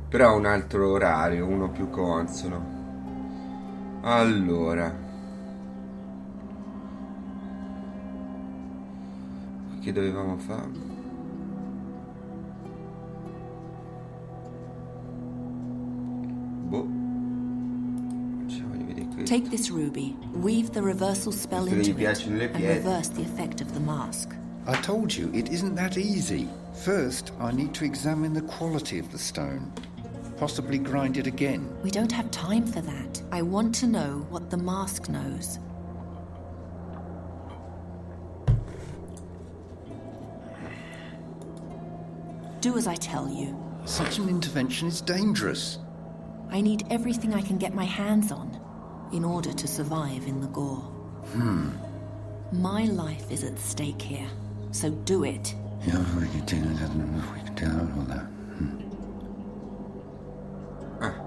Però un altro orario, uno più consono. Allora, che dovevamo fare? Boh. Facciamo vedere questo. Take this ruby, weave the reversal spell into it, and reverse the effect of the mask. I told you, it isn't that easy. First, I need to examine the quality of the stone. Possibly grind it again. We don't have time for that. I want to know what the mask knows. Do as I tell you. Such an intervention is dangerous. I need everything I can get my hands on in order to survive in the gore. My life is at stake here, so do it.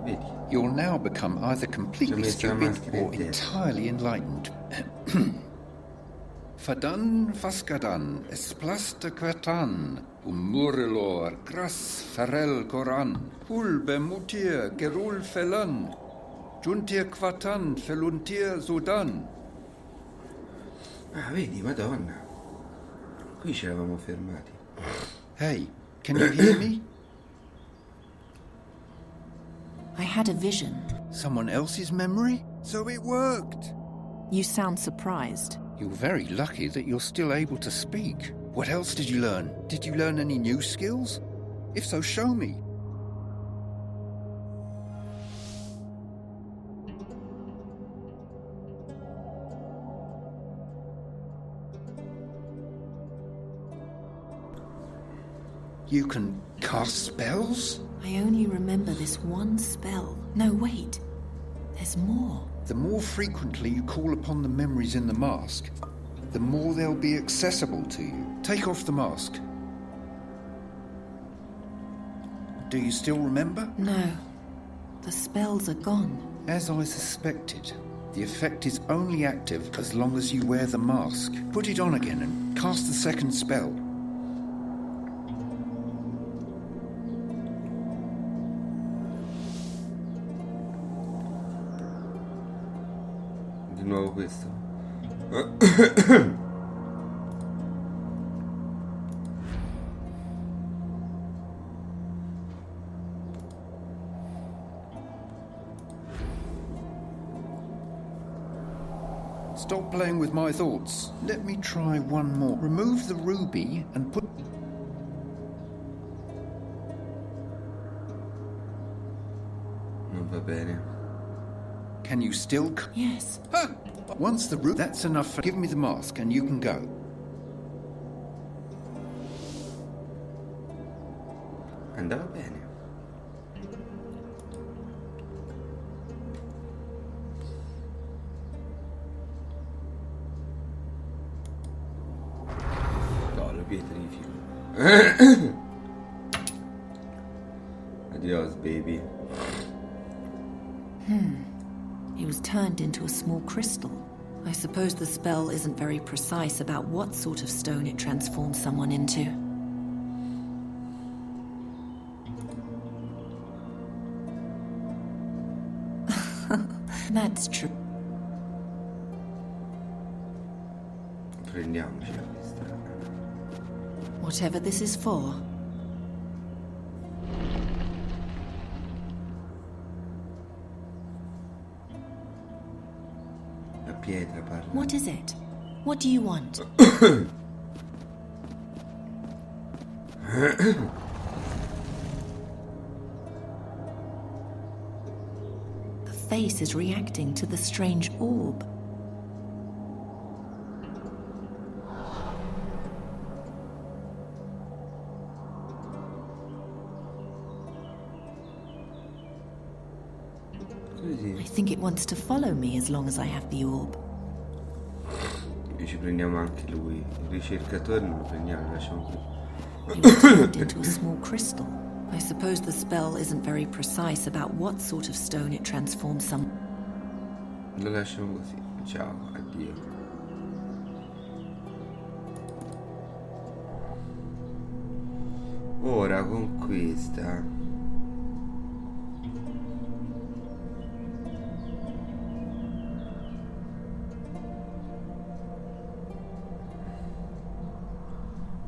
Vedi. You'll now become either completely stupid or entirely enlightened. Fadan faskadan, esplasta quatan, murilor, gras farel koran, hulbe mutir, gerul felan, juntir quatan, feluntir sudan. Vedi, madonna. Qui ci eravamo fermati. Hey, can you hear me? I had a vision. Someone else's memory? So it worked! You sound surprised. You're very lucky that you're still able to speak. What else did you learn? Did you learn any new skills? If so, show me. You can cast spells? I only remember this one spell. No, wait. There's more. The more frequently you call upon the memories in the mask, the more they'll be accessible to you. Take off the mask. Do you still remember? No. The spells are gone. As I suspected, the effect is only active as long as you wear the mask. Put it on again and cast the second spell. Di nuovo questo. Stop playing with my thoughts. Let me try one more. Remove the ruby and put... Non va bene. Can you still... Yes. Ha! Once the ruby... That's enough. Give me the mask and you can go. Andava bene. No, le pietre di fiume. Adios, baby. He was turned into a small crystal. I suppose the spell isn't very precise about what sort of stone it transforms someone into. That's true. Prendiamocela questa. Whatever this is for. La pietra parla. What is it? What do you want? The face is reacting to the strange orb. I think it wants to follow me as long as I have the orb. E ci prendiamo anche lui. Il ricercatore non lo prendiamo, lo lasciamo qui. He was turned into a small crystal. I suppose the spell isn't very precise about what sort of stone it transforms some. Lo lasciamo così. Ciao, addio. Ora con questa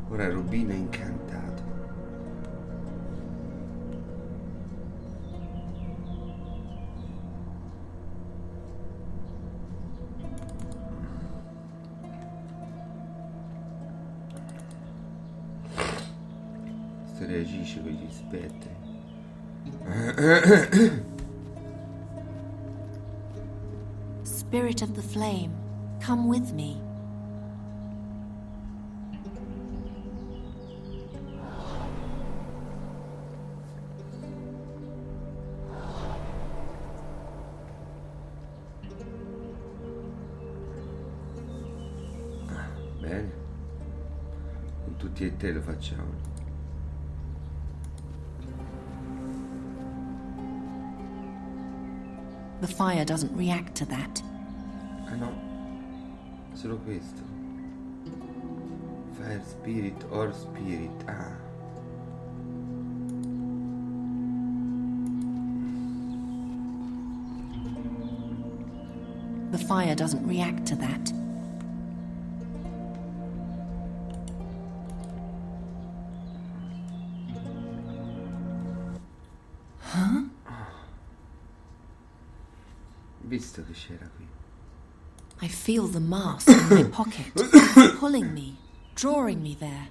ora Rubino è incantato. Questo reagisce con gli spettri. Spirit of the flame, come with me. Bene. Con tutti e tre lo facciamo. The fire doesn't react to that. Ah no, solo questo. Fire spirit or spirit. Ah. The fire doesn't react to that. Visto che c'era qui. I feel the mask in my pocket. It's pulling me, drawing me there.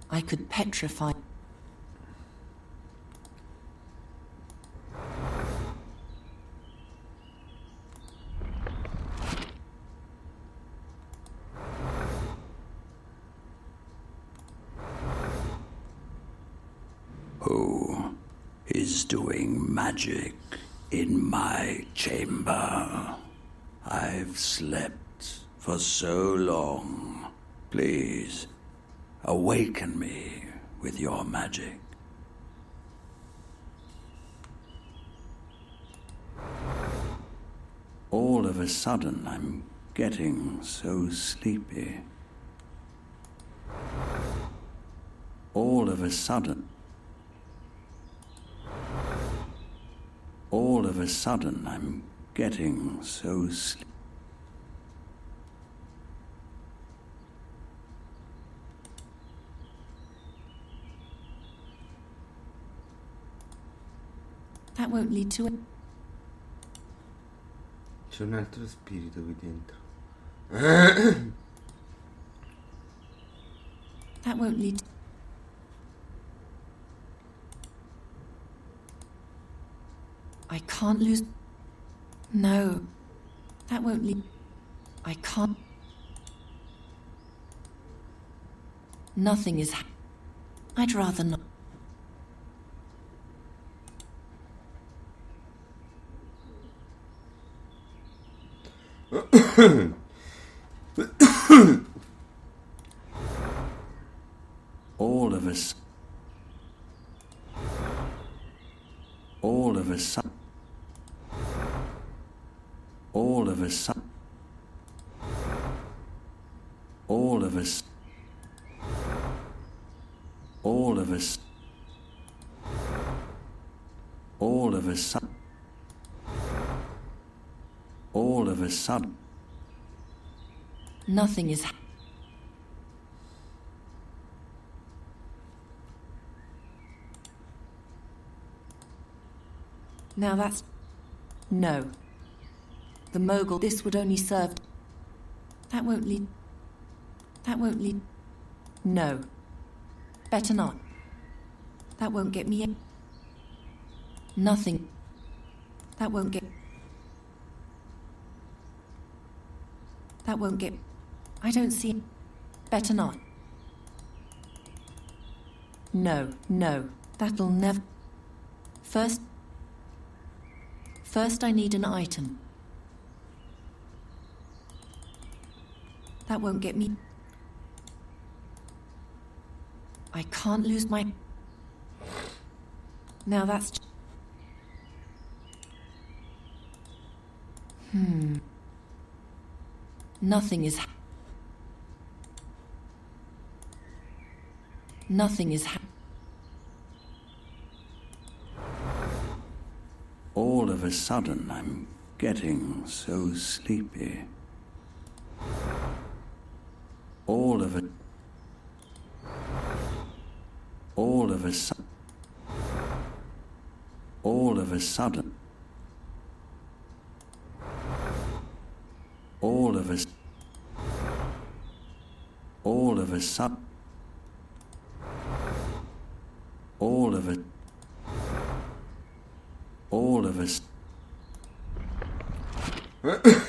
I could petrify. Who is doing magic in my chamber? I've slept for so long. Please, awaken me with your magic. All of a sudden, I'm getting so sleepy. All of a sudden, I'm getting so sleepy. That won't lead to it. C'è un altro spirito qui dentro. That won't lead. I can't lose. No, that won't lead. I can't. Nothing is. I'd rather not. All of us. All of a sudden. All of a sudden. All of us. All of us. All of a sudden. All of a sudden. Nothing is. Now that's. No. The mogul, this would only serve. That won't lead. That won't lead. No. Better not. That won't get me in. Nothing. That won't get. That won't get. I don't see. Better not. No, no. That'll never. First I need an item. That won't get me. I can't lose my. Now that's... Nothing is... Nothing is... All of a sudden, I'm getting so sleepy. All of a sudden... All of a sudden... All of a sudden... All of a sudden... All of a sudden... All of a... All of us.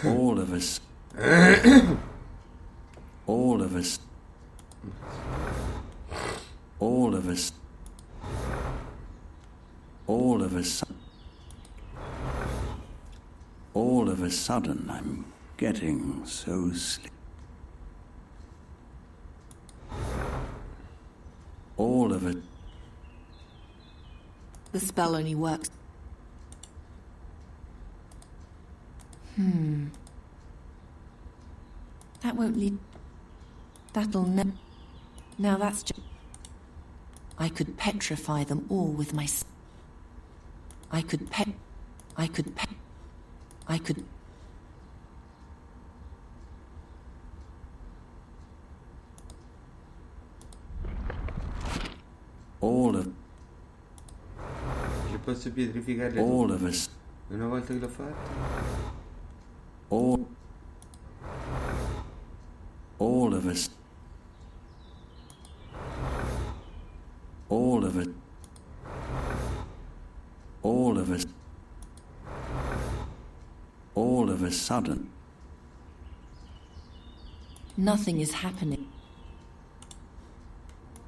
All of us. All of us. All of us. All of us. All of a sudden, I'm getting so sleepy. All of it. The spell only works. That won't lead... That'll never... Now that's just... I could petrify them all with my... I could pet... I could pet... I could... All of... Li posso pietrificare All tutti. of us. Una volta che l'ho fatto. All of us. All of it. All of us. All of a sudden. Nothing is happening.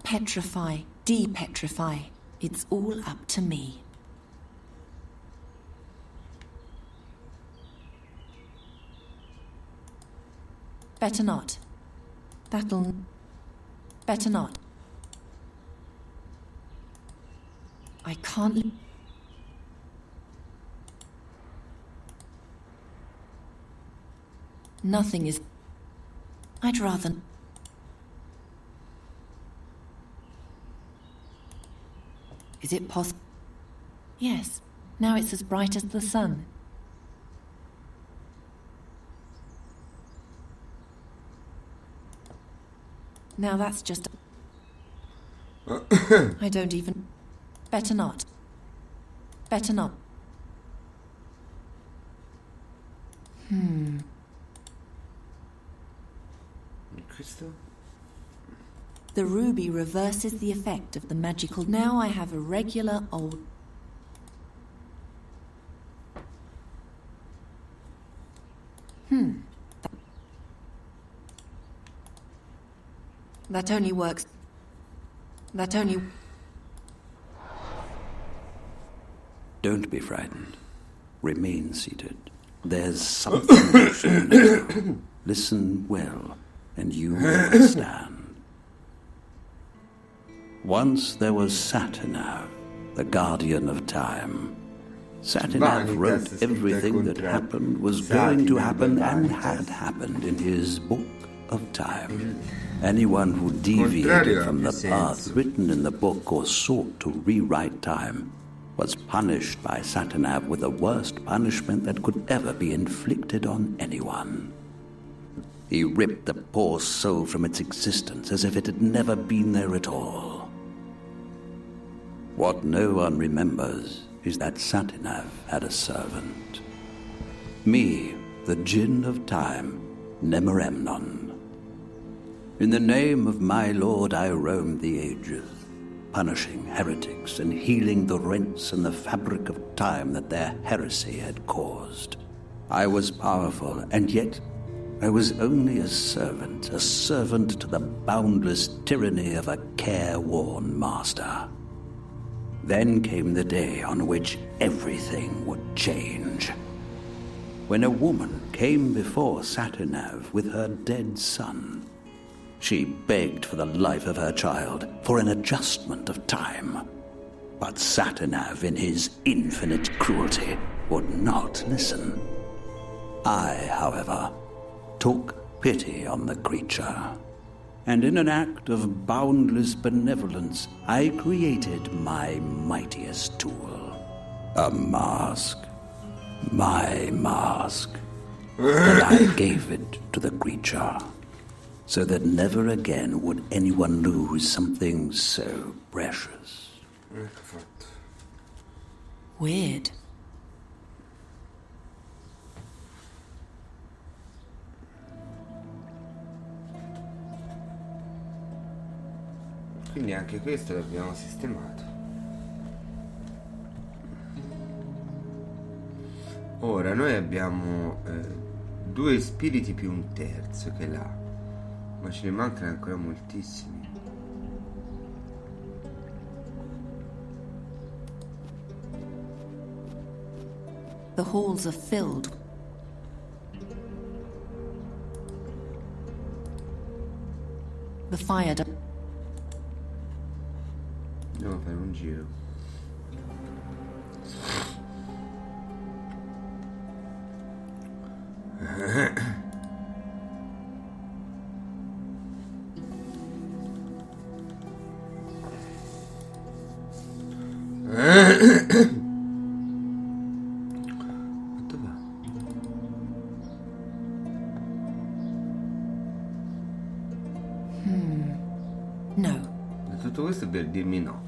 Petrify, de-petrify. It's all up to me. Better not. That'll... Better not. I can't... Nothing is... I'd rather... Is it possible? Yes. Now it's as bright as the sun. Now that's just... I don't even... Better not. Better not. Questo? The ruby reverses the effect of the magical... Now I have a regular old... That only works... That only... Don't be frightened. Remain seated. There's something you should know. Listen well, and you will understand. Once there was Satinav, the guardian of time. Satinav wrote everything that happened, was going to happen, and had happened in his book of time. Anyone who deviated from the path written in the book or sought to rewrite time was punished by Satinav with the worst punishment that could ever be inflicted on anyone. He ripped the poor soul from its existence as if it had never been there at all. What no one remembers is that Satinav had a servant. Me, the Djinn of Time, Nemoremnon. In the name of my lord I roamed the ages, punishing heretics and healing the rents in the fabric of time that their heresy had caused. I was powerful, and yet I was only a servant to the boundless tyranny of a careworn master. Then came the day on which everything would change. When a woman came before Satinav with her dead son, she begged for the life of her child, for an adjustment of time. But Satinav, in his infinite cruelty, would not listen. I, however, took pity on the creature, and in an act of boundless benevolence, I created my mightiest tool. A mask. My mask. And I gave it to the creature, so that never again would anyone lose something so precious. Ecco fatto. Weird. Quindi anche questo l'abbiamo sistemato. Ora noi abbiamo 2 spiriti più un terzo che là, ma ce ne mancano ancora moltissimi. The halls are filled. The fire. Andiamo a fare un giro. Dov'è? No. E tutto questo per dirmi no.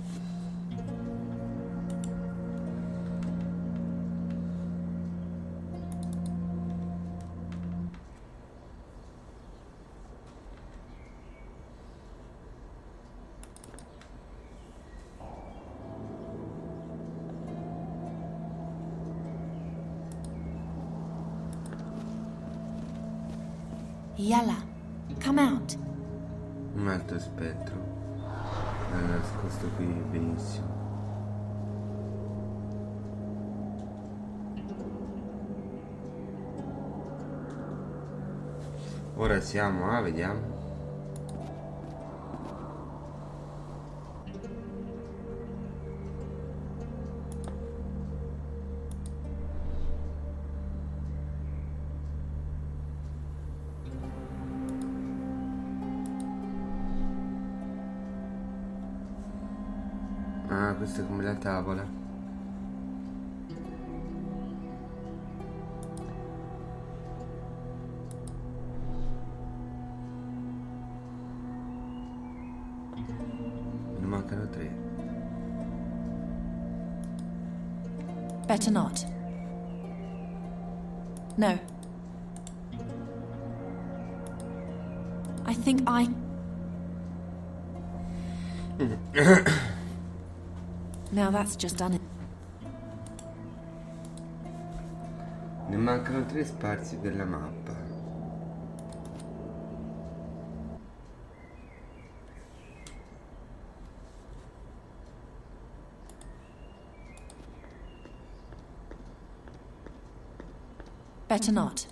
Yalla, come out. Un altro spettro. È nascosto qui benissimo. Ora siamo a, vediamo. Ah, questa è come la tavola. Ne mancano 3. Better not. No. I think Now that's just done it. Ne mancano 3 sparsi per la mappa. Better not.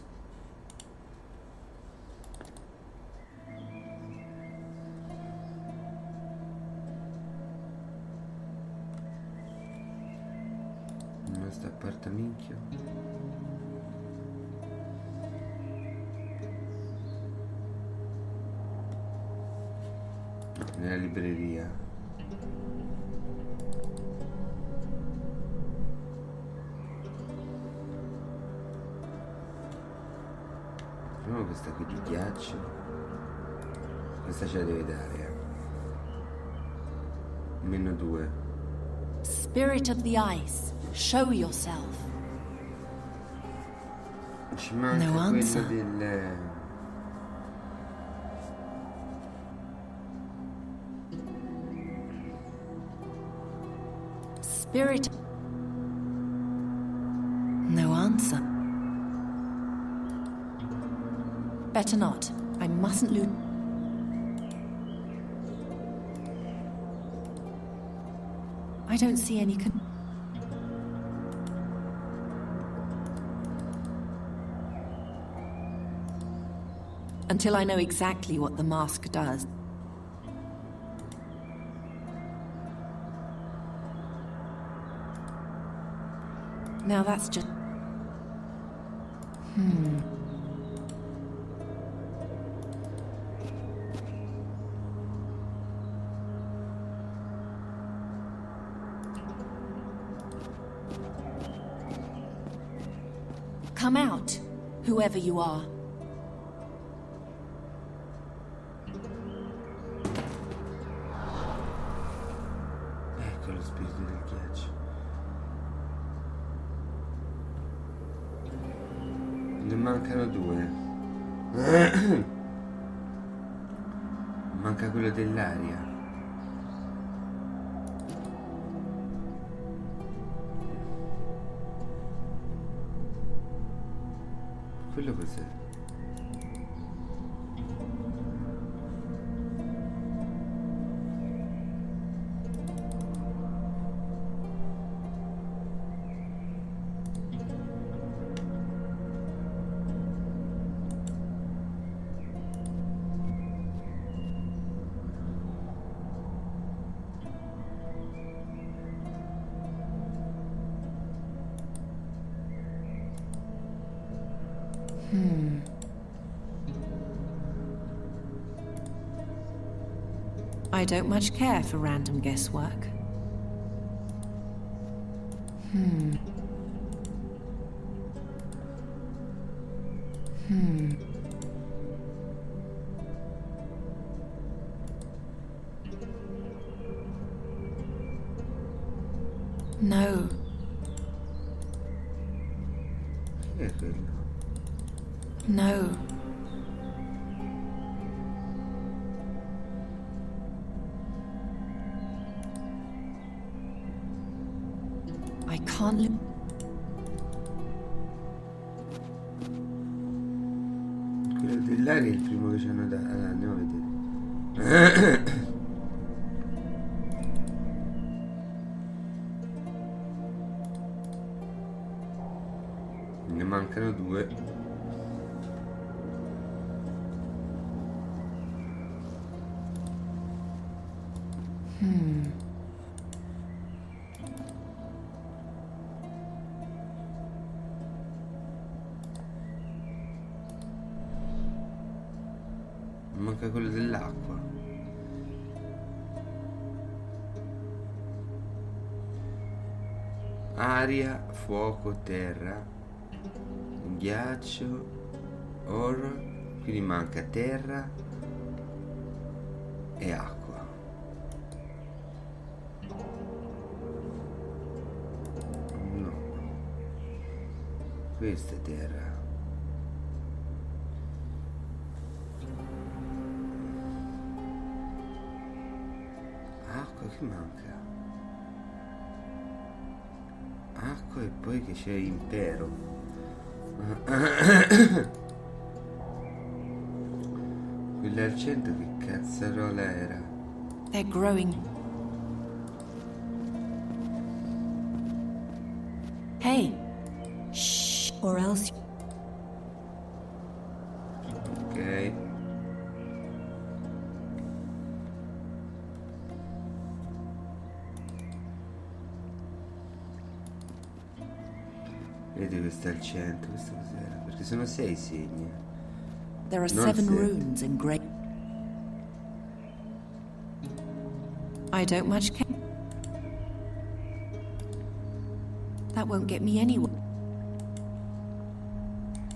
Non sta porta minchia. Nella libreria. Proviamo questa qui di ghiaccio. Questa ce la deve dare, -2. Spirit of the ice, show yourself. Ci manca No quello answer. del... Spirit. No answer. Better not. I mustn't lose. I don't see any until I know exactly what the mask does. Now that's just... Come out, whoever you are. Ecco lo spirito del ghiaccio. Ne mancano 2. Manca quello dell'aria. Quello cos'è? I don't much care for random guesswork. No. Che è quello? No. I can't live. Quello dell'aria è il primo che ci hanno dato. Allora, andiamo a vedere. Ne mancano 2. Manca quello dell'acqua. Aria, fuoco, terra, ghiaccio, oro. Quindi manca terra e acqua. No. Questa è terra. Acqua, che manca? Acqua e poi che c'è impero. Quella al centro che cazzarola era? They're growing. Hey. Shh. Or else. Ok. Vedi questo al centro, questo cos'era? Perché sono 6 segni. There are Non 7 sette. runes engraved. I don't much care. That won't get me anywhere.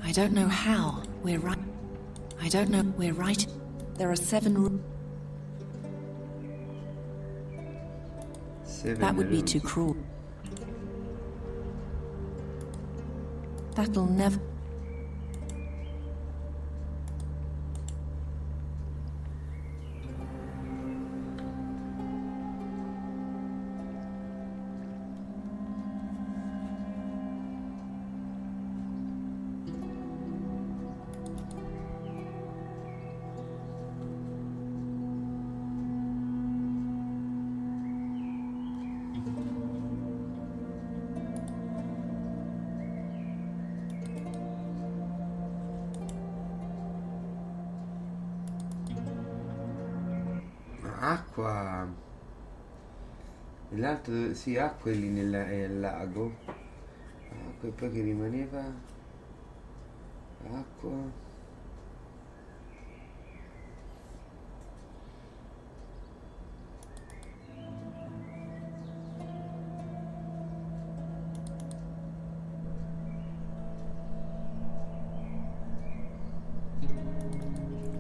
I don't know how. We're right. I don't know. We're right. There are 7 runes. 7 That would be runes. too cruel. That'll never... Acqua. E l'altro, sì, acqua è lì nel lago. Acqua e poi che rimaneva? Acqua.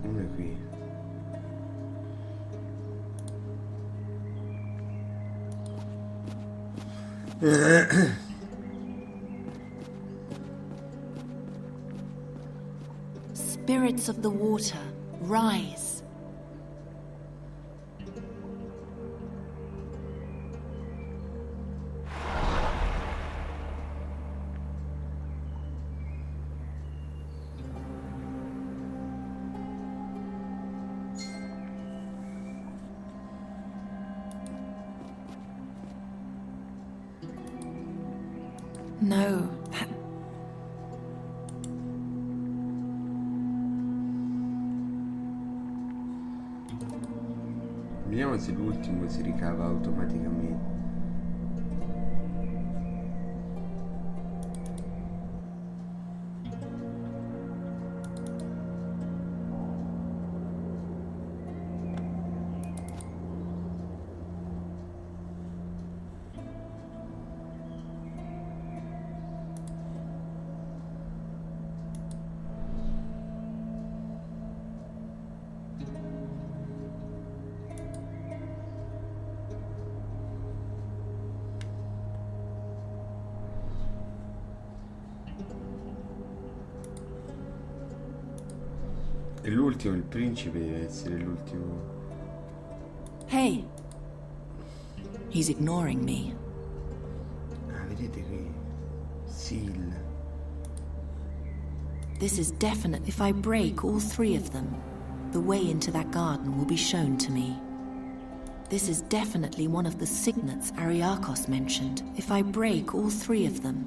Uno è qui. Spirits of the water, rise. No, that... Vediamo se l'ultimo si ricava automaticamente. E l'ultimo, il principe deve essere l'ultimo. Hey! He's ignoring me. Ah, vedete qui? Seal. This is definite. If I break all three of them, the way into that garden will be shown to me. This is definitely one of the signets Ariakos mentioned. If I break all three of them,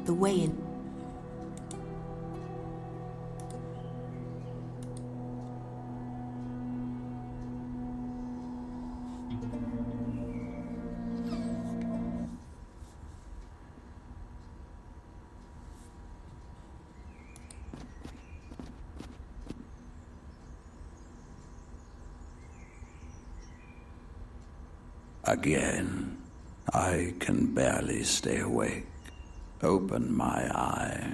the way in... Again, I can barely stay awake. Open my eye.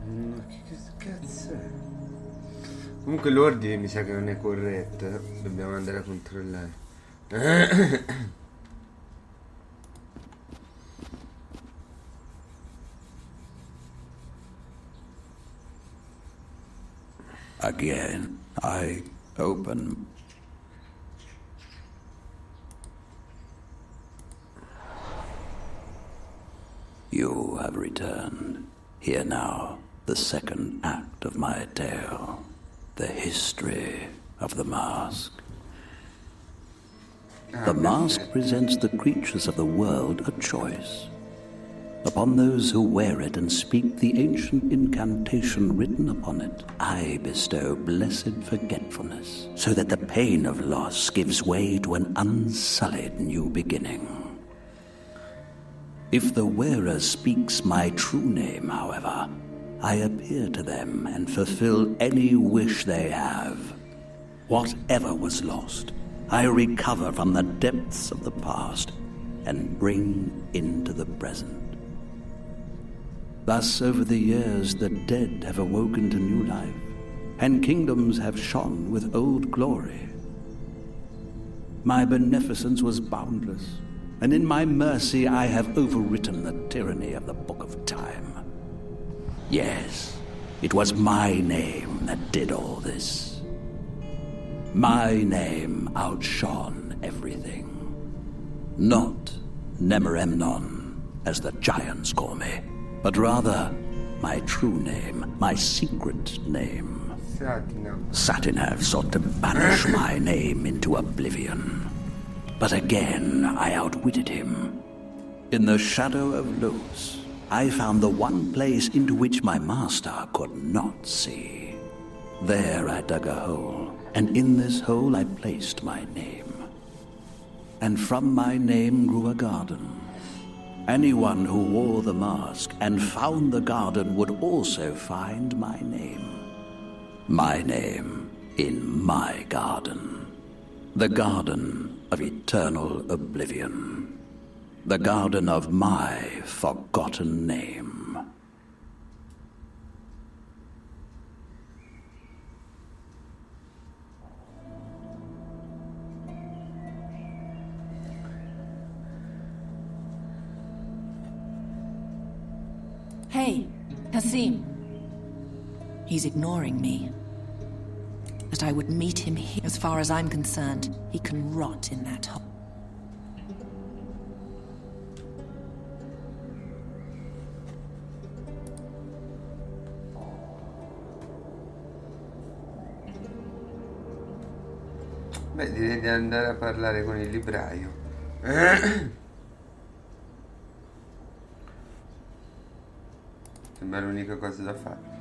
Ma che cazzo è? Comunque l'ordine mi sa che non è corretto, eh. Dobbiamo andare a controllare. Again, I open. You have returned. Here now, the second act of my tale. The history of the mask. The mask presents the creatures of the world a choice. Upon those who wear it and speak the ancient incantation written upon it, I bestow blessed forgetfulness, so that the pain of loss gives way to an unsullied new beginning. If the wearer speaks my true name, however, I appear to them and fulfill any wish they have. Whatever was lost, I recover from the depths of the past and bring into the present. Thus, over the years, the dead have awoken to new life, and kingdoms have shone with old glory. My beneficence was boundless, and in my mercy I have overwritten the tyranny of the Book of Time. Yes, it was my name that did all this. My name outshone everything. Not Nemoremnon, as the giants call me, but rather my true name, my secret name. Satinav sought to banish my name into oblivion. But again I outwitted him. In the shadow of Luz, I found the one place into which my master could not see. There I dug a hole, and in this hole I placed my name. And from my name grew a garden. Anyone who wore the mask and found the garden would also find my name. My name in my garden. The garden of eternal oblivion. The garden of my forgotten name. Hey, Kasim. He's ignoring me. That I would meet him here. As far as I'm concerned, he can rot in that hole. Beh, direi di andare a parlare con il libraio. Sembra l'unica cosa da fare.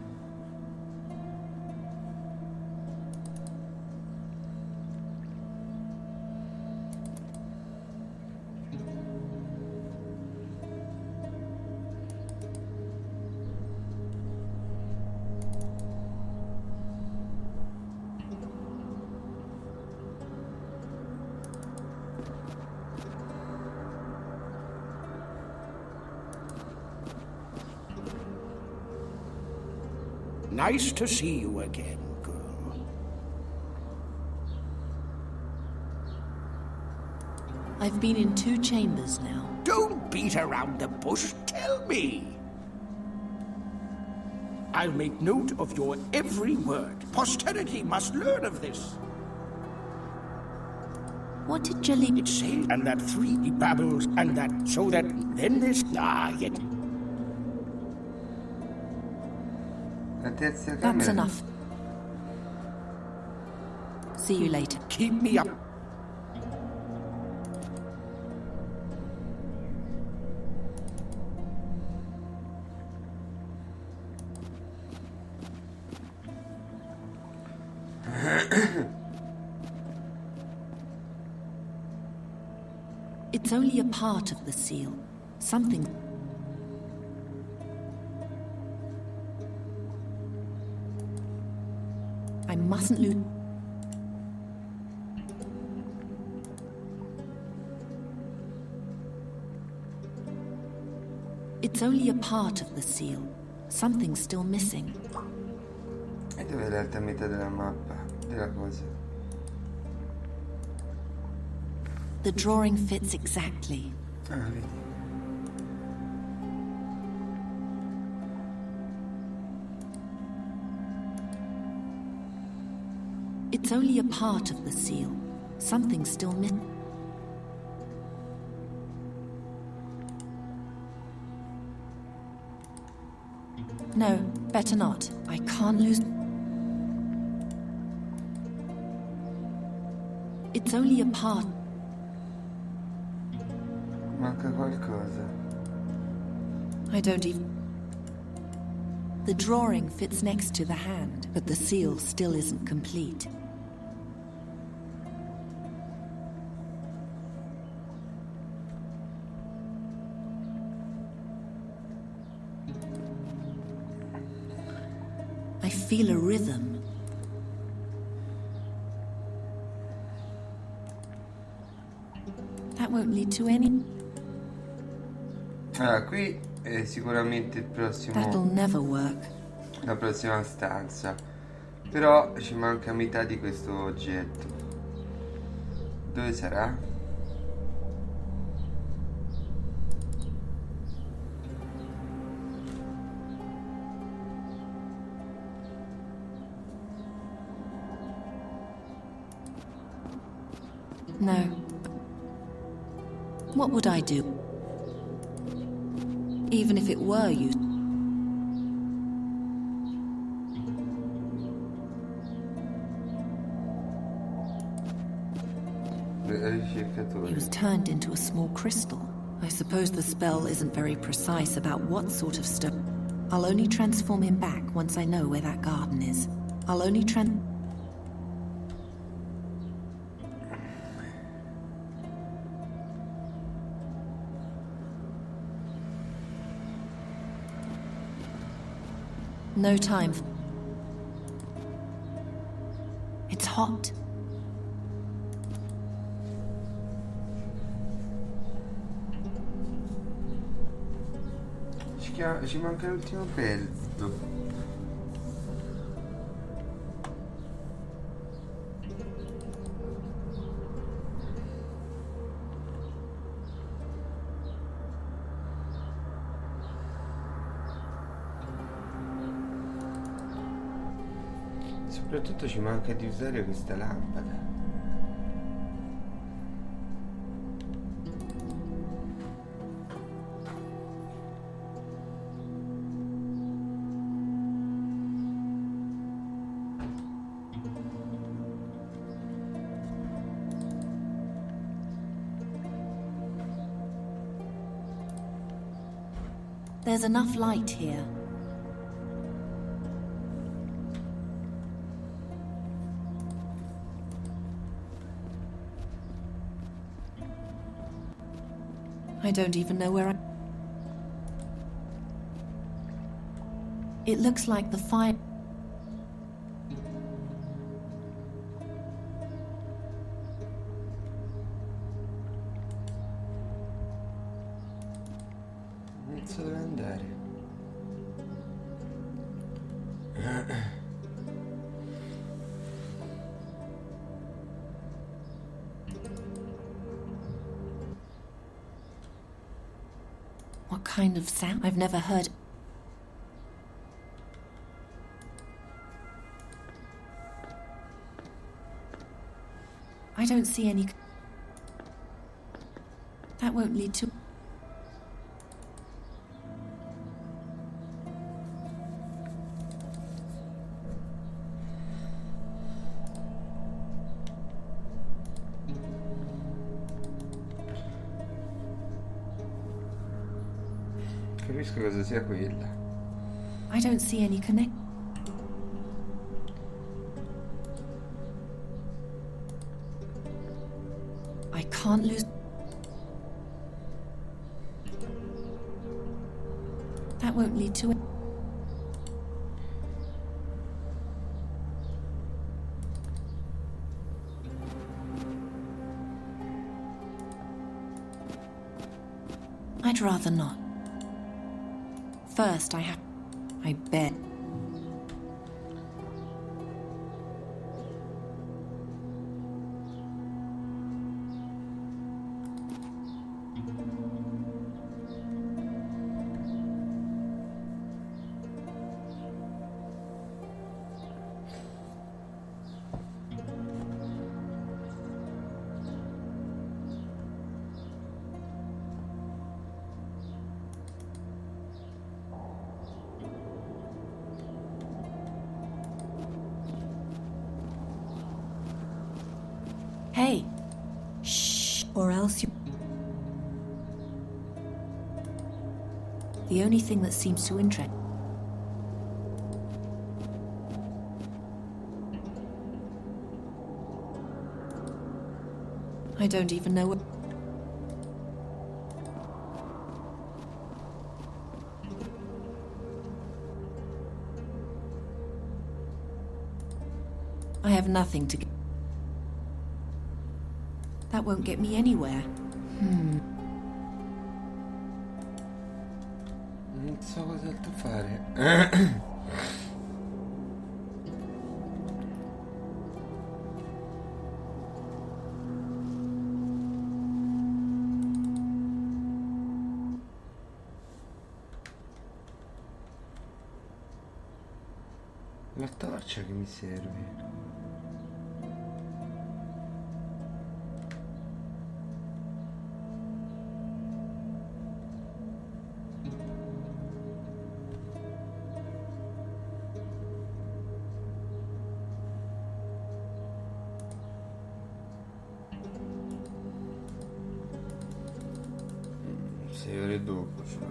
Nice to see you again, girl. I've been in 2 chambers now. Don't beat around the bush. Tell me. I'll make note of your every word. Posterity must learn of this. What did Jalil... It says, and that 3 he babbles, and that, so that, then this, yet. La terza That's camera. enough. See you later. Keep me up. It's only a part of the seal. Something... I mustn't lose... It's only a part of the seal. Something's still missing. E dov'è l'altra metà della mappa? Della cosa? The drawing fits exactly. Ah, vedi. It's only a part of the seal. Something's still missing. No, better not. I can't lose... It's only a part... Manca qualcosa. I don't even... The drawing fits next to the hand, but the seal still isn't complete. I feel a rhythm. That won't lead to any... Allora, qui è sicuramente il That'll prossimo... never work. la prossima stanza. Però ci manca metà di questo oggetto. Dove sarà? No. What would I do? Even if it were you. It Ricercatore. was turned into a small crystal. I suppose the spell isn't very precise about what sort of stuff. I'll only transform him back once I know where that garden is. I'll only No time. It's hot. Ci manca l'ultimo pezzo. Soprattutto ci manca di usare questa lampada. There's enough light here. I don't even know where I... It looks like the fire... Non so dove andare. What kind of sound? I've never heard... I don't see any... That won't lead to... Capisco cosa sia quella. I don't see any connect... I can't lose... That won't lead to it. I'd rather not. First, I bet. Hey, shh, or else you... The only thing that seems to interest... I don't even know what... I have nothing to... That won't get me anywhere. Non so cos'altro fare. La torcia che mi serve. 6 ore dopo, cioè.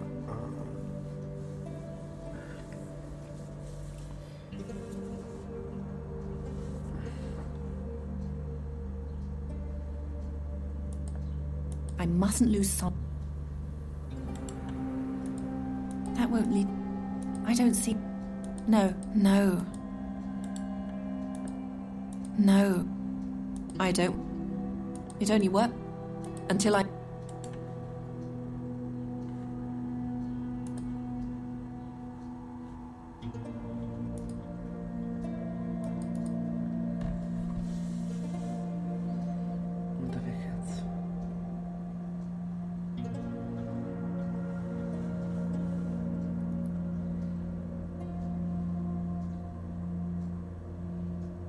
I mustn't lose some. That won't lead. I don't see. No, no. No. I don't. It only worked until I. Dove cazzo?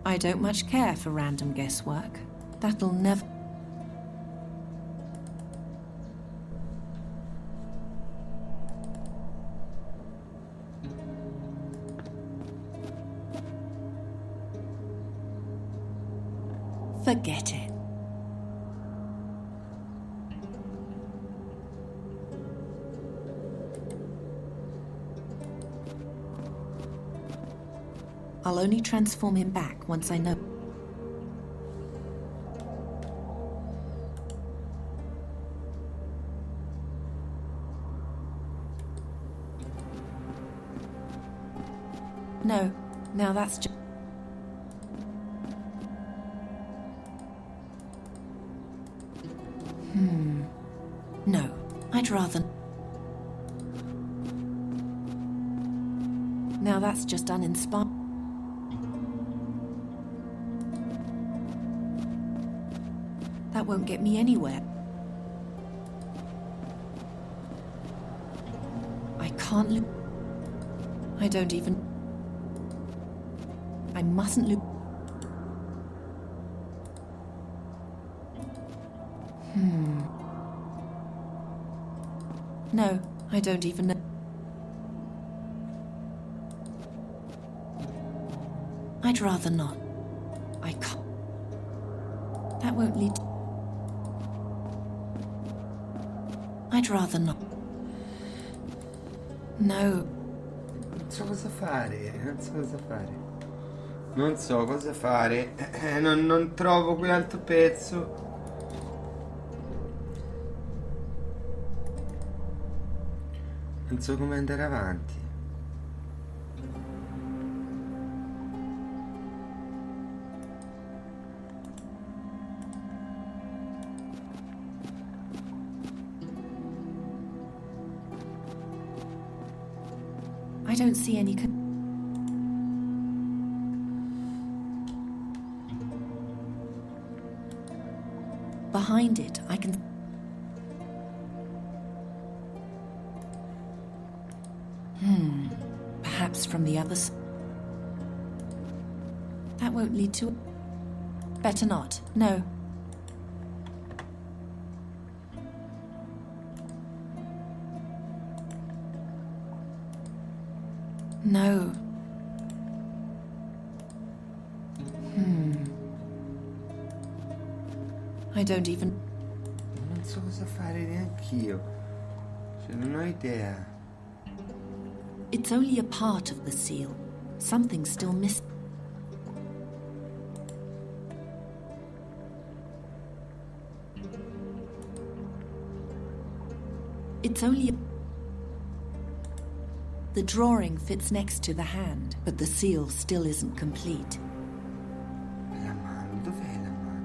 I don't much care for random guesswork. That'll never. Forget it. I'll only transform him back once I know. No, now that's just. No, I'd rather. Now that's just uninspired. That won't get me anywhere. I can't lose. I don't even. I mustn't lose. No, I don't even know. I'd rather not. I can't. That won't lead. I'd rather not. No. Non so cosa fare, non so cosa fare. Non so cosa fare. Non trovo quell'altro pezzo. Non so come andare avanti. I don't see any. Behind it, I can. Perhaps from the other side. That won't lead to. Better not. No. No. I don't even. Non so cosa fare neanch'io. Cioè, non ho idea. It's only a part of the seal. Something's still missing. It's only a... The drawing fits next to the hand, but the seal still isn't complete. La mano, dov'è la mano?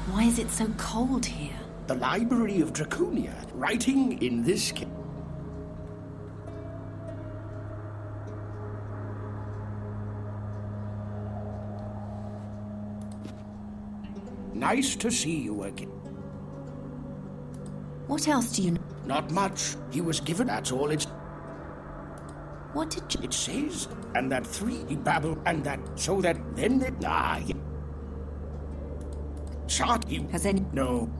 Why is it so cold here? The Library of Draconia, writing in this case. Nice to see you again. What else do you know? Not much. He was given, that's all What did you... it says. And that 3 he babbled, and that, so that then it, shot him. Has any... No,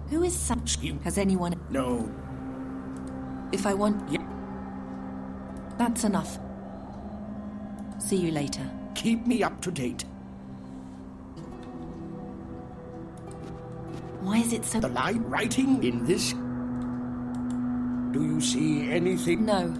Who is Sam? Skew. Has anyone... No. If I want... Yeah. That's enough. See you later. Keep me up to date. Why is it so... The line writing in this. Do you see anything? No.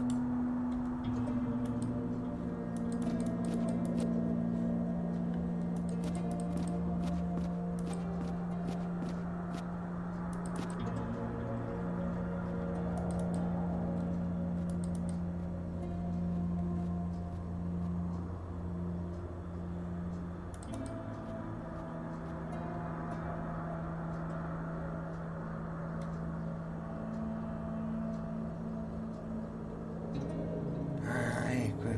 Ah, ecco.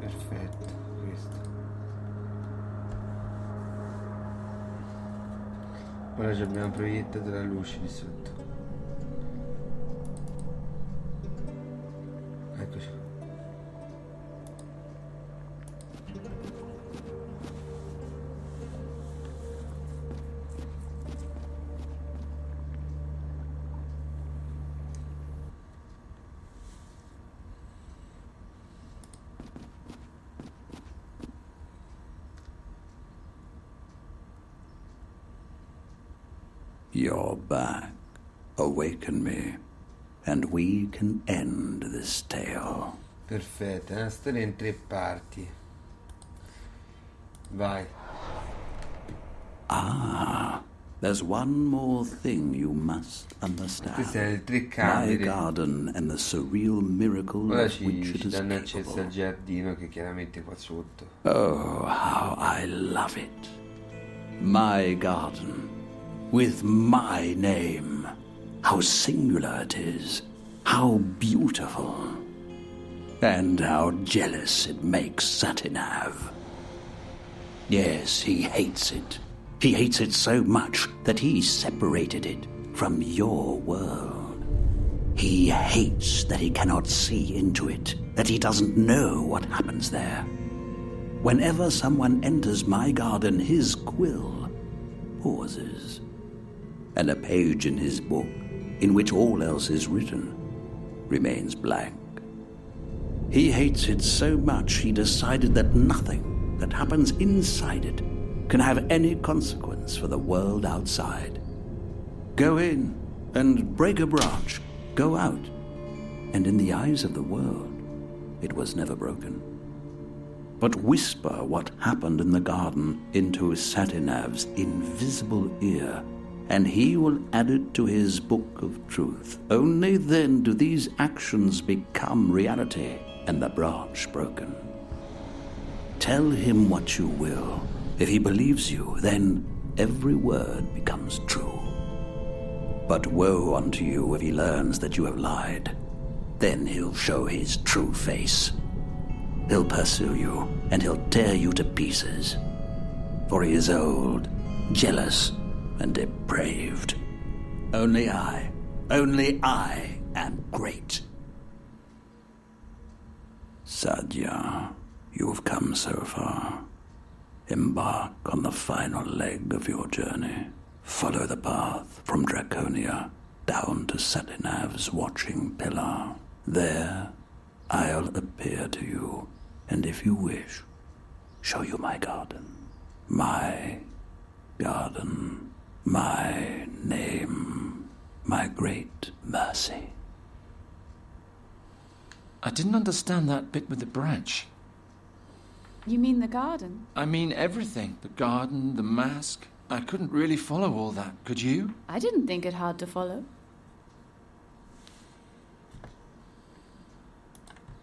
Perfetto, questo. Ora ci abbiamo proiettato la luce di sotto. Eccoci. You're back. Awaken me, and we can end this tale. Perfetto, è una storia in 3 parti. Vai. Ah, there's one more thing you must Queste understand. sono le 3 My camere. garden and the surreal miracle Ora of which ci it is danno accesso al capable. giardino che chiaramente è qua sotto. Oh, how I love it. My garden, with my name. How singular it is. How beautiful. And how jealous it makes Satinav. Yes, he hates it. He hates it so much that he separated it from your world. He hates that he cannot see into it, that he doesn't know what happens there. Whenever someone enters my garden, his quill pauses, and a page in his book, in which all else is written, remains blank. He hates it so much he decided that nothing that happens inside it can have any consequence for the world outside. Go in and break a branch. Go out. And in the eyes of the world, it was never broken. But whisper what happened in the garden into Satinav's invisible ear, and he will add it to his book of truth. Only then do these actions become reality and the branch broken. Tell him what you will. If he believes you, then every word becomes true. But woe unto you if he learns that you have lied. Then he'll show his true face. He'll pursue you, and he'll tear you to pieces. For he is old, jealous, and depraved. Only I am great. Sadya, you have come so far. Embark on the final leg of your journey. Follow the path from Draconia down to Satinav's watching pillar. There, I'll appear to you, and if you wish, show you my garden. My garden. My name. My great mercy. I didn't understand that bit with the branch. You mean the garden? I mean everything. The garden, the mask. I couldn't really follow all that. Could you? I didn't think it hard to follow.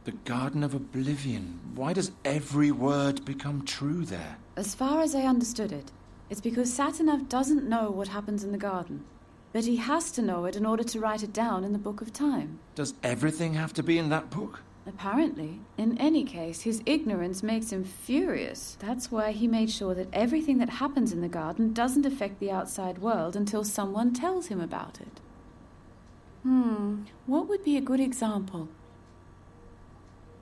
The Garden of Oblivion. Why does every word become true there? As far as I understood it, it's because Satinav doesn't know what happens in the garden. But he has to know it in order to write it down in the Book of Time. Does everything have to be in that book? Apparently. In any case, his ignorance makes him furious. That's why he made sure that everything that happens in the garden doesn't affect the outside world until someone tells him about it. What would be a good example?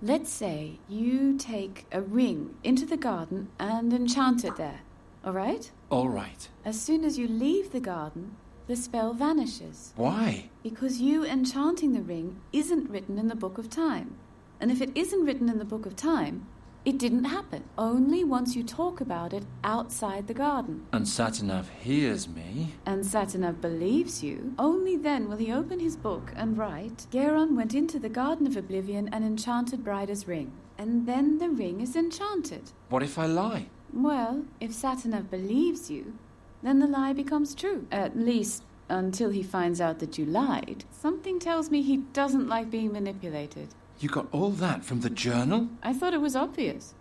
Let's say you take a ring into the garden and enchant it there, all right? All right. As soon as you leave the garden, the spell vanishes. Why? Because you enchanting the ring isn't written in the Book of Time. And if it isn't written in the Book of Time, it didn't happen. Only once you talk about it outside the garden. And Satinav hears me. And Satinav believes you. Only then will he open his book and write, Geron went into the Garden of Oblivion and enchanted Brida's ring. And then the ring is enchanted. What if I lie? Well, if Satinav believes you, then the lie becomes true. At least until he finds out that you lied. Something tells me he doesn't like being manipulated. You got all that from the journal? I thought it was obvious.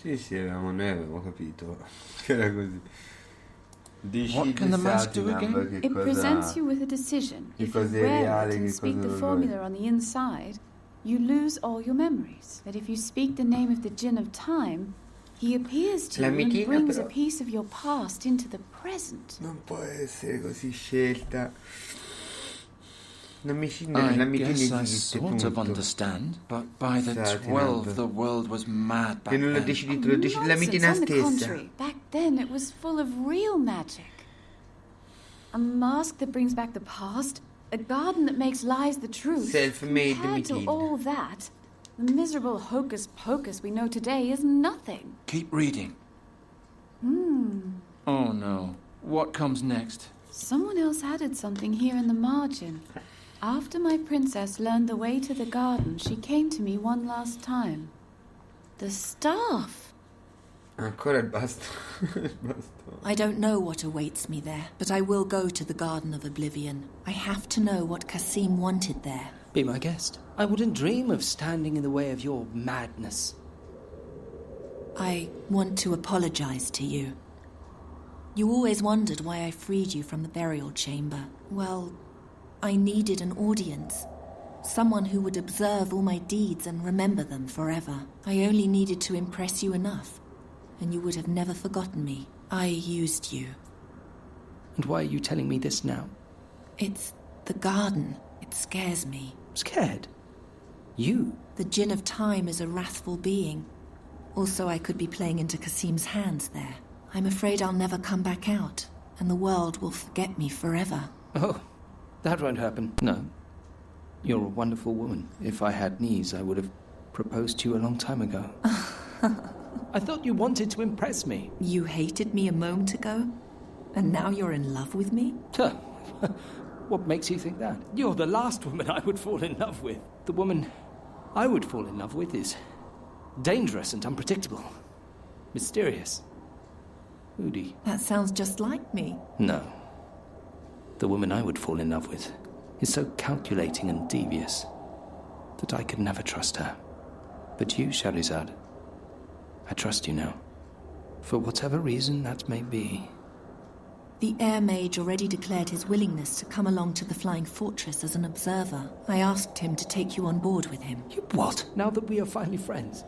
Sì, noi avevamo capito che era così. What can the mask do again? It presents you with a decision. If you wear it and speak the formula on the inside, you lose all your memories. But if you speak the name of the Djinn of Time, he appears to you and brings a piece of your past into the present. Non può essere così scelta. I guess I sort of understand, but by the 12th the world was mad back then. Nonsense, on the contrary. Back then it was full of real magic. A mask that brings back the past, a garden that makes lies the truth. Self-made Compared to all that, the miserable hocus-pocus we know today is nothing. Keep reading. Oh no. What comes next? Someone else added something here in the margin. After my princess learned the way to the garden, she came to me one last time. The staff! Ancora il bastone. I don't know what awaits me there, but I will go to the Garden of Oblivion. I have to know what Kasim wanted there. Be my guest. I wouldn't dream of standing in the way of your madness. I want to apologize to you. You always wondered why I freed you from the burial chamber. Well, I needed an audience. Someone who would observe all my deeds and remember them forever. I only needed to impress you enough, and you would have never forgotten me. I used you. And why are you telling me this now? It's the garden. It scares me. Scared? You? The Djinn of Time is a wrathful being. Also, I could be playing into Kasim's hands there. I'm afraid I'll never come back out, and the world will forget me forever. Oh, that won't happen. No. You're a wonderful woman. If I had knees, I would have proposed to you a long time ago. I thought you wanted to impress me. You hated me a moment ago, and now you're in love with me? What makes you think that? You're the last woman I would fall in love with. The woman I would fall in love with is dangerous and unpredictable. Mysterious. Moody. That sounds just like me. No. The woman I would fall in love with is so calculating and devious that I could never trust her. But you, Shahrazad, I trust you now. For whatever reason that may be. The Air Mage already declared his willingness to come along to the Flying Fortress as an observer. I asked him to take you on board with him. You what? Now that we are finally friends,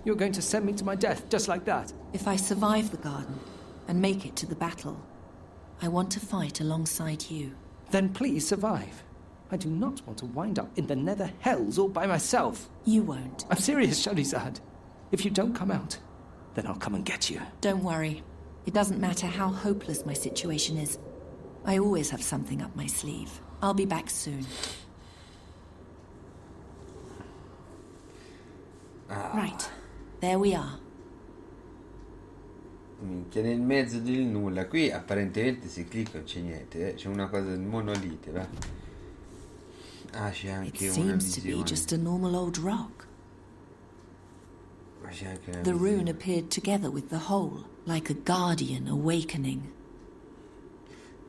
you're going to send me to my death just like that? If I survive the garden and make it to the battle, I want to fight alongside you. Then please survive. I do not want to wind up in the nether hells all by myself. You won't. I'm serious, Shahrazad. If you don't come out, then I'll come and get you. Don't worry. It doesn't matter how hopeless my situation is. I always have something up my sleeve. I'll be back soon. Right. There we are. Minchia, nel mezzo del nulla. Qui apparentemente se clicco non c'è niente, c'è una cosa monolite, va. Ah, c'è It anche una seems to be visione. just a normal old rock. Ma c'è anche una The visione. rune appeared together with the whole, like a guardian awakening.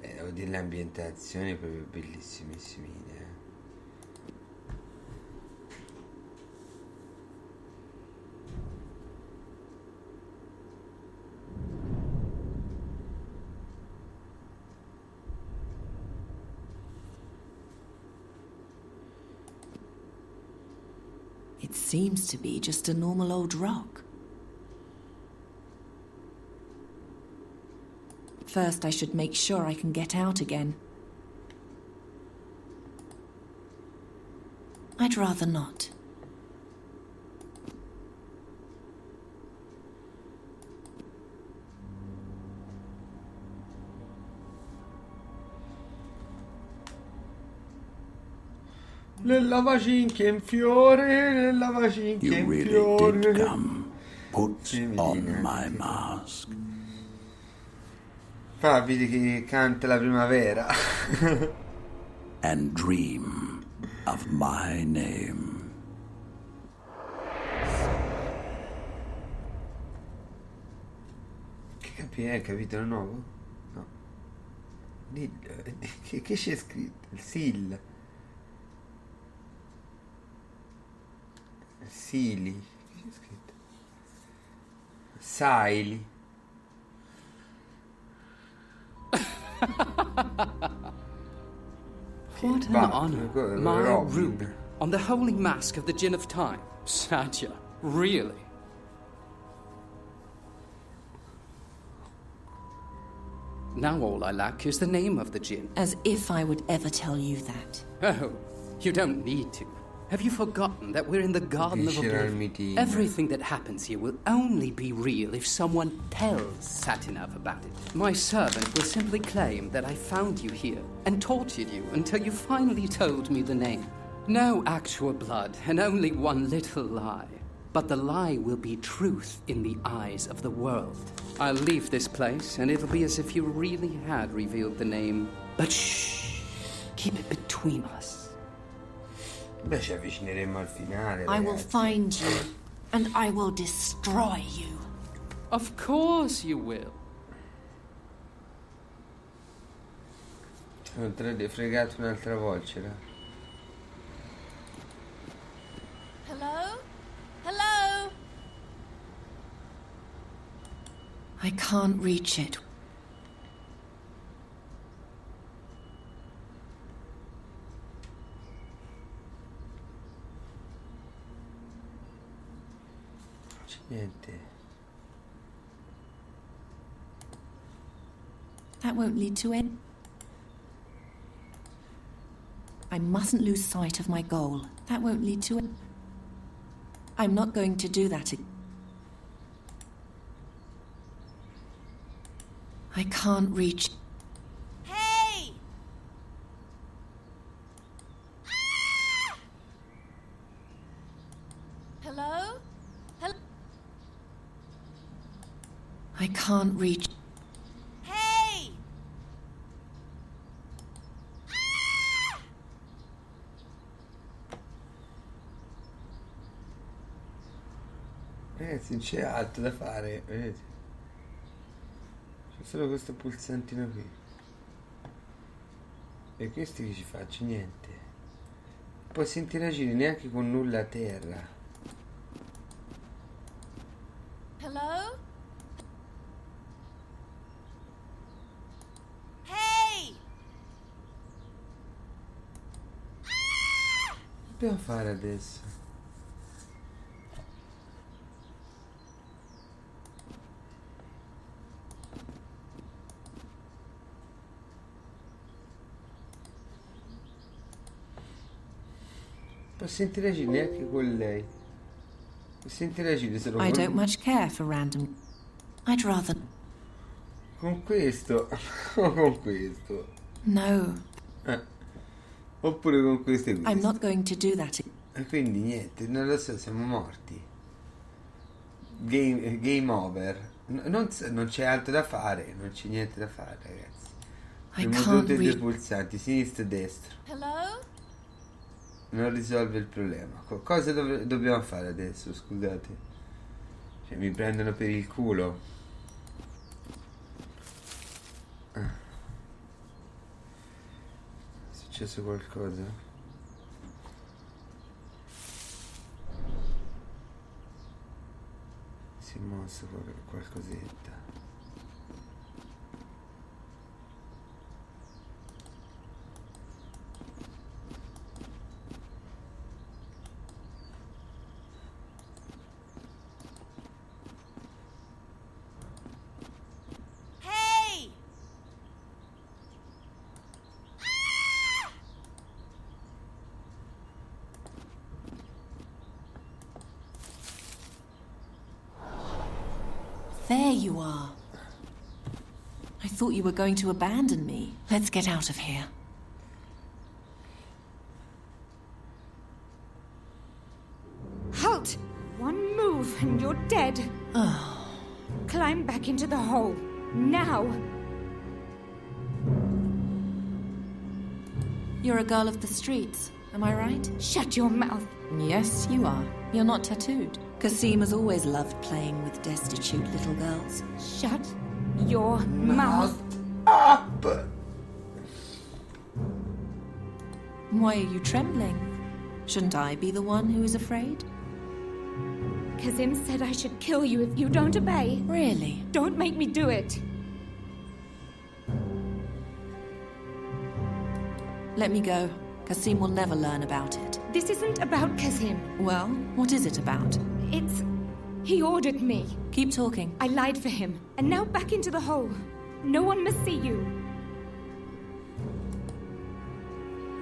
Devo dire l'ambientazione è proprio bellissimissima. It seems to be just a normal old rock. First, I should make sure I can get out again. I'd rather not. Le lavacinchie in fiore, le lavacinchie You in really fiore. did come. Put on my mask. Fa, vedi che canta la primavera. And dream of my name. Che capitolo nuovo? No. Che c'è scritto? Il Sil. Sili. Che c'è scritto? Saili. What an honor. My ruby on the holy mask of the Djinn of Time. Satya, really? Now all I lack is the name of the Djinn. As if I would ever tell you that. Oh, you don't need to. Have you forgotten that we're in the Garden of Oblivion? Everything that happens here will only be real if someone tells Satinav about it. My servant will simply claim that I found you here and tortured you until you finally told me the name. No actual blood and only one little lie. But the lie will be truth in the eyes of the world. I'll leave this place and it'll be as if you really had revealed the name. But shh, keep it between us. Beh, ci avvicineremo al finale. I will find you, and I will destroy you. Of course you will. Ho fregato un'altra volta. Hello? Hello? I can't reach it. Niente. That won't lead to it. I mustn't lose sight of my goal. That won't lead to it. I'm not going to do that. I can't reach. Hey! Ah! Hello? Hello? I can't reach. Hey! Ragazzi, non c'è altro da fare, vedete? C'è solo questo pulsantino qui. E questo che ci faccio? Niente. Non posso interagire neanche con nulla a terra. Hello? Hey! Che dobbiamo fare adesso? Posso interagire neanche con lei. Posso interagire solo I con don't much care for random. I'd rather. con questo o con questo. No, Oppure con questo e questo. I'm not going to do that. E quindi niente, non lo so, siamo morti. Game over. Non c'è altro da fare, non c'è niente da fare, ragazzi. I Abbiamo can't tutti e due reach. pulsanti, sinistro e destro. Hello? Non risolve il problema. Cosa dobbiamo fare adesso, scusate? Cioè, mi prendono per il culo. È successo qualcosa? Si è mosso qualcosetta. there you are. I thought you were going to abandon me. Let's get out of here. Halt! One move and you're dead. Climb back into the hole. Now! You're a girl of the streets, am I right? Shut your mouth. Yes, you are. You're not tattooed. Kasim has always loved playing with destitute little girls. Shut your mouth. Up! Why are you trembling? Shouldn't I be the one who is afraid? Kazim said I should kill you if you don't obey. Really? Don't make me do it. Let me go. Kasim will never learn about it. This isn't about Kazim. Well, what is it about? He ordered me. Keep talking. I lied for him. And now back into the hole. No one must see you.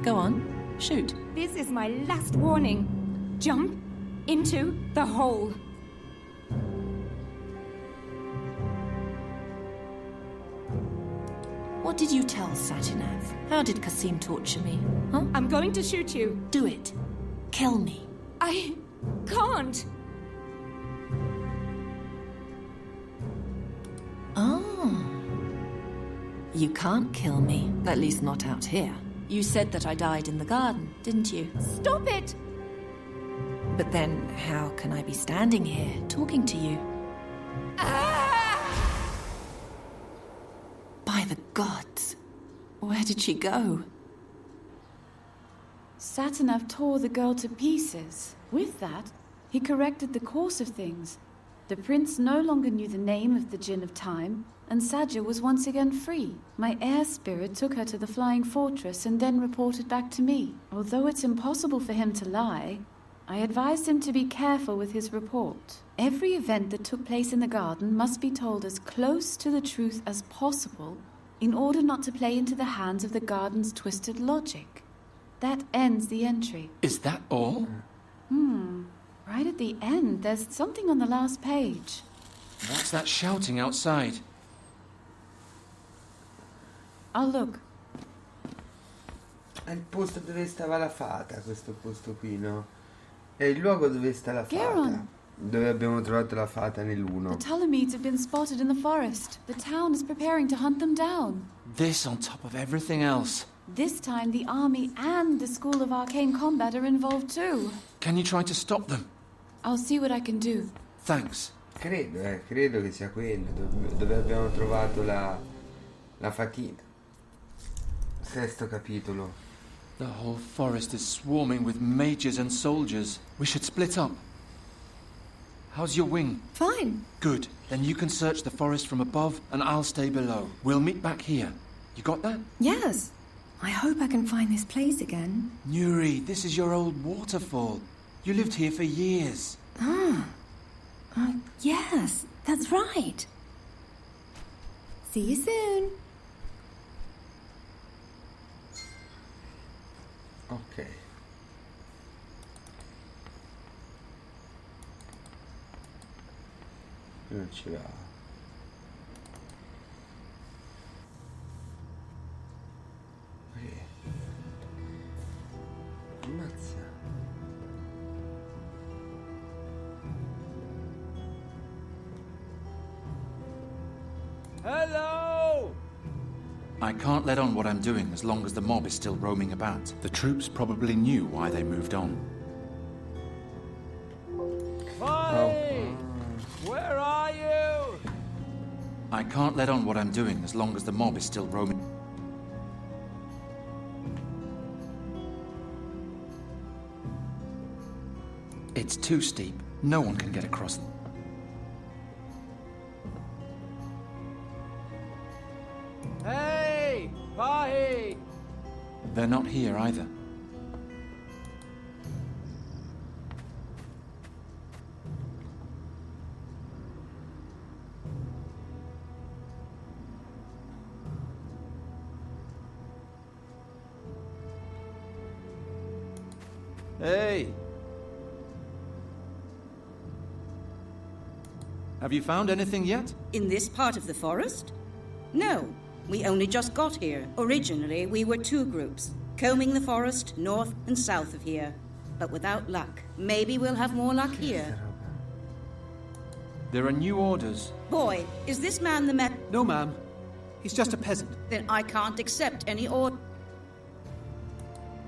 Go on. Shoot. This is my last warning. Jump into the hole. What did you tell Satinav? How did Kasim torture me? Huh? I'm going to shoot you. Do it. Kill me. I can't. Oh. You can't kill me. At least not out here. You said that I died in the garden, didn't you? Stop it! But then, how can I be standing here, talking to you? By the gods! Where did she go? Satinav tore the girl to pieces. With that, he corrected the course of things. The prince no longer knew the name of the Djinn of Time, and Saja was once again free. My air spirit took her to the flying fortress and then reported back to me. Although it's impossible for him to lie, I advised him to be careful with his report. Every event that took place in the garden must be told as close to the truth as possible in order not to play into the hands of the garden's twisted logic. That ends the entry. Is that all? Right at the end, there's something on the last page. What's that shouting outside? I'll look. È il posto dove stava la fata, questo posto qui, no? È il luogo dove sta la fata. Garon. Dove abbiamo trovato la fata nell'1. The Ptolemies have been spotted in the forest. The town is preparing to hunt them down. This on top of everything else. This time, the army and the School of Arcane Combat are involved too. Can you try to stop them? I'll see what I can do. Thanks. Credo che sia quello, dove abbiamo trovato la fatina. Sesto capitolo. The whole forest is swarming with mages and soldiers. We should split up. How's your wing? Fine. Good. Then you can search the forest from above and I'll stay below. We'll meet back here. You got that? Yes. I hope I can find this place again. Nuri, this is your old waterfall. You lived here for years. Yes, that's right. See you soon. Ok. Non ci va. Ammazza. Hello! I can't let on what I'm doing as long as the mob is still roaming about. The troops probably knew why they moved on. Hey! Where are you? I can't let on what I'm doing as long as the mob is still roaming. It's too steep. No one can get across. Hey! Pahi! They're not here either. Hey! Have you found anything yet? In this part of the forest? No, we only just got here. Originally, we were 2 groups, combing the forest north and south of here. But without luck. Maybe we'll have more luck here. There are new orders. Boy, is this man the No, ma'am. He's just a peasant. Then I can't accept any order.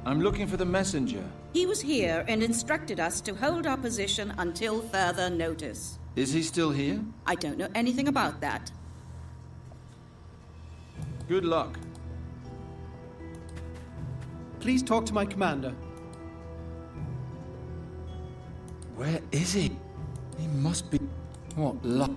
I'm looking for the messenger. He was here and instructed us to hold our position until further notice. Is he still here? I don't know anything about that. Good luck. Please talk to my commander. Where is he? He must be... What luck?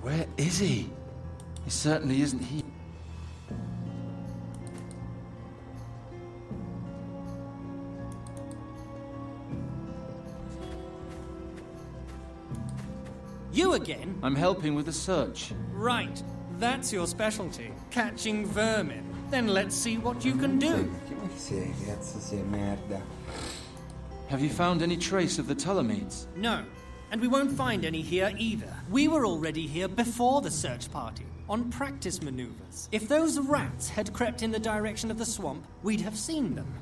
Where is he? He certainly isn't here. You again? I'm helping with the search. Right. That's your specialty. Catching vermin. Then let's see what you can do. Have you found any trace of the Ptolemies? No. And we won't find any here either. We were already here before the search party, on practice maneuvers. If those rats had crept in the direction of the swamp, we'd have seen them.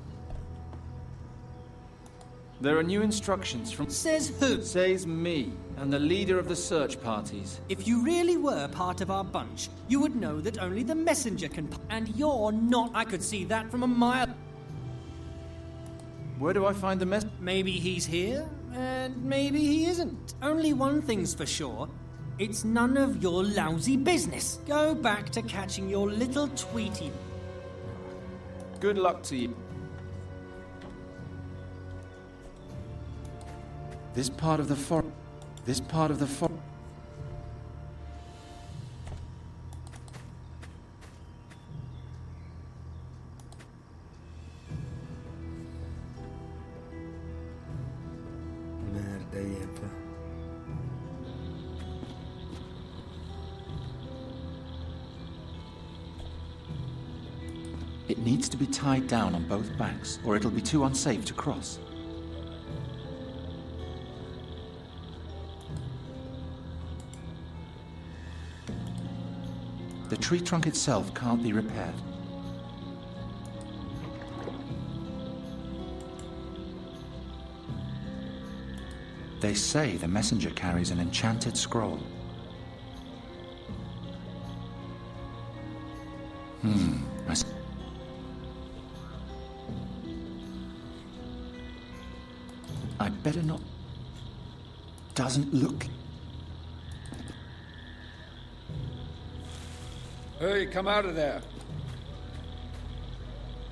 There are new instructions from... Says who? Says me, and the leader of the search parties. If you really were part of our bunch, you would know that only the messenger can... And you're not... I could see that from a mile... Where do I find the mess? Maybe he's here, and maybe he isn't. Only one thing's for sure. It's none of your lousy business. Go back to catching your little Tweety. Good luck to you. This part of the forest... Merda, Eva. It needs to be tied down on both banks, or it'll be too unsafe to cross. The tree trunk itself can't be repaired. They say the messenger carries an enchanted scroll. I better not... Doesn't look... Hey, come out of there.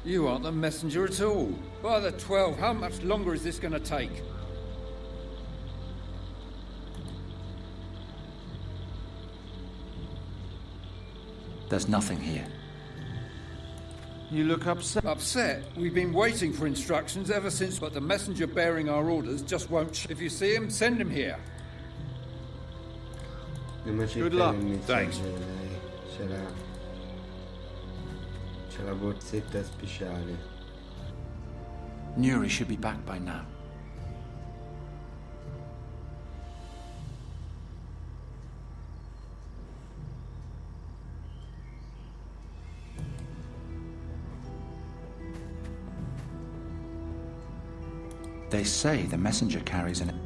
You aren't the messenger at all. By the 12, how much longer is this going to take? There's nothing here. You look upset. Upset? We've been waiting for instructions ever since, but the messenger bearing our orders just won't... If you see him, send him here. Good luck. Thanks. C'è la borsetta speciale. Nuri should be back by now. They say the messenger carries an...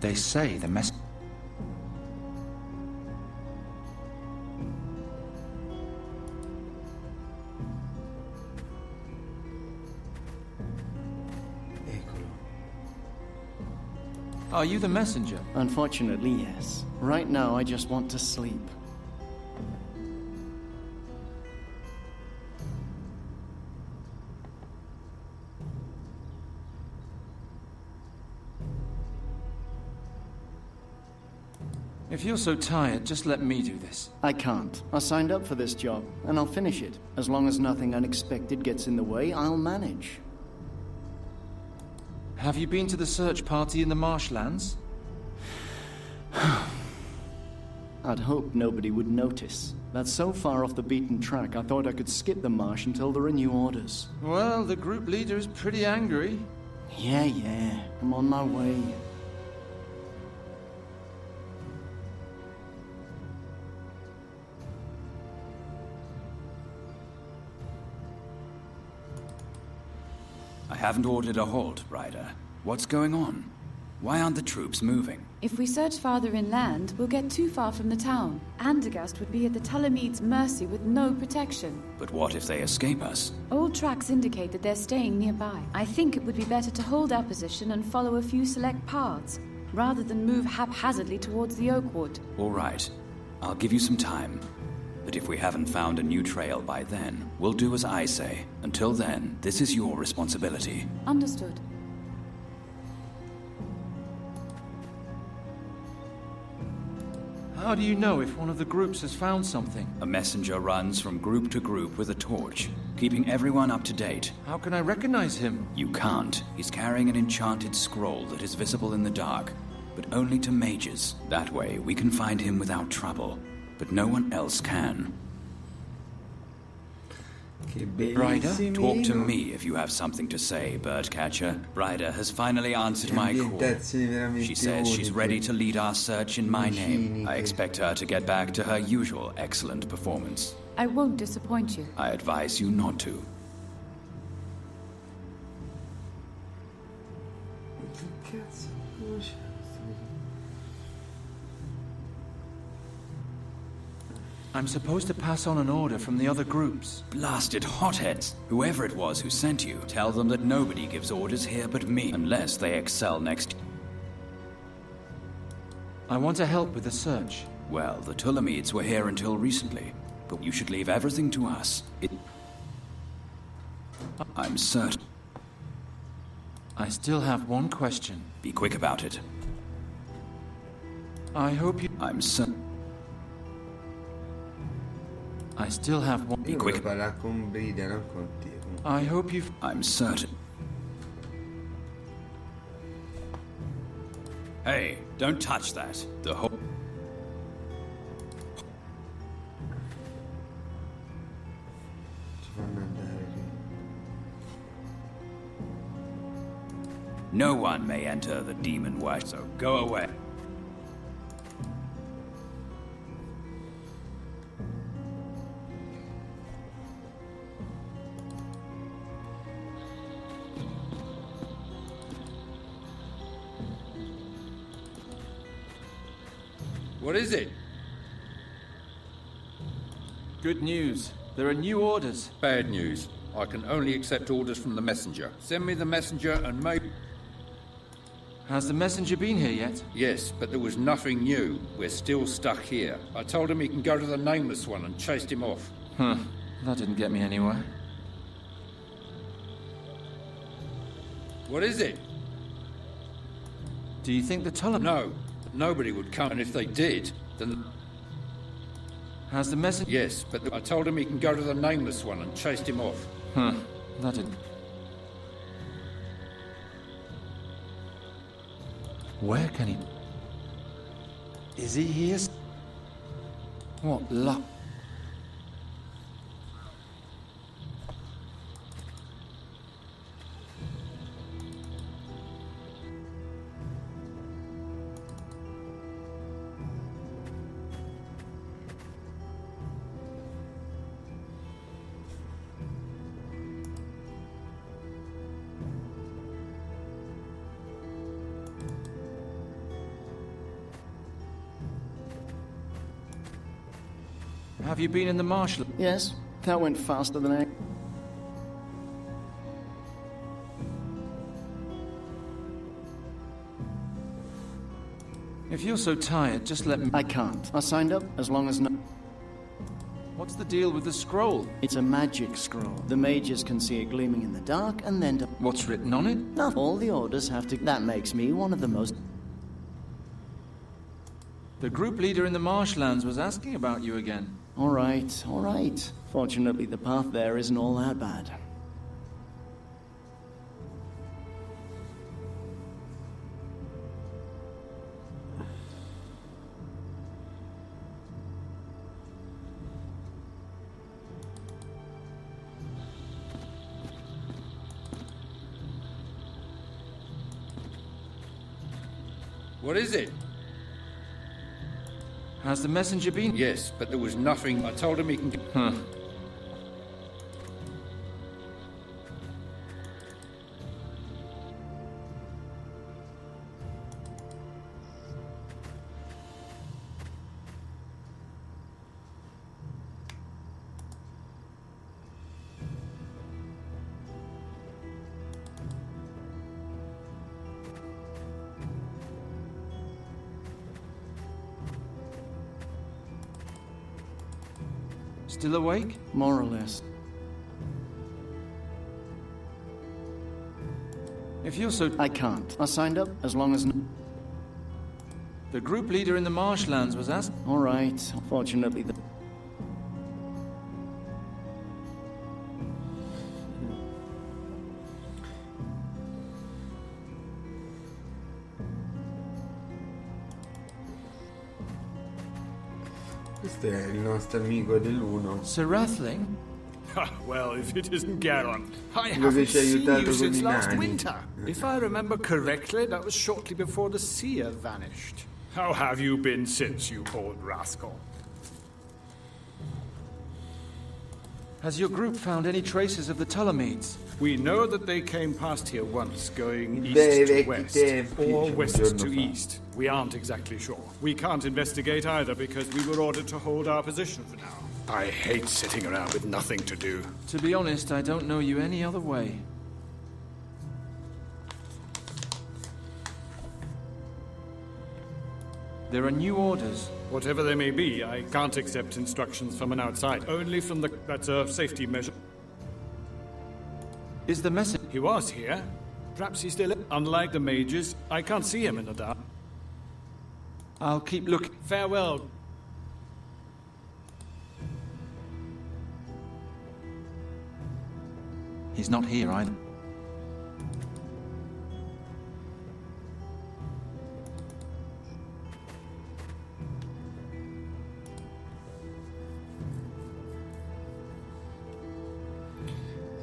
They say the mess... Are you the messenger? Unfortunately, yes. Right now, I just want to sleep. If you're so tired, just let me do this. I can't. I signed up for this job, and I'll finish it. As long as nothing unexpected gets in the way, I'll manage. Have you been to the search party in the marshlands? I'd hoped nobody would notice. That's so far off the beaten track, I thought I could skip the marsh until there are new orders. Well, the group leader is pretty angry. Yeah, I'm on my way. I haven't ordered a halt, Ryder. What's going on? Why aren't the troops moving? If we search farther inland, we'll get too far from the town. Andergast would be at the Talamede's mercy with no protection. But what if they escape us? Old tracks indicate that they're staying nearby. I think it would be better to hold our position and follow a few select paths, rather than move haphazardly towards the Oakwood. All right. I'll give you some time. But if we haven't found a new trail by then, we'll do as I say. Until then, this is your responsibility. Understood. How do you know if one of the groups has found something? A messenger runs from group to group with a torch, keeping everyone up to date. How can I recognize him? You can't. He's carrying an enchanted scroll that is visible in the dark, but only to mages. That way, we can find him without trouble. But no one else can. Ryder, talk to me if you have something to say, Birdcatcher. Ryder has finally answered my call. She says she's ready to lead our search in my name. I expect her to get back to her usual excellent performance. I won't disappoint you. I advise you not to. I'm supposed to pass on an order from the other groups. Blasted hotheads! Whoever it was who sent you, tell them that nobody gives orders here but me, unless they excel next. I want to help with the search. Well, the Ptolemies were here until recently, but you should leave everything to us. I'm certain. I still have one question. Be quick about it. I hope you... I'm certain. I still have one. Be quick. I hope you. I'm certain. Hey, don't touch that. The whole. No one may enter the demon worship, so go away. What is it? Good news. There are new orders. Bad news. I can only accept orders from the messenger. Send me the messenger and maybe... Has the messenger been here yet? Yes, but there was nothing new. We're still stuck here. I told him he can go to the Nameless One and chased him off. Huh. That didn't get me anywhere. What is it? Do you think the Ptolemies... No. Nobody would come, and if they did, then... Has the messenger... Yes, but I told him he can go to the Nameless One and chased him off. Huh. That didn't... Where can he... Is he here? What luck. Have you been in the marshal? Yes, that went faster than I... If you're so tired, just let me... I can't. I signed up as long as no... What's the deal with the scroll? It's a magic scroll. The mages can see it gleaming in the dark and then... What's written on it? Not all the orders have to... That makes me one of the most... The group leader in the marshlands was asking about you again. All right, all right. Fortunately, the path there isn't all that bad. What is it? Has the messenger been? Yes, but there was nothing. I told him he can... Huh. Still awake? More or less. If you're so... I can't. I signed up as long as... The group leader in the marshlands was asked... All right. Fortunately, the... Questo è il nostro amico dell'1. Sir Rathling? Well, if it isn't Garon. I Quello che haven't ci ha seen aiutato you con since i last nani. winter. If I remember correctly, that was shortly before the seer vanished. How have you been since, you old rascal? Has your group found any traces of the Ptolemies? We know that they came past here once, going east Bei to vecchi west, tempi, or un west giorno to fa. east. We aren't exactly sure. We can't investigate either because we were ordered to hold our position for now. I hate sitting around with nothing to do. To be honest, I don't know you any other way. There are new orders. Whatever they may be, I can't accept instructions from an outside. Only from the... That's a safety measure. Is the message... He was here. Perhaps he's still... Unlike the mages, I can't see him in the dark. I'll keep looking. Farewell. He's not here either.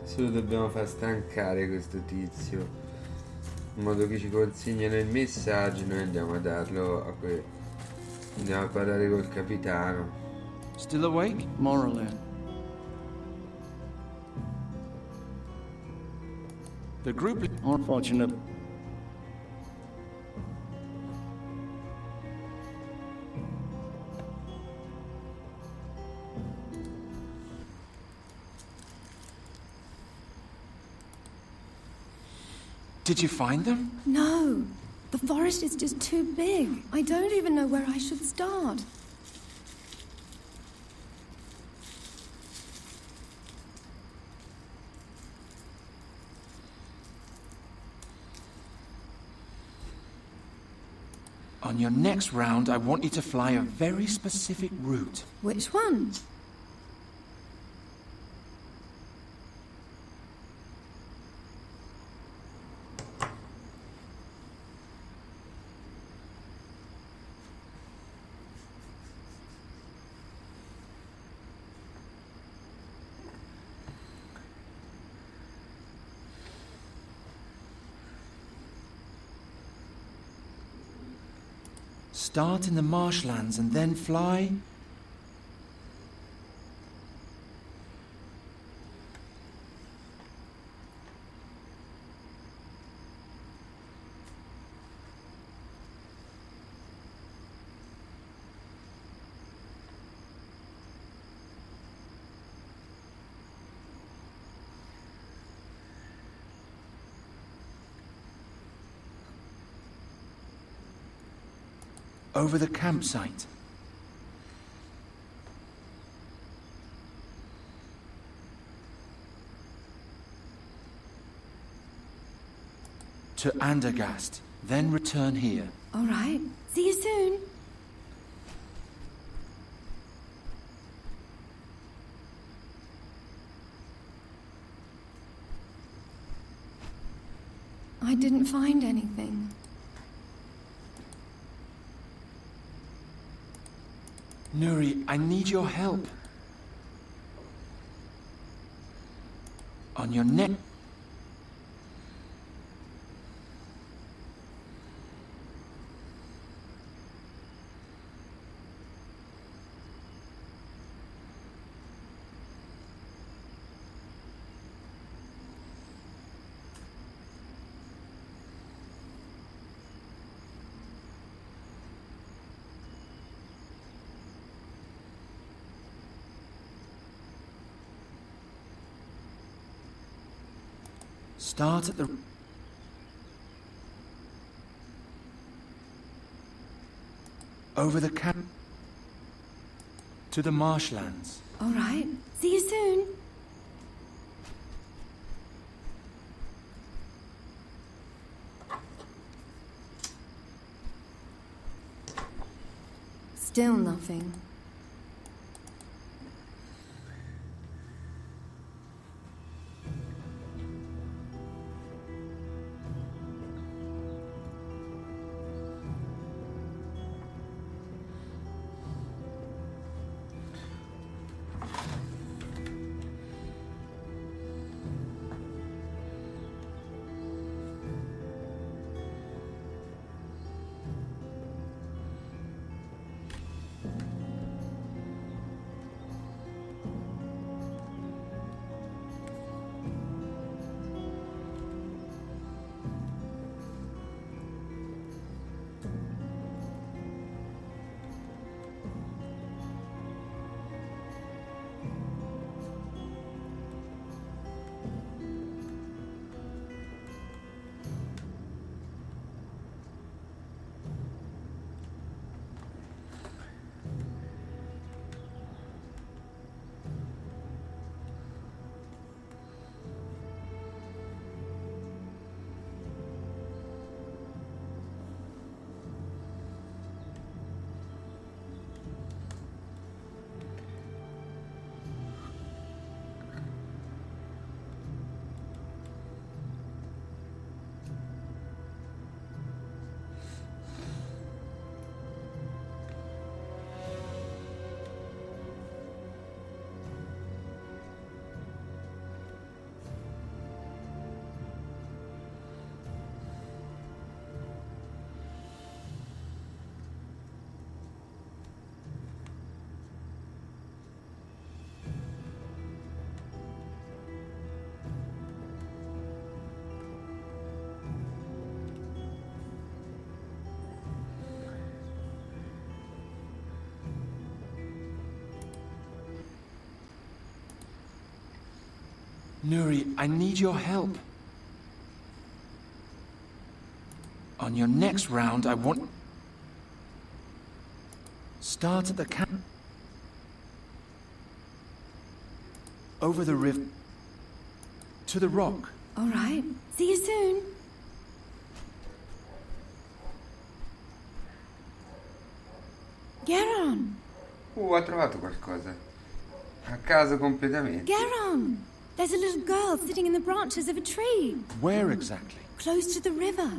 Solo dobbiamo far stancare questo tizio in modo che ci consegnano il messaggio. Noi andiamo a darlo a andiamo a parlare col capitano. Still awake? More or less. The group... Unfortunate. Did you find them? No. The forest is just too big. I don't even know where I should start. On your next round, I want you to fly a very specific route. Which one? Start in the marshlands and then fly... over the campsite. To Andergast, then return here. All right. See you soon. I didn't find anything. Nuri, I need your help. On your neck. Start at the... Over the camp... To the marshlands. All right. See you soon. Still nothing. Nuri, I need your help. On your next round, I want... Start at the camp. Over the river. To the rock. All right. See you soon. Garon! Ha trovato qualcosa. A caso completamente. Garon! There's a little girl sitting in the branches of a tree. Where exactly? Close to the river.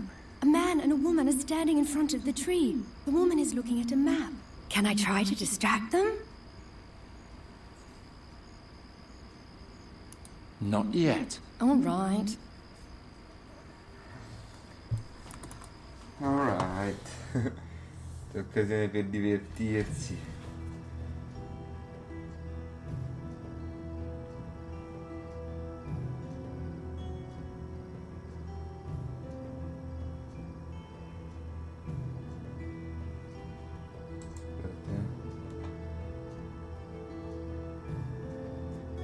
A man and a woman are standing in front of the tree. The woman is looking at a map. Can I try to distract them? Not yet. All right. All right. Occasione per divertirsi.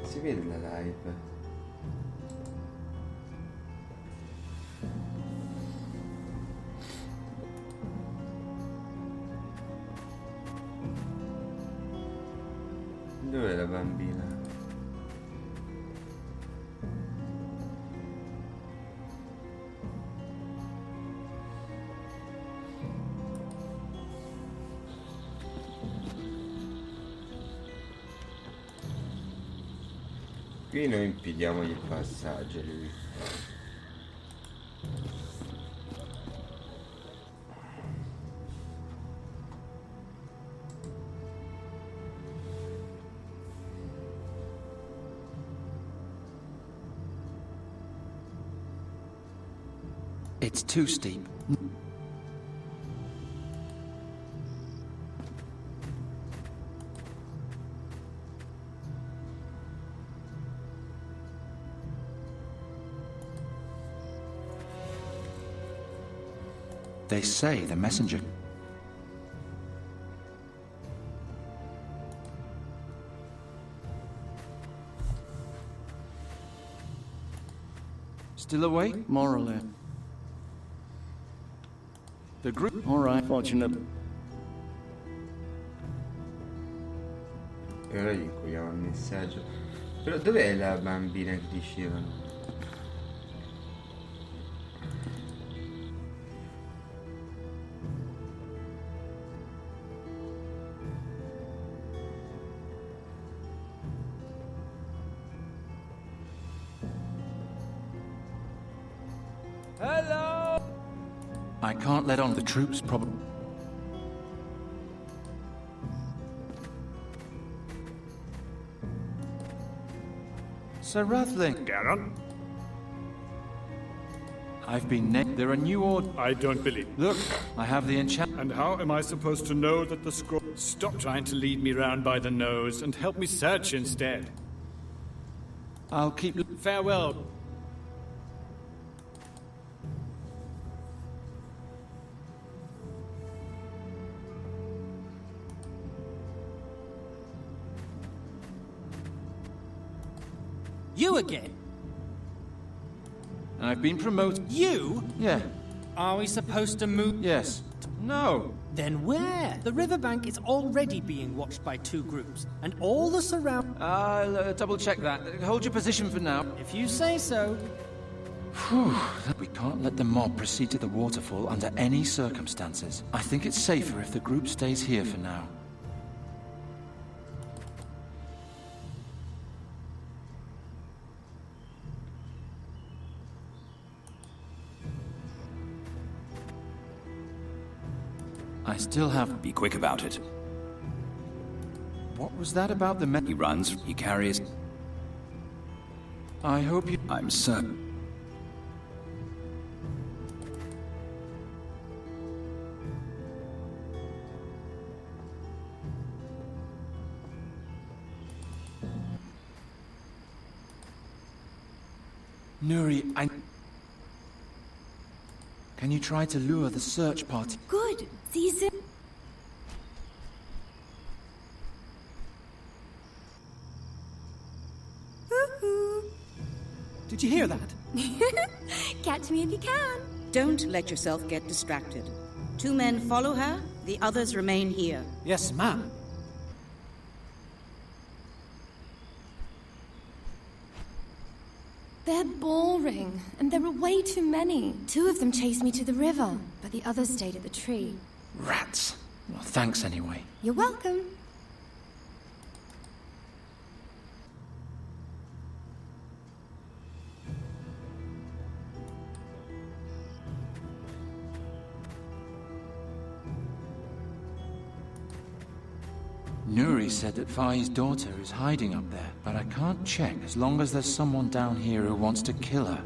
Si vede la live? Dov'è la bambina? Qui noi impediamogli il passaggio a lui. It's too steep. They say the messenger... Still awake? More or less. The group... All right, fortunate. E ora gli incogliamo il messaggio. Però dov'è la bambina che dicevano? Hello! I can't let on the troops probably... Sir Rathling. Garon? I've been There are new orders. I don't believe. Look, I have the enchant... And how am I supposed to know that the scroll... Stop trying to lead me round by the nose and help me search instead. I'll keep... Farewell. You again? I've been promoted. You? Yeah. Are we supposed to move? Yes. No. Then where? The riverbank is already being watched by 2 groups, and all the surround... I'll double check that. Hold your position for now. If you say so. Whew. We can't let the mob proceed to the waterfall under any circumstances. I think it's safer if the group stays here for now. I still have... Be quick about it. What was that about the He runs, he carries... I hope you... I'm certain. Nuri, Can you try to lure the search party? Good. See you soon. Did you hear that? Catch me if you can. Don't let yourself get distracted. 2 men follow her, the others remain here. Yes, ma'am. They're boring, and there are way too many. 2 of them chased me to the river, but the others stayed at the tree. Rats. Well, thanks anyway. You're welcome. Nuri said that Fai's daughter is hiding up there, but I can't check as long as there's someone down here who wants to kill her.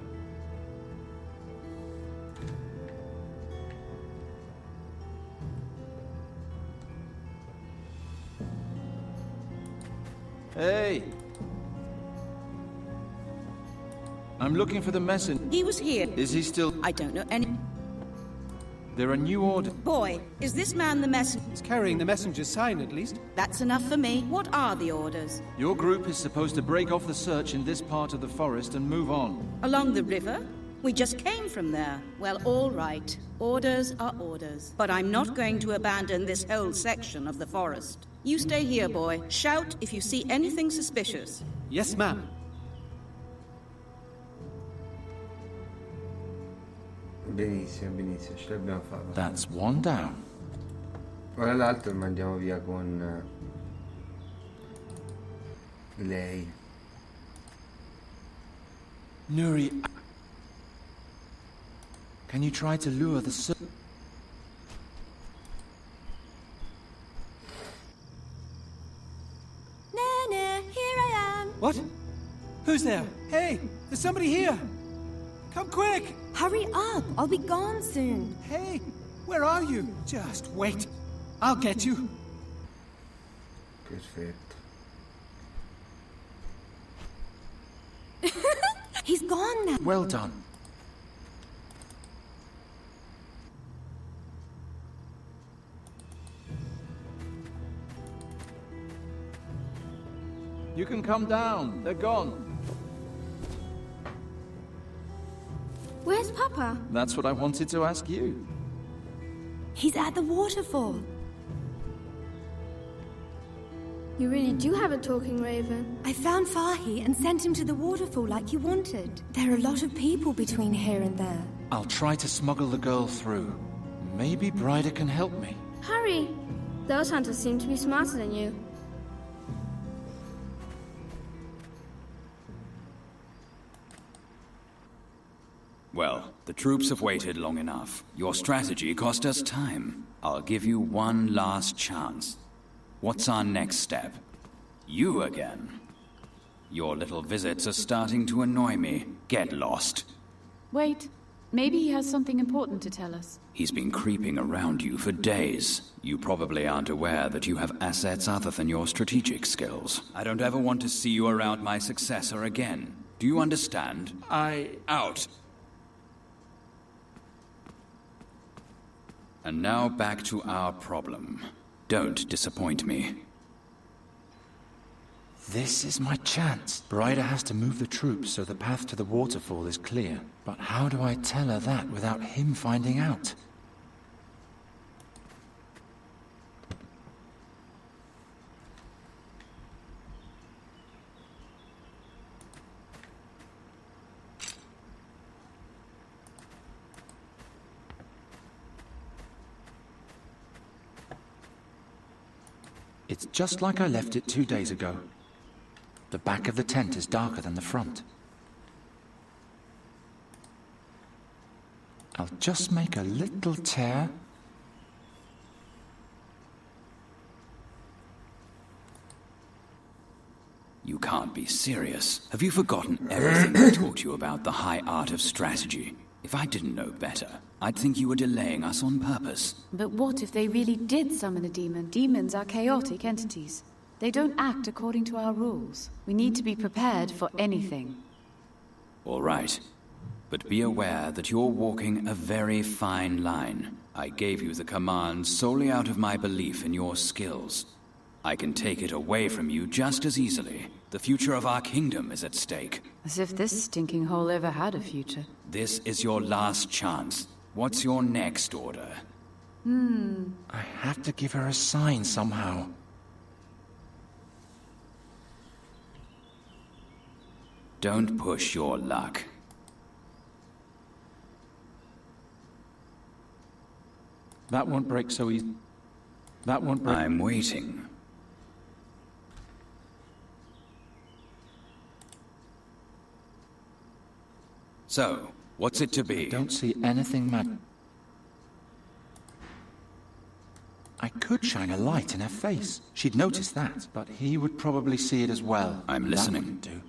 Hey! I'm looking for the messenger. He was here. Is he still... I don't know any... There are new orders. Boy, is this man the messenger? He's carrying the messenger's sign, at least. That's enough for me. What are the orders? Your group is supposed to break off the search in this part of the forest and move on. Along the river? We just came from there. Well, all right. Orders are orders. But I'm not going to abandon this whole section of the forest. You stay here, boy. Shout if you see anything suspicious. Yes, ma'am. Benissimo, benissimo, ce l'abbiamo fatta. That's 1 down. Ora l'altro lo mandiamo via con lei. Nuri, can you try to lure the Nana, here I am. What? Who's there? Hey, there's somebody here. Come quick. Hurry up! I'll be gone soon. Hey, where are you? Just wait. I'll get you. Perfetto. He's gone now. Well done. You can come down. They're gone. Where's Papa? That's what I wanted to ask you. He's at the waterfall. You really do have a talking raven. I found Fahi and sent him to the waterfall like you wanted. There are a lot of people between here and there. I'll try to smuggle the girl through. Maybe Bryder can help me. Hurry! Those hunters seem to be smarter than you. Well, the troops have waited long enough. Your strategy cost us time. I'll give you one last chance. What's our next step? You again. Your little visits are starting to annoy me. Get lost. Wait. Maybe he has something important to tell us. He's been creeping around you for days. You probably aren't aware that you have assets other than your strategic skills. I don't ever want to see you around my successor again. Do you understand? Out! And now back to our problem. Don't disappoint me. This is my chance. Bryder has to move the troops so the path to the waterfall is clear. But how do I tell her that without him finding out? It's just like I left it 2 days ago. The back of the tent is darker than the front. I'll just make a little tear. You can't be serious. Have you forgotten everything I taught you about the high art of strategy? If I didn't know better, I'd think you were delaying us on purpose. But what if they really did summon a demon? Demons are chaotic entities. They don't act according to our rules. We need to be prepared for anything. All right. But be aware that you're walking a very fine line. I gave you the command solely out of my belief in your skills. I can take it away from you just as easily. The future of our kingdom is at stake. As if this stinking hole ever had a future. This is your last chance. What's your next order? I have to give her a sign somehow. Don't push your luck. That won't break so easy. That won't break. I'm waiting. So, what's it to be? I don't see anything mad. I could shine a light in her face. She'd notice that, but he would probably see it as well. I'm listening. That wouldn't do.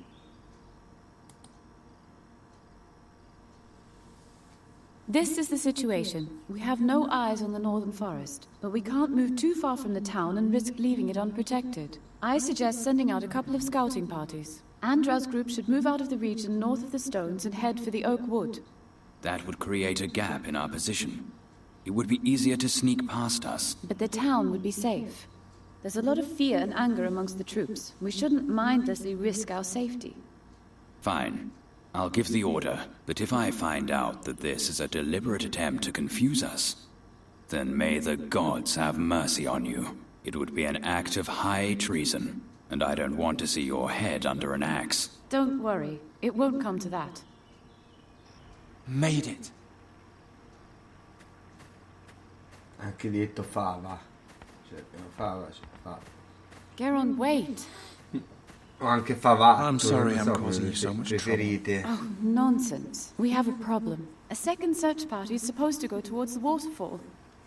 This is the situation. We have no eyes on the northern forest, but we can't move too far from the town and risk leaving it unprotected. I suggest sending out a couple of scouting parties. Andra's group should move out of the region north of the stones and head for the oak wood. That would create a gap in our position. It would be easier to sneak past us. But the town would be safe. There's a lot of fear and anger amongst the troops. We shouldn't mindlessly risk our safety. Fine. I'll give the order, but if I find out that this is a deliberate attempt to confuse us, then may the gods have mercy on you. It would be an act of high treason, and I don't want to see your head under an axe. Don't worry. It won't come to that. Made it. Anche detto fava. Cioè, fava. Geron, wait. O anche favato. I'm sorry I'm so causing you so much preferite. Oh, nonsense. We have a problem. A second search party is supposed to go towards the waterfall.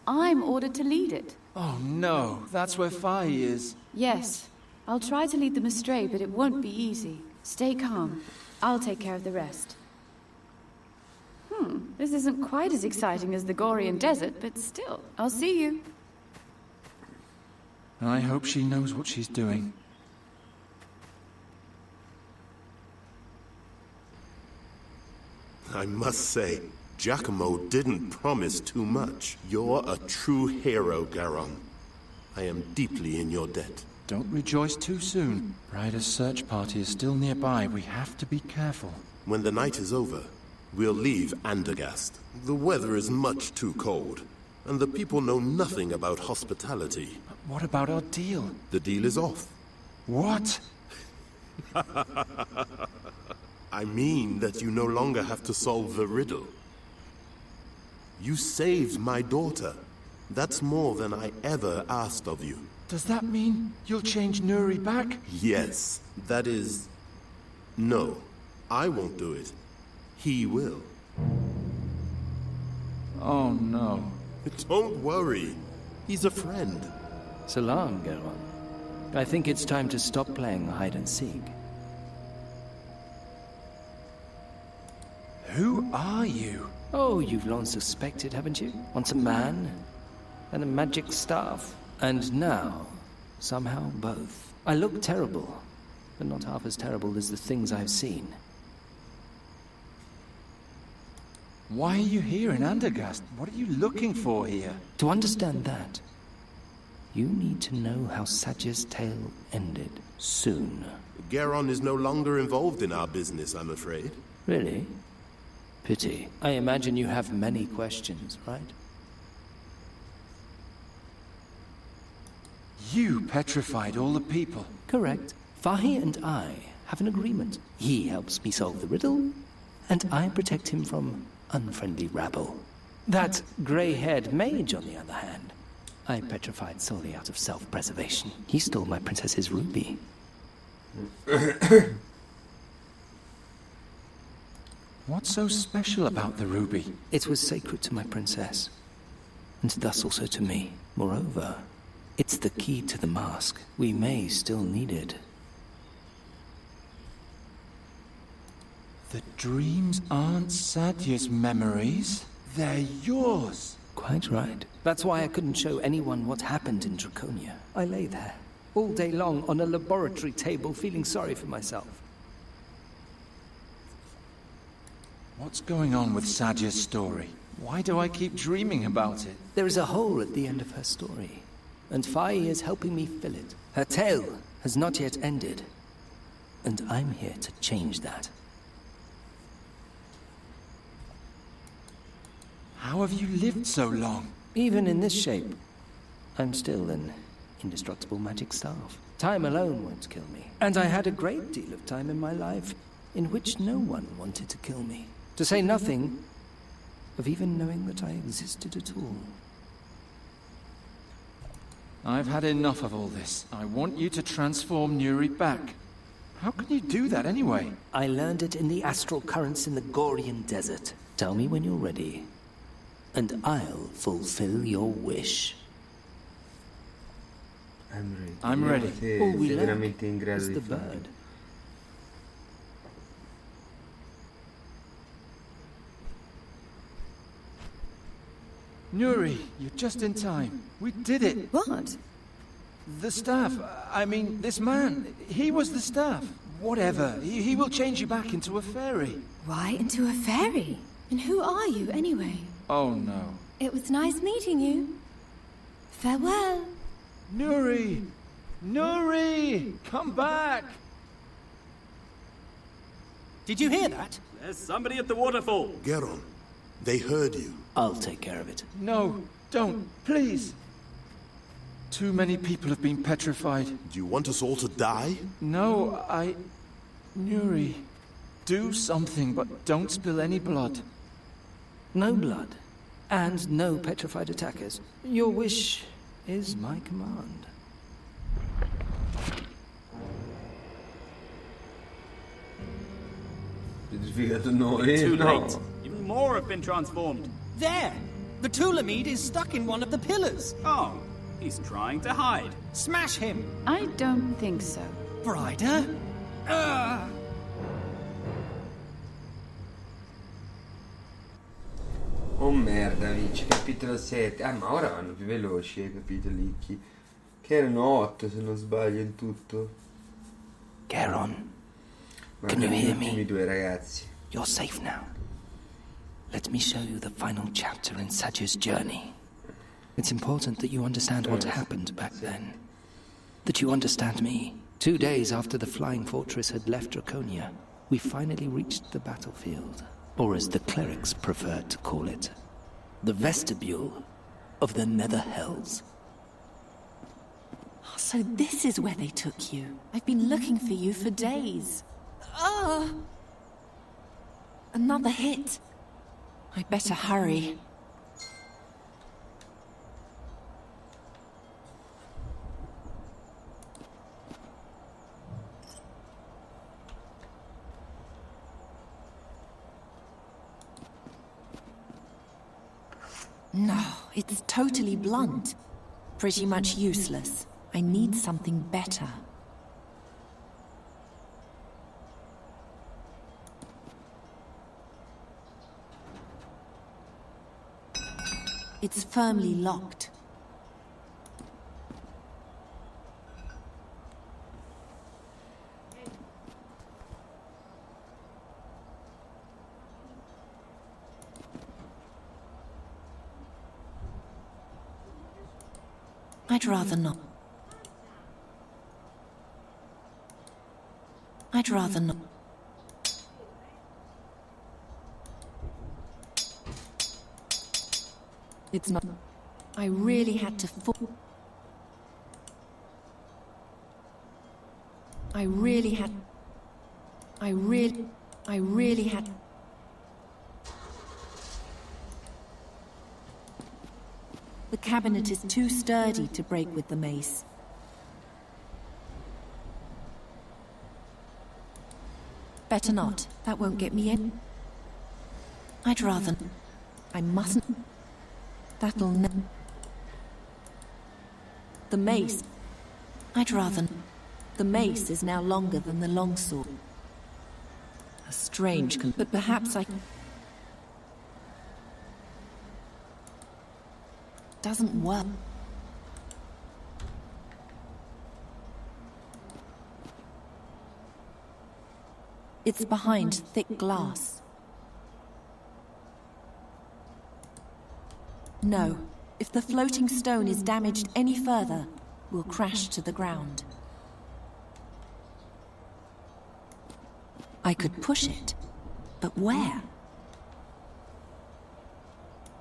I'm ordered to lead it. Oh no, that's where Fahi is. Yes. I'll try to lead them astray, but it won't be easy. Stay calm. I'll take care of the rest. This isn't quite as exciting as the Gorian Desert, but still, I'll see you. I hope she knows what she's doing. I must say, Giacomo didn't promise too much. You're a true hero, Garon. I am deeply in your debt. Don't rejoice too soon. Ryder's search party is still nearby. We have to be careful. When the night is over, we'll leave Andergast. The weather is much too cold, and the people know nothing about hospitality. But what about our deal? The deal is off. What? I mean that you no longer have to solve the riddle. You saved my daughter. That's more than I ever asked of you. Does that mean you'll change Nuri back? Yes, that is... No, I won't do it. He will. Oh, no. Don't worry. He's a friend. Salam, Garon. I think it's time to stop playing hide and seek. Who are you? Oh, you've long suspected, haven't you? Once a man, and a magic staff. And now, somehow both. I look terrible, but not half as terrible as the things I've seen. Why are you here in Andergast? What are you looking for here? To understand that, you need to know how Sadja's tale ended. Soon. Garon is no longer involved in our business, I'm afraid. Really? Pity. I imagine you have many questions, right? You petrified all the people. Correct. Fahi and I have an agreement. He helps me solve the riddle, and I protect him from unfriendly rabble. That grey-haired mage, on the other hand, I petrified solely out of self-preservation. He stole my princess's ruby. What's so special about the ruby? It was sacred to my princess, and thus also to me. Moreover, it's the key to the mask. We may still need it. The dreams aren't Sadja's memories. They're yours. Quite right. That's why I couldn't show anyone what happened in Draconia. I lay there, all day long on a laboratory table, feeling sorry for myself. What's going on with Sadja's story? Why do I keep dreaming about it? There is a hole at the end of her story, and Faye is helping me fill it. Her tale has not yet ended, and I'm here to change that. How have you lived so long? Even in this shape, I'm still an indestructible magic staff. Time alone won't kill me. And I had a great deal of time in my life in which no one wanted to kill me. To say nothing of even knowing that I existed at all. I've had enough of all this. I want you to transform Nuri back. How can you do that anyway? I learned it in the astral currents in the Gorian Desert. Tell me when you're ready, and I'll fulfill your wish. I'm ready. All we lack is the bird. Nuri, you're just in time. We did it. What? The staff. I mean, this man. He was the staff. Whatever. He will change you back into a fairy. Why into a fairy? And who are you, anyway? Oh, no. It was nice meeting you. Farewell. Nuri! Nuri! Come back! Did you hear that? There's somebody at the waterfall. Garon, they heard you. I'll take care of it. No, don't, please. Too many people have been petrified. Do you want us all to die? No, Nuri, do something, but don't spill any blood. No blood, and no petrified attackers. Your wish is my command. Too late. Even more have been transformed. There! The Tulamid is stuck in one of the pillars. Oh, he's trying to hide. Smash him! I don't think so. Brider? Oh merda, Vic, capitolo 7. Ah, ma ora vanno più veloci i capitoli. Che erano 8 se non sbaglio in tutto. Charon, Ma can you hear gli ultimi me? due ragazzi. You're safe now. Let me show you the final chapter in Saj's journey. It's important that you understand what happened back then. That you understand me. 2 days after the flying fortress had left Draconia, we finally reached the battlefield. Or as the clerics preferred to call it, the vestibule of the Nether Hells. So this is where they took you. I've been looking for you for days. Oh! Another hit. I better hurry. No, it's totally blunt. Pretty much useless. I need something better. It's firmly locked. I'd rather not. I'd rather not. It's not. I really had to I really had. The cabinet is too sturdy to break with the mace. Better not. That won't get me in. I'd rather. I mustn't. That'll The mace. I'd rather. The mace is now longer than the longsword. A strange but perhaps I. Doesn't work. It's behind thick glass. No. If the floating stone is damaged any further, we'll crash to the ground. I could push it, but where?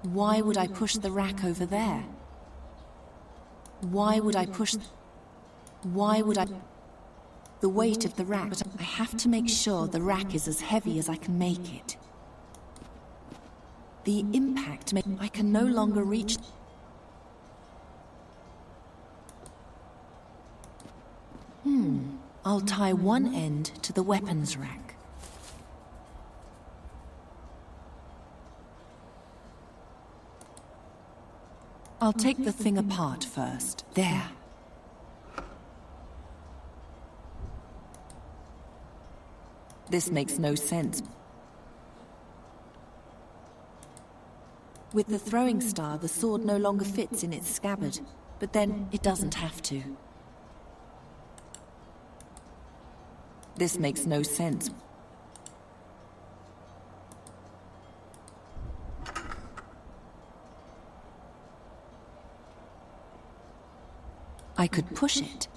Why would I push the rack over there? Why would I push... Why would I... The weight of the rack, but I have to make sure the rack is as heavy as I can make it. The impact I can no longer reach... I'll tie one end to the weapons rack. I'll take the thing apart first. There. This makes no sense. With the throwing star, the sword no longer fits in its scabbard, but then it doesn't have to. This makes no sense. I could push it.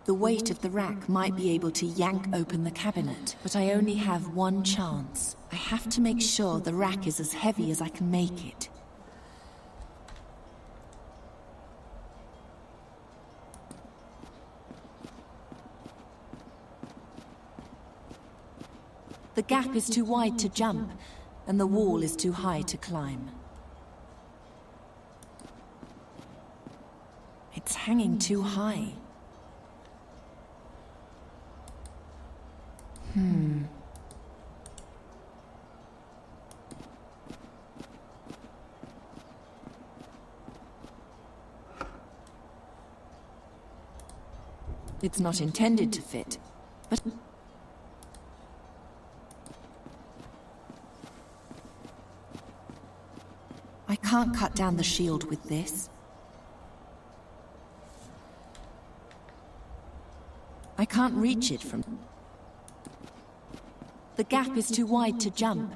The weight of the rack might be able to yank open the cabinet, but I only have one chance. I have to make sure the rack is as heavy as I can make it. The gap is too wide to jump, and the wall is too high to climb. It's hanging too high. It's not intended to fit, but... can't cut down the shield with this. I can't reach it from... The gap is too wide to jump,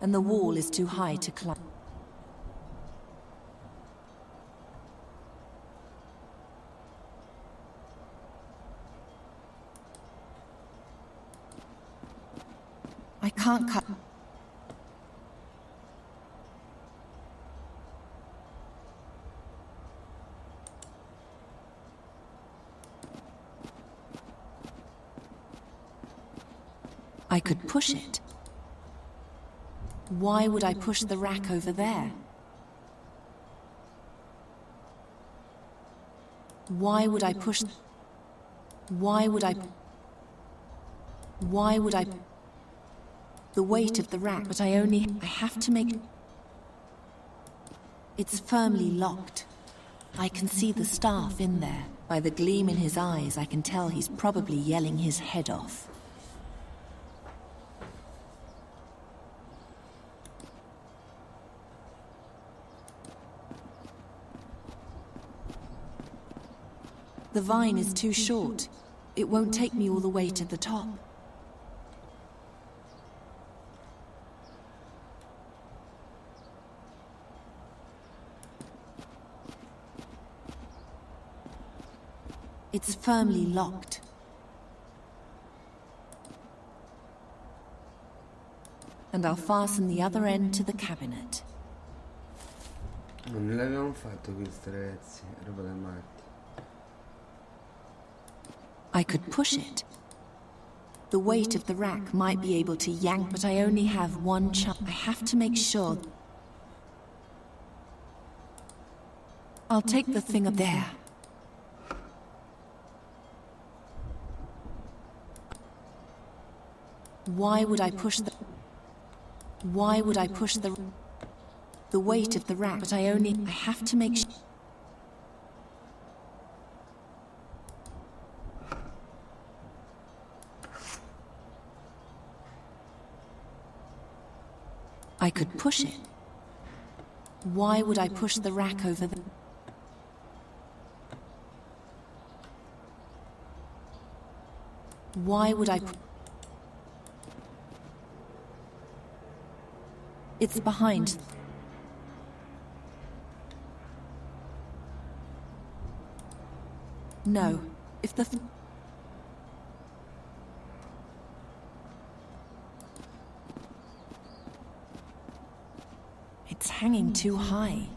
and the wall is too high to climb. I can't cut... I could push it. Why would I push the rack over there? Why would I push... Why would I... Why would I... The weight of the rack, but I have to make... It's firmly locked. I can see the staff in there. By the gleam in his eyes, I can tell he's probably yelling his head off. The vine is too short. It won't take me all the way to the top. It's firmly locked. And I'll fasten the other end to the cabinet. Non l'avevamo fatto questo, ragazzi. Roba da matti. I could push it. The weight of the rack might be able to yank, but I only have one chance. I have to make sure. I'll take the thing up there. Why would I push the... Why would I push the... The weight of the rack, but I have to make sure... I could push it. Why would I push the rack over the... Why would I... It's behind. No, if the... It's hanging too high.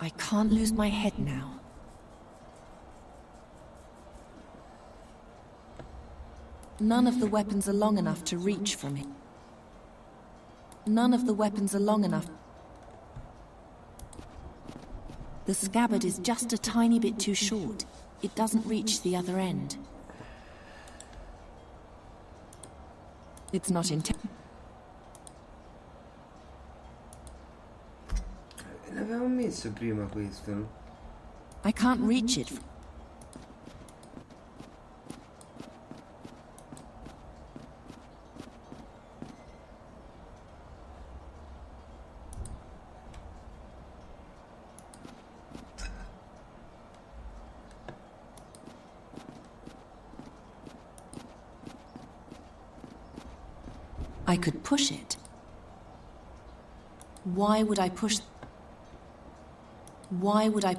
I can't lose my head now. None of the weapons are long enough to reach from it. None of the weapons are long enough. The scabbard is just a tiny bit too short. It doesn't reach the other end. It's not intent. L'avevamo messo prima questo, no? I can't reach it. I could push it. Why would I push... Why would I...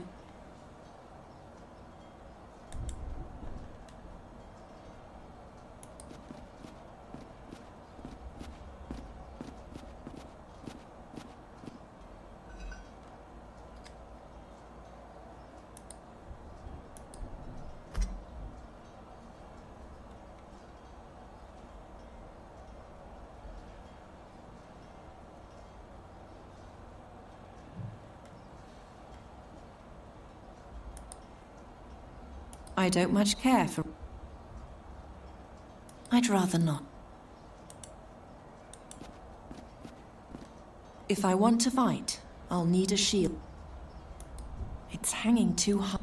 I don't much care for... I'd rather not. If I want to fight, I'll need a shield. It's hanging too high.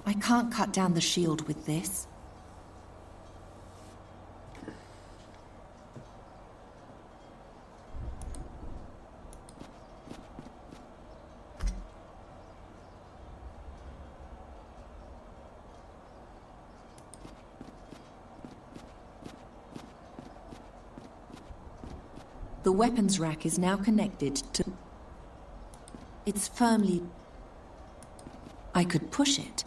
I can't cut down the shield with this. The weapons rack is now connected to... It's firmly... I could push it.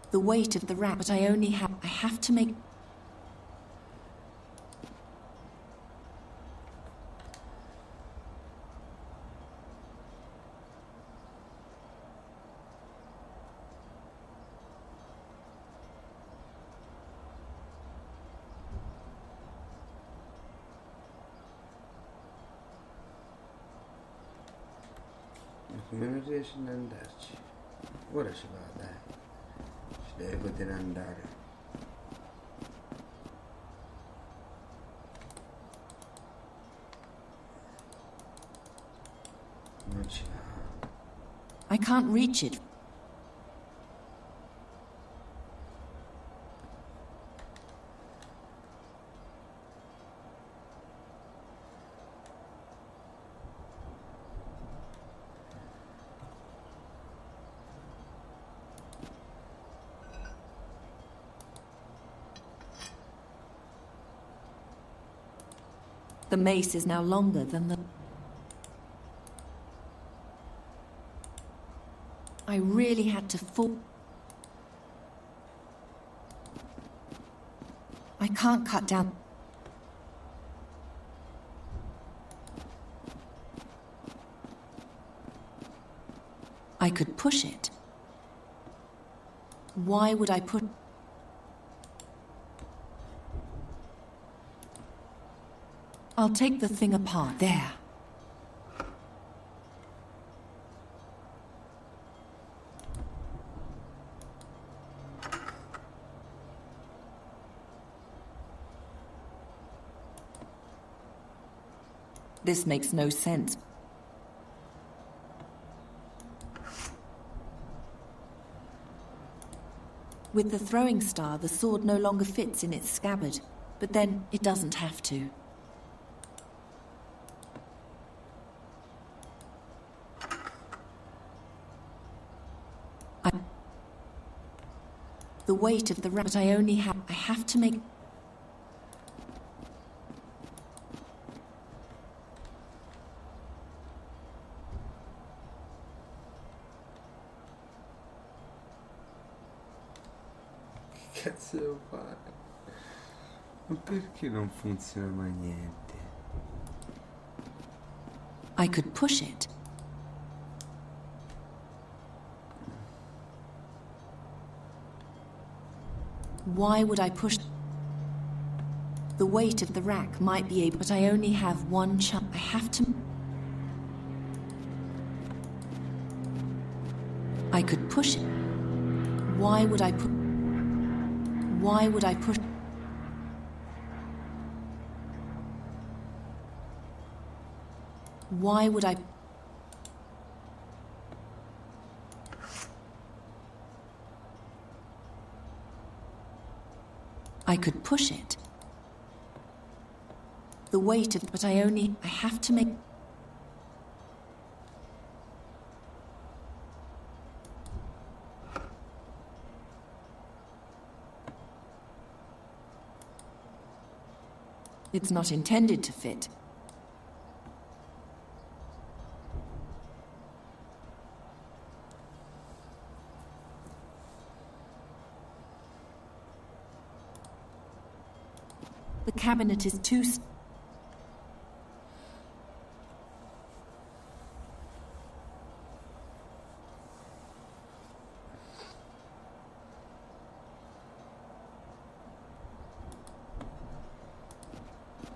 The weight of the rack, but I have to make... Come non riesce ad andarci? Ora ci va, dai. Ci deve poter andare. Non ci va. I can't reach it. The mace is now longer than the... I really had to fall... I can't cut down... I could push it. Why would I put... I'll take the thing apart. There. This makes no sense. With the throwing star, the sword no longer fits in its scabbard, but then it doesn't have to. The weight of the rabbit I have to make... Che cazzo devo fare? Ma perché non funziona mai niente? I could push it. Why would I push? The weight of the rack might be able, but I only have one chance. I have to... I could push it. Why would I put... Why would I push... Why would I... I could push it. The weight of... But I have to make... It's not intended to fit. The cabinet is too...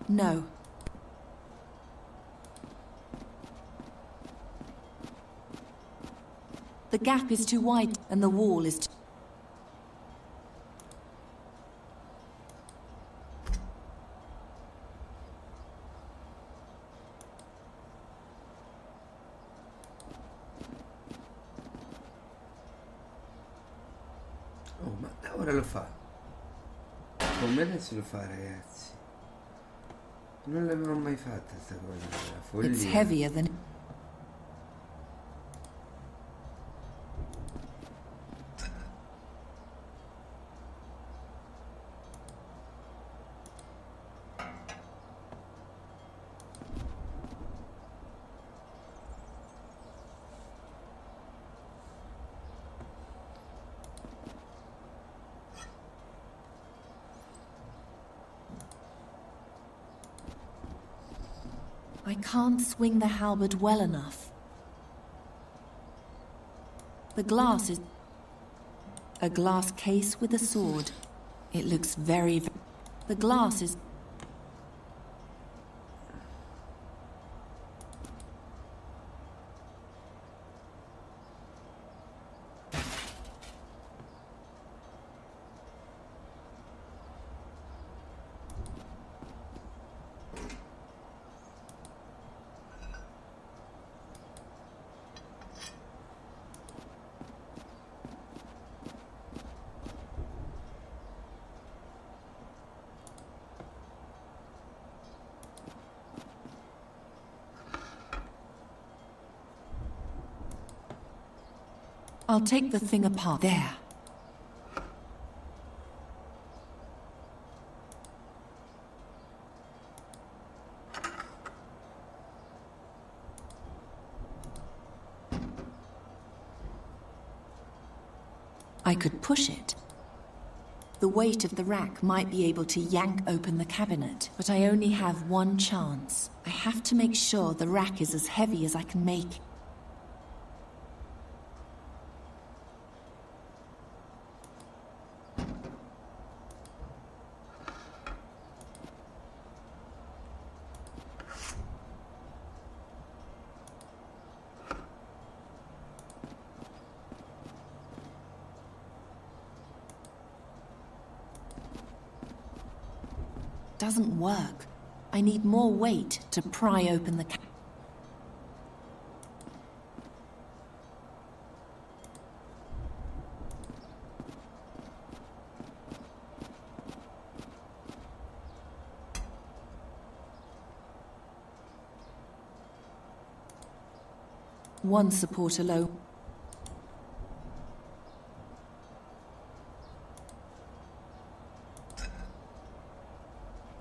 No. The gap is too wide and the wall is too... Oh, ma ora lo fa. Come adesso lo fa, ragazzi? Non l'avevo mai fatta sta cosa. Follia. It's heavier than... I can't swing the halberd well enough. The glass is a glass case with a sword. It looks very... The glass is... I'll take the thing apart. There. I could push it. The weight of the rack might be able to yank open the cabinet, but I only have one chance. I have to make sure the rack is as heavy as I can make it. Doesn't work. I need more weight to pry open the one support alone.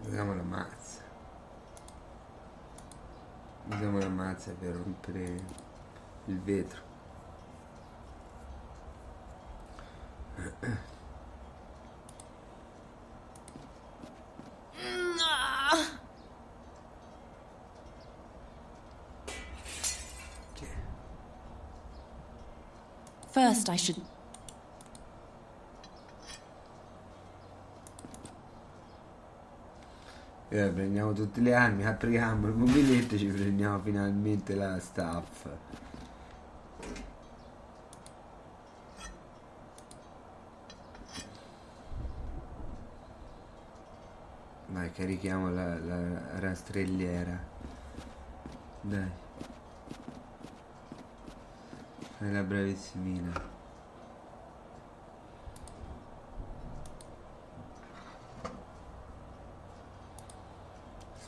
Usiamo la mazza. Usiamo la mazza per rompere il vetro. First, I should... Prendiamo tutte le armi, apriamo il mobiletto e ci prendiamo finalmente la staff. Vai, carichiamo la rastrelliera. Dai. È la bravissimina.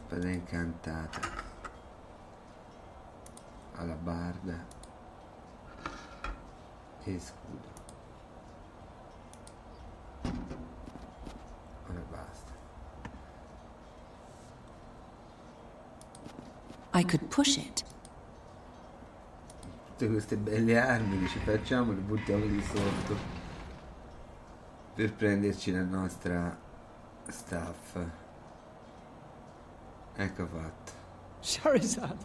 Spada incantata. Alabarda. E scudo. Ora basta. I could push it. Tutte queste belle armi che ci facciamo le buttiamo di sotto per prenderci la nostra staff. Ecco fatto. Charizard,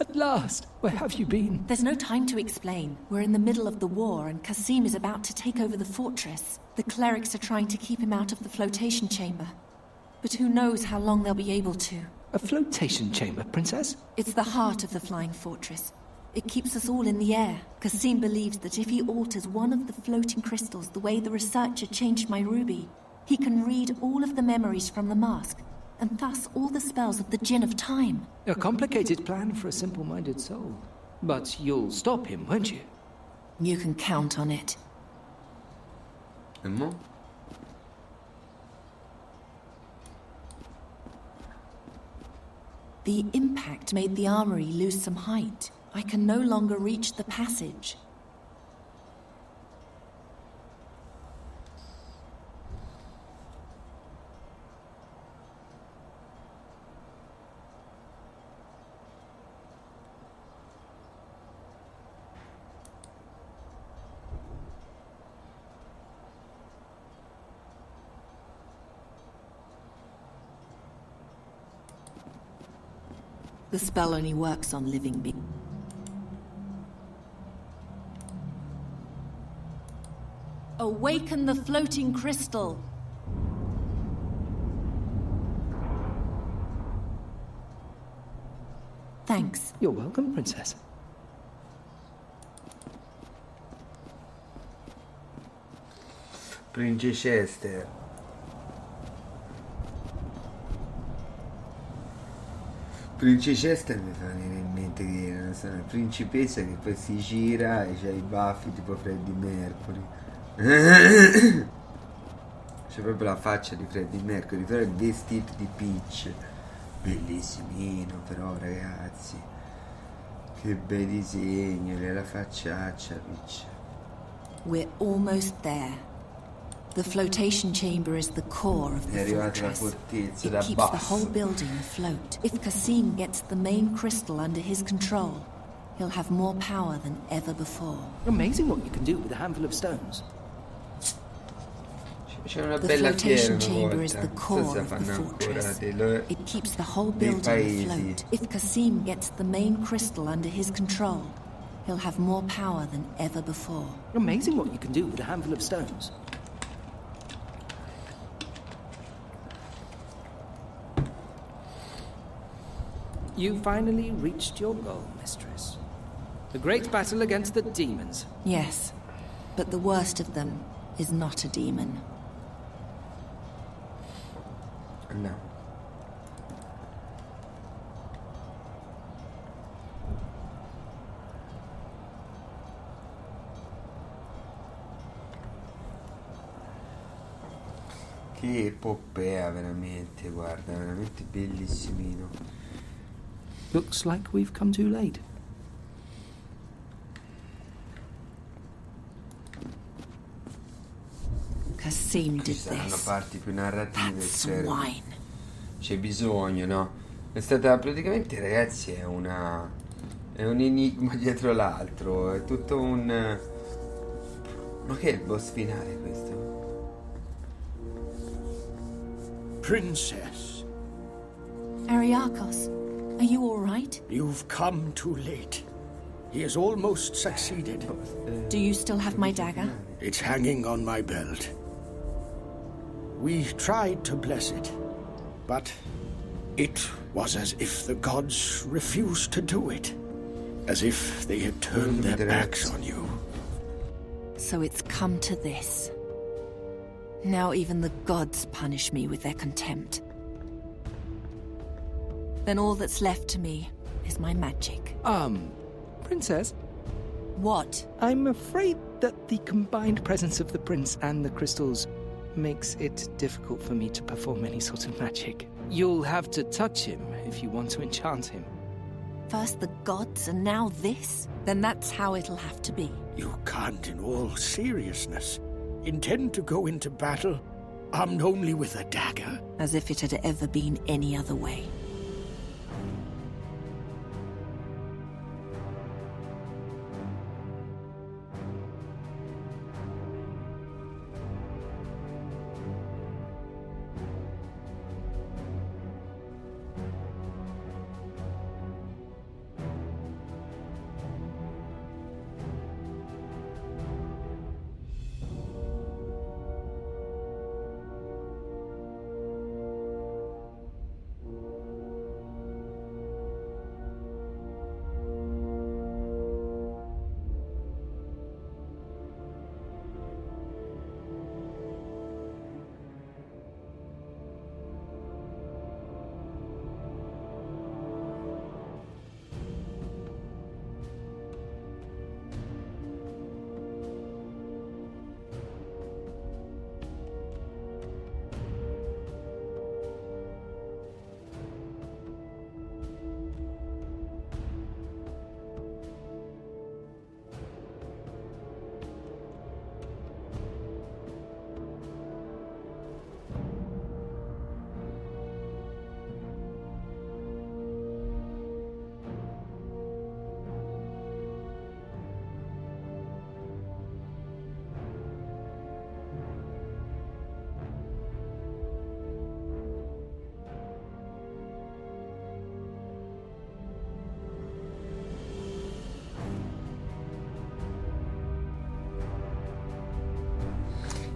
at last, where have you been? There's no time to explain. We're in the middle of the war and Kasim is about to take over the fortress. The clerics are trying to keep him out of the flotation chamber. But who knows how long they'll be able to. A flotation chamber, Princess? It's the heart of the flying fortress. It keeps us all in the air. Kasim believes that if he alters one of the floating crystals the way the researcher changed my ruby, he can read all of the memories from the mask, and thus all the spells of the Djinn of Time. A complicated plan for a simple-minded soul. But you'll stop him, won't you? You can count on it. E mo? The impact made the armory lose some height. I can no longer reach the passage. The spell only works on living beings. Awaken the floating crystal. Thanks. You're welcome, Princess. Princesa Esther. Princesa Esther mi fa venire in mente che è una principessa che poi si gira e c'ha i baffi tipo Freddie Mercury. C'è proprio la faccia di Freddie Mercury, però il vestito di Peach. Bellissimino però, ragazzi. Che bei disegni, la facciaccia, Peach. We're almost there. The flotation chamber is the core of the fortress. It keeps the whole building afloat. If Kasim gets the main crystal under his control, he'll have more power than ever before. Amazing what you can do with a handful of stones. The flotation chamber is the core of the fortress. It keeps the whole building afloat. If Kasim gets the main crystal under his control, he'll have more power than ever before. Amazing what you can do with a handful of stones. You finally reached your goal, mistress. The great battle against the demons. Yes, but the worst of them is not a demon. No. Che epopea veramente, guarda, veramente bellissimino. Looks like we've come too late. Kasim did Ci saranno this. parti più narrative, Swine. c'è bisogno, no? È stata praticamente, ragazzi, è un enigma dietro l'altro, è tutto un... Ma che è il boss finale questo? Princess. Ariakos, are you all right? You've come too late. He has almost succeeded. Do you still have my dagger? It's hanging on my belt. We tried to bless it, but it was as if the gods refused to do it. As if they had turned their backs on you. So it's come to this. Now even the gods punish me with their contempt. Then all that's left to me is my magic. Princess? What? I'm afraid that the combined presence of the prince and the crystals makes it difficult for me to perform any sort of magic. You'll have to touch him if you want to enchant him. First the gods and now this? Then that's how it'll have to be. You can't, in all seriousness, intend to go into battle armed only with a dagger. As if it had ever been any other way.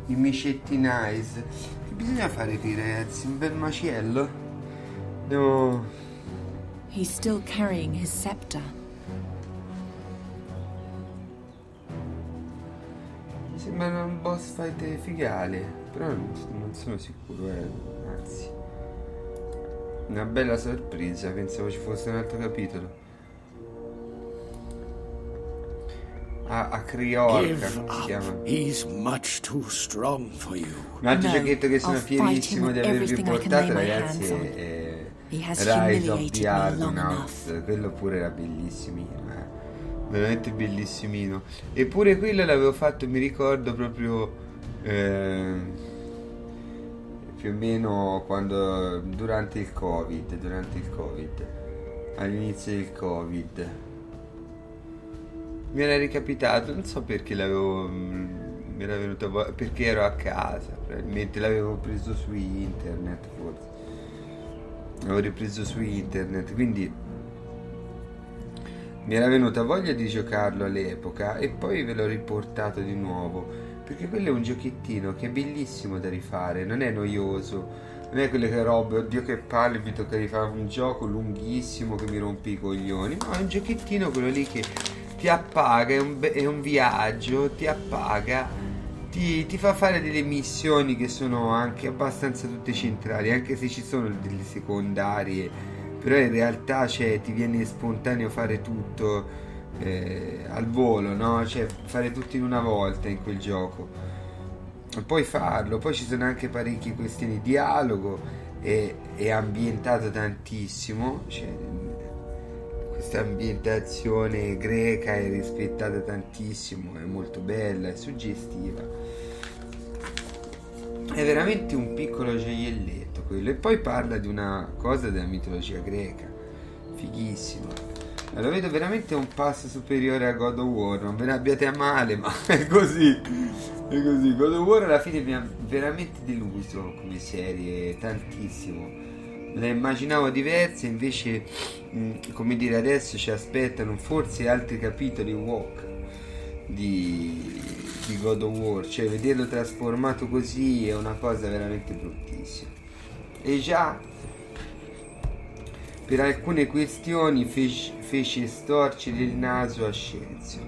i micetti nice. Che bisogna fare qui, ragazzi? Un bel macello? No. He's still carrying his scepter. Mi sembra un boss fight figale, però non sono sicuro, anzi. Una bella sorpresa, pensavo ci fosse un altro capitolo. A Criorca, come si chiama? He's much too strong for you. Un altro giochetto che sono fierissimo di avervi portato, ragazzi, è Rise of the Argonauts. Quello pure era bellissimino, veramente bellissimino. Eppure quello l'avevo fatto, mi ricordo, proprio più o meno quando durante il Covid, all'inizio del Covid. Mi era ricapitato, non so perché l'avevo, mi era venuto perché ero a casa, probabilmente l'avevo preso su internet, forse l'avevo ripreso su internet, quindi mi era venuta voglia di giocarlo all'epoca e poi ve l'ho riportato di nuovo, perché quello è un giochettino che è bellissimo da rifare, non è noioso, non è quelle che robe, oddio che palle, mi tocca rifare un gioco lunghissimo che mi rompe i coglioni, no, è un giochettino quello lì che ti appaga, è un viaggio, ti appaga, ti fa fare delle missioni che sono anche abbastanza tutte centrali, anche se ci sono delle secondarie, però in realtà ti viene spontaneo fare tutto al volo, no? Cioè fare tutto in una volta in quel gioco, e poi farlo, poi ci sono anche parecchie questioni di dialogo, è ambientato tantissimo, questa ambientazione greca è rispettata tantissimo, è molto bella, è suggestiva, è veramente un piccolo gioielletto quello, e poi parla di una cosa della mitologia greca, fighissimo, lo vedo veramente un passo superiore a God of War, non ve ne abbiate a male, ma è così, God of War alla fine mi ha veramente deluso come serie, tantissimo. La immaginavo diversa, invece come dire, adesso ci aspettano forse altri capitoli walk di God of War, cioè vederlo trasformato così è una cosa veramente bruttissima. E già per alcune questioni fece storcere il naso a Scienzio,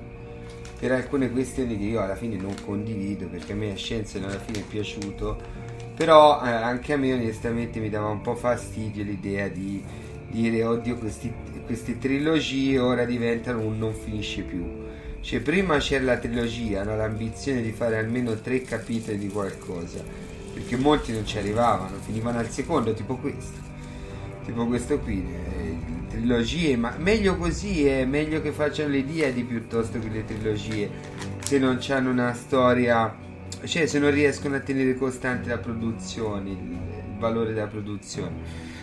per alcune questioni che io alla fine non condivido, perché a me a Scienzio alla fine è piaciuto, però anche a me onestamente mi dava un po' fastidio l'idea di dire oddio queste trilogie ora diventano un non finisce più, cioè prima c'era la trilogia, no? L'ambizione di fare almeno 3 capitoli di qualcosa, perché molti non ci arrivavano, finivano al secondo, tipo questo qui, trilogie, ma meglio così, è meglio che facciano le Diadi piuttosto che le trilogie, se non c'hanno una storia, cioè se non riescono a tenere costante la produzione, il valore della produzione,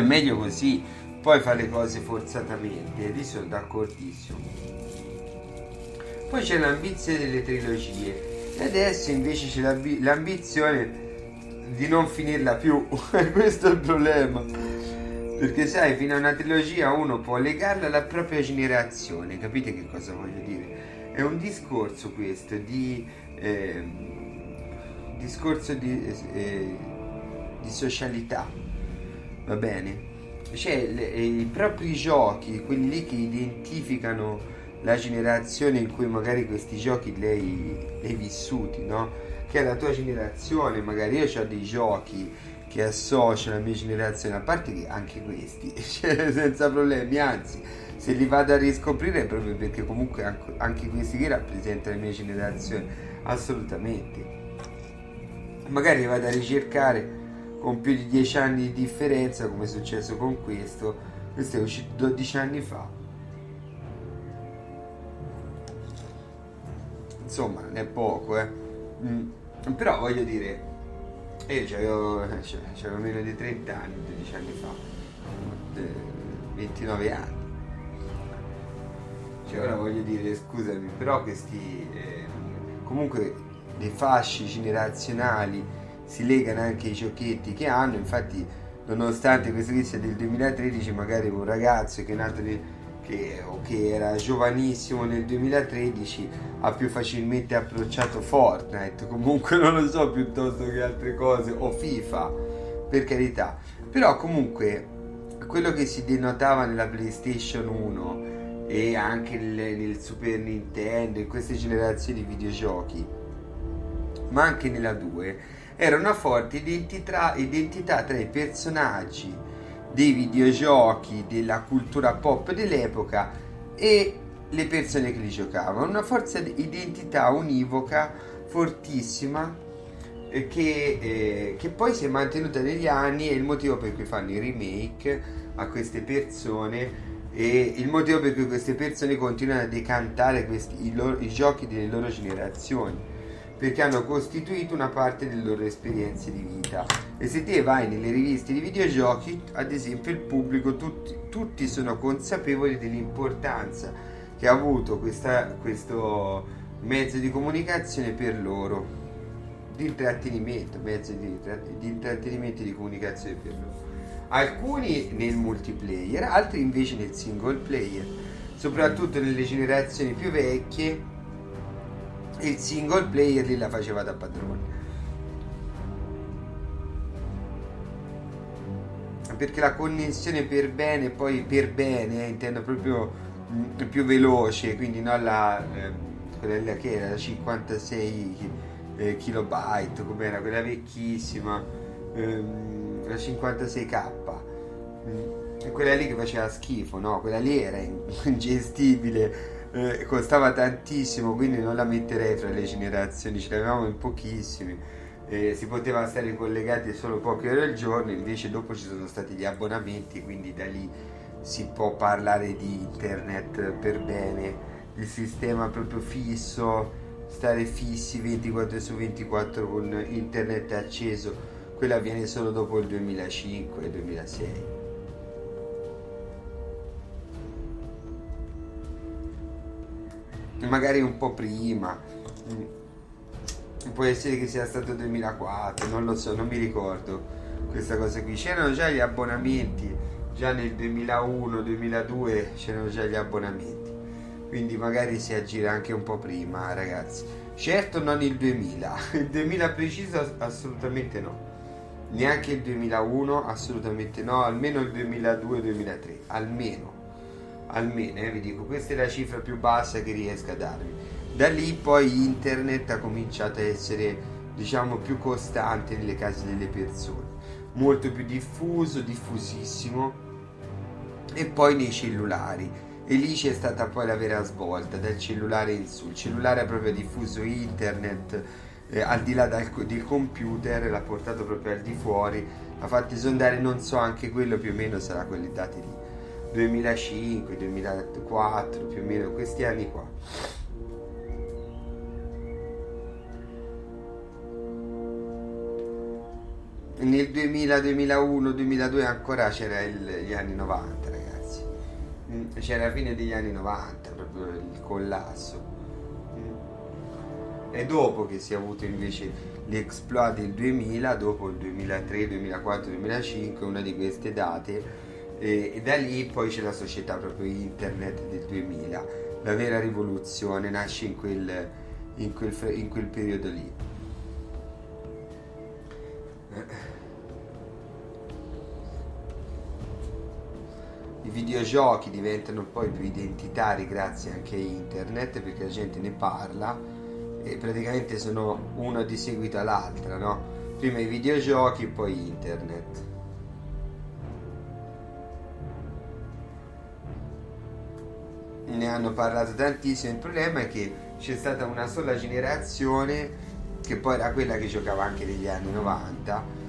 meglio così. Poi fa le cose forzatamente, lì sono d'accordissimo. Poi c'è l'ambizione delle trilogie e adesso invece c'è l'ambizione di non finirla più. Questo è il problema, perché sai, fino a una trilogia uno può legarla alla propria generazione, capite che cosa voglio dire? È un discorso questo di socialità, va bene? Cioè i propri giochi, quelli lì che identificano la generazione in cui magari questi giochi li hai vissuti, no? Che è la tua generazione, magari io ho dei giochi che associo alla mia generazione, a parte che anche questi, cioè, senza problemi, anzi se li vado a riscoprire è proprio perché comunque anche questi qui rappresentano la mia generazione, assolutamente. Magari li vado a ricercare con più di 10 anni di differenza, come è successo con questo è uscito 12 anni fa, insomma non è poco, però voglio dire, io c'avevo meno di 30 anni 12 anni fa, 29 anni, cioè ora voglio dire, scusami, però questi comunque le fasce generazionali si legano anche ai giochetti che hanno. Infatti nonostante questo qui sia del 2013, magari un ragazzo che che era giovanissimo nel 2013 ha più facilmente approcciato Fortnite, comunque non lo so, piuttosto che altre cose, o FIFA, per carità. Però comunque quello che si denotava nella PlayStation 1 e anche nel Super Nintendo, in queste generazioni di videogiochi, ma anche nella 2, era una forte identità tra i personaggi dei videogiochi, della cultura pop dell'epoca e le persone che li giocavano. Una forza di identità univoca fortissima che poi si è mantenuta negli anni, e il motivo per cui fanno i remake a queste persone, e il motivo per cui queste persone continuano a decantare i giochi delle loro generazioni, perché hanno costituito una parte delle loro esperienze di vita. E se te vai nelle riviste di videogiochi, ad esempio, il pubblico, tutti sono consapevoli dell'importanza che ha avuto questo mezzo di comunicazione per loro, di intrattenimento, mezzo di intrattenimento e di comunicazione per loro. Alcuni nel multiplayer, altri invece nel single player, soprattutto nelle generazioni più vecchie. Il single player lì la faceva da padrone, perché la connessione per bene, poi per bene intendo proprio più veloce, quindi non quella che era la 56 kilobyte, come era quella vecchissima, la 56k, quella lì che faceva schifo, no? Quella lì era ingestibile. Costava tantissimo, quindi non la metterei fra le generazioni, ce l'avevamo in pochissimi, si poteva stare collegati solo poche ore al giorno. Invece dopo ci sono stati gli abbonamenti, quindi da lì si può parlare di internet per bene, il sistema proprio fisso, stare fissi 24 su 24 con internet acceso. Quello avviene solo dopo il 2005-2006. Magari un po' prima, può essere che sia stato 2004, non lo so, non mi ricordo questa cosa qui. C'erano già gli abbonamenti, già nel 2001-2002 c'erano già gli abbonamenti, quindi magari si aggira anche un po' prima, ragazzi. Certo non il 2000, il 2000 preciso assolutamente no, neanche il 2001 assolutamente no, almeno il 2002-2003, almeno, vi dico, questa è la cifra più bassa che riesco a darvi. Da lì poi internet ha cominciato a essere, diciamo, più costante nelle case delle persone, molto più diffusissimo, e poi nei cellulari, e lì c'è stata poi la vera svolta, dal cellulare in su. Il cellulare ha proprio diffuso internet, al di là del computer, l'ha portato proprio al di fuori, ha fatto esondare, non so, anche quello più o meno sarà quelle date lì, 2005, 2004, più o meno questi anni qua. Nel 2000, 2001, 2002 ancora c'era gli anni 90, ragazzi, c'era la fine degli anni 90, proprio il collasso, e dopo che si è avuto invece l'exploit del 2000, dopo il 2003, 2004, 2005, una di queste date. E da lì poi c'è la società proprio internet del 2000, la vera rivoluzione nasce in quel periodo lì. I videogiochi diventano poi più identitari grazie anche a internet, perché la gente ne parla e praticamente sono uno di seguito all'altra, no? Prima i videogiochi, poi internet. Ne hanno parlato tantissimo. Il problema è che c'è stata una sola generazione, che poi era quella che giocava anche negli anni 90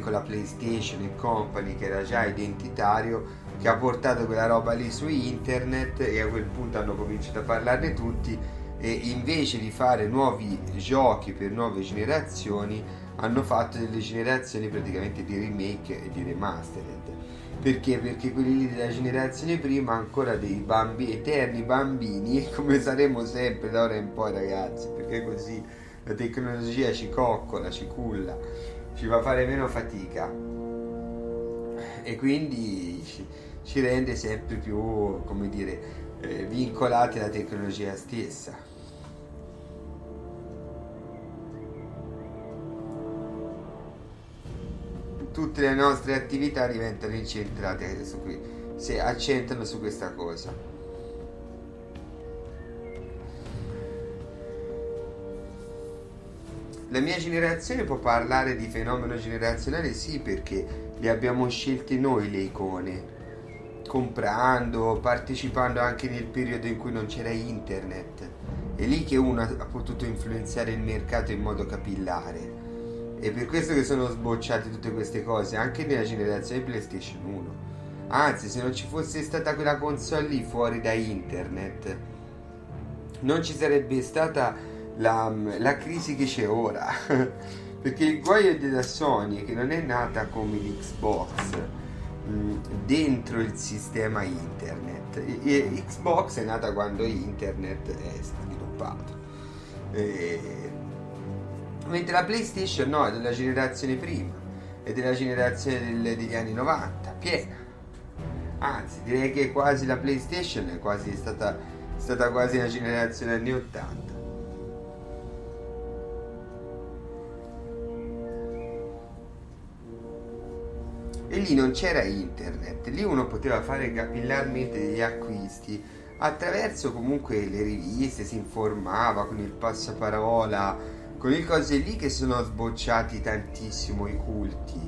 con la PlayStation e company, che era già identitario, che ha portato quella roba lì su internet, e a quel punto hanno cominciato a parlarne tutti, e invece di fare nuovi giochi per nuove generazioni hanno fatto delle generazioni praticamente di remake e di remastered. Perché? Perché quelli lì della generazione prima ancora dei eterni bambini, come saremo sempre da ora in poi, ragazzi, perché così la tecnologia ci coccola, ci culla, ci fa fare meno fatica, e quindi ci rende sempre più, come dire, vincolati alla tecnologia stessa. Tutte le nostre attività diventano incentrate su qui, si accentrano su questa cosa. La mia generazione può parlare di fenomeno generazionale, sì, perché le abbiamo scelte noi le icone, comprando, partecipando anche nel periodo in cui non c'era internet. È lì che uno ha potuto influenzare il mercato in modo capillare. È per questo che sono sbocciate tutte queste cose, anche nella generazione PlayStation 1. Anzi, se non ci fosse stata quella console lì fuori da internet, non ci sarebbe stata la crisi che c'è ora. Perché il guaio della Sony è che non è nata come l'Xbox dentro il sistema internet. Xbox è nata quando internet è sviluppato. Mentre la PlayStation no, è della generazione prima, è della generazione degli anni 90, piena. Anzi, direi che quasi la PlayStation è stata quasi una generazione anni 80. E lì non c'era internet, lì uno poteva fare capillarmente degli acquisti attraverso comunque le riviste, si informava con il passaparola, con le cose lì che sono sbocciati tantissimo i culti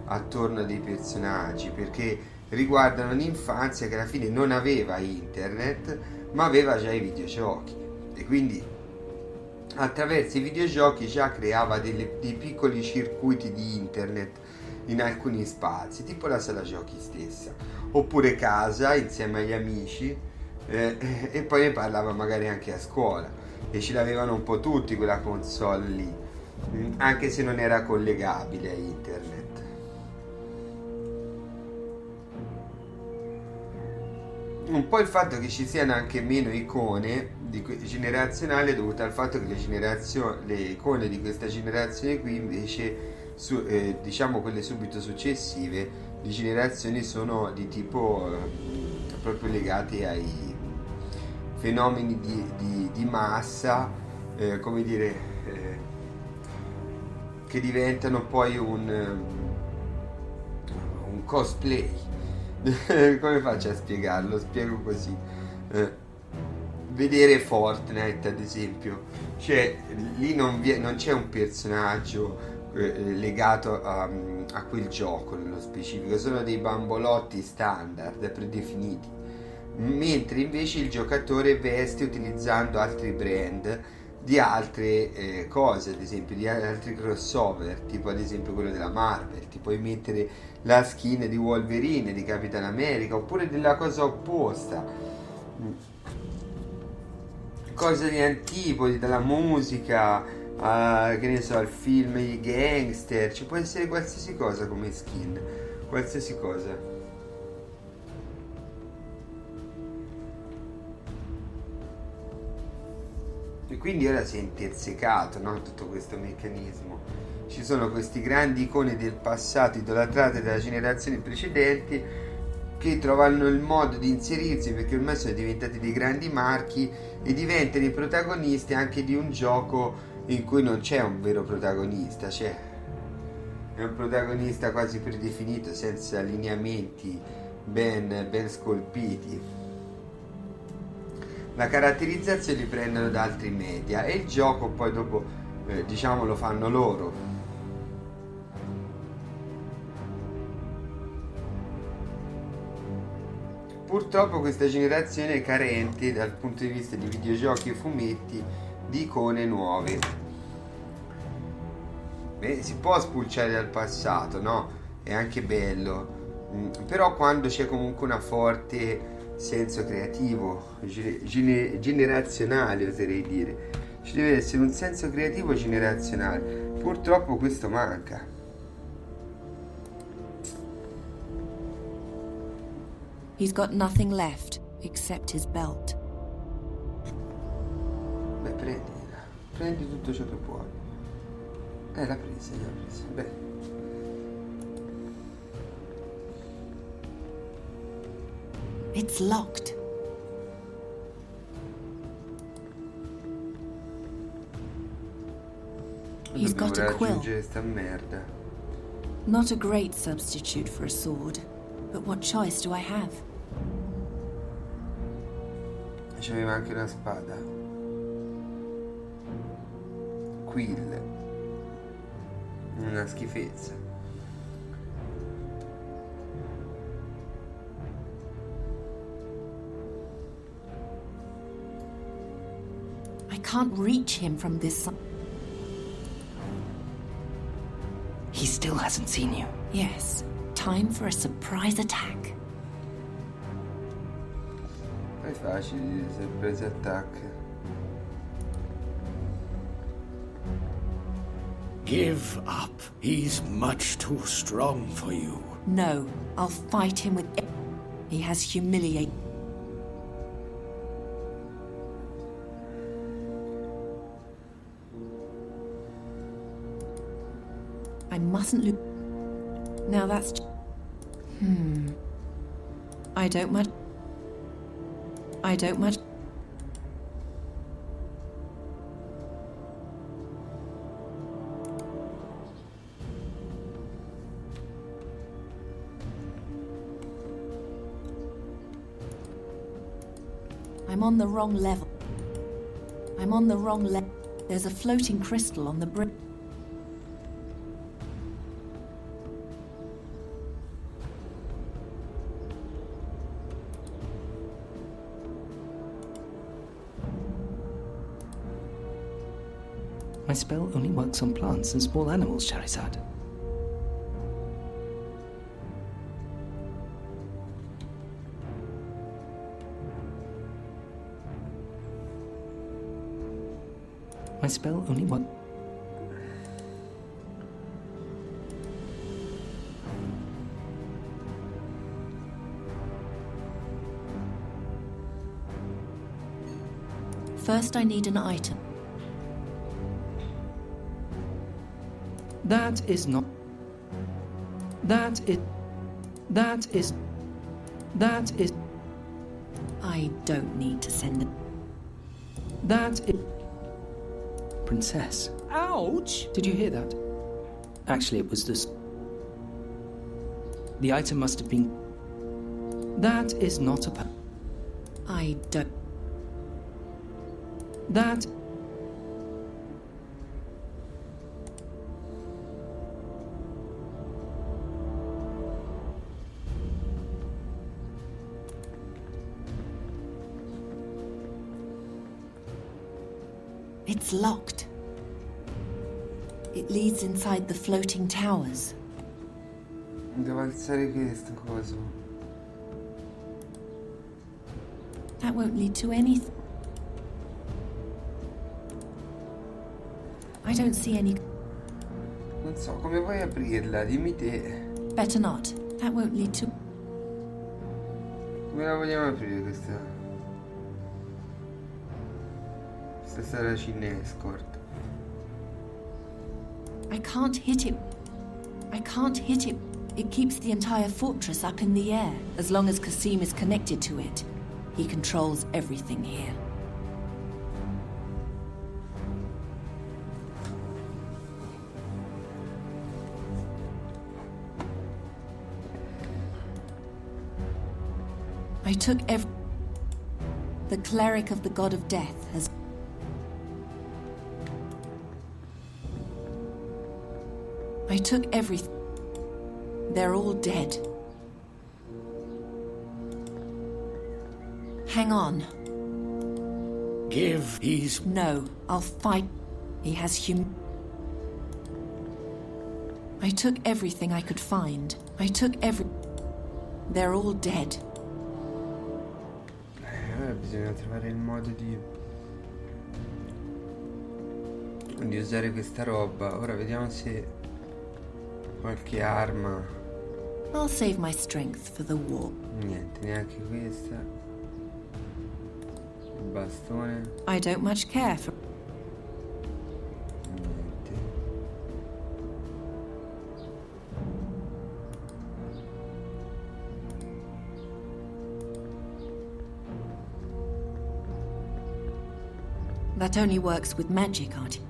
attorno a dei personaggi, perché riguardano un'infanzia che alla fine non aveva internet ma aveva già i videogiochi, e quindi attraverso i videogiochi già creava dei piccoli circuiti di internet in alcuni spazi, tipo la sala giochi stessa, oppure casa insieme agli amici, e poi ne parlava magari anche a scuola, e ce l'avevano un po' tutti quella console lì, anche se non era collegabile a internet. Un po' il fatto che ci siano anche meno icone generazionali è dovuto al fatto che le icone di questa generazione qui invece diciamo quelle subito successive di generazioni sono di tipo proprio legati ai fenomeni di massa, come dire, che diventano poi un cosplay. Come faccio a spiegarlo? Spiego così. Vedere Fortnite ad esempio, cioè lì non c'è un personaggio legato a quel gioco nello specifico, sono dei bambolotti standard predefiniti, mentre invece il giocatore veste utilizzando altri brand di altre cose, ad esempio di altri crossover, tipo ad esempio quello della Marvel. Ti puoi mettere la skin di Wolverine, di Capitan America, oppure della cosa opposta, cose di antipodi, dalla musica che ne so, al film, i gangster, ci può essere qualsiasi cosa come skin, qualsiasi cosa. E quindi ora si è intersecato, no, tutto questo meccanismo. Ci sono questi grandi icone del passato idolatrate dalle generazioni precedenti che trovano il modo di inserirsi, perché ormai sono diventati dei grandi marchi e diventano i protagonisti anche di un gioco in cui non c'è un vero protagonista, è un protagonista quasi predefinito, senza lineamenti ben scolpiti. La caratterizzazione li prendono da altri media e il gioco poi dopo diciamo lo fanno loro. Purtroppo questa generazione è carente dal punto di vista di videogiochi e fumetti di icone nuove. Si può spulciare dal passato, no? È anche bello, però quando c'è comunque una forte senso creativo generazionale, oserei dire, ci deve essere un senso creativo generazionale. Purtroppo questo manca. He's got nothing left except his belt. Beh, prendi tutto ciò che puoi. L'ha presa. Beh. It's locked. He's got a quill. Sta merda. Not a great substitute for a sword, but what choice do I have? C'aveva anche una spada. Quill. Una schifezza. I can't reach him from this side. He still hasn't seen you. Yes. Time for a surprise attack. È facile, surprise attack. Give up. He's much too strong for you. No, I'll fight him with... He has humiliated... I mustn't lose... Now that's... I don't much... I'm on the wrong level. There's a floating crystal on the bridge. My spell only works on plants and small animals, Charizard. My spell only works... First, I need an item. That is not... That is... I don't need to send them. That is... Princess. Ouch! Did you hear that? Actually, it was this... The item must have been... That is not a... I don't... That... It's locked. It leads inside the floating towers. Devo alzare questo coso. That won't lead to anything. I don't see any... Non so come puoi aprirla, dimmi te. Better not. That won't lead to... Come la vogliamo aprire questa saracina escort? I can't hit it. It keeps the entire fortress up in the air. As long as Kasim is connected to it, he controls everything here. I took The cleric of the god of death has... I took everything. They're all dead. Hang on. He's... No, I'll fight. He has I took everything I could find. They're all dead. Bisogna trovare il modo di usare questa roba. Ora vediamo se qualche arma. I'll save my strength for the war. Niente, neanche questa. Il bastone. I don't much care for... Niente. That only works with magic, Auntie.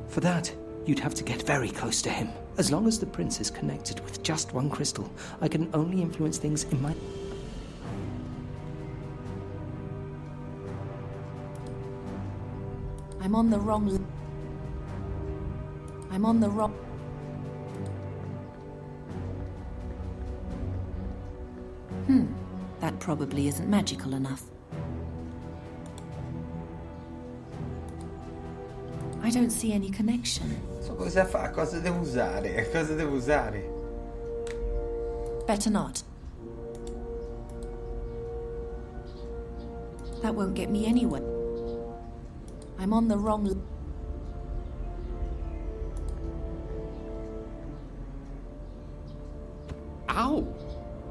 For that, you'd have to get very close to him. As long as the prince is connected with just one crystal, I can only influence things in my... I'm on the wrong... I'm on the wrong... That probably isn't magical enough. I don't see any connection. So cosa fa? Cosa devo usare? Cosa devo usare? Better not. That won't get me anywhere. I'm on the wrong... Ow!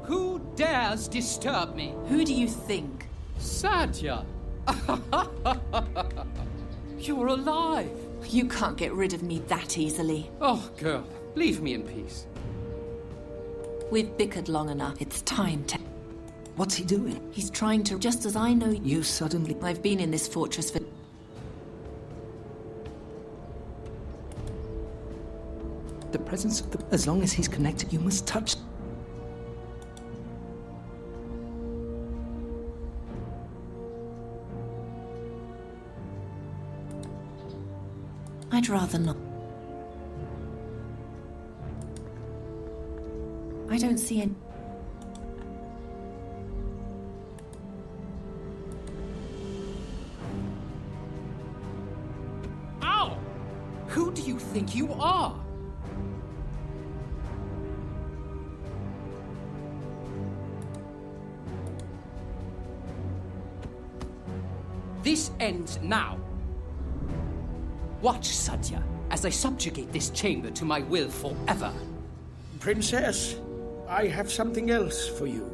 Who dares disturb me? Who do you think? Satya! You're alive! You can't get rid of me that easily. Oh, girl, leave me in peace. We've bickered long enough. It's time to... What's he doing? He's trying to... Just as I know... You suddenly... I've been in this fortress for... The presence of the... As long as he's connected, you must touch... I'd rather not. I don't see any... Ow! Who do you think you are? This ends now. Watch, Satya, as I subjugate this chamber to my will forever. Princess, I have something else for you.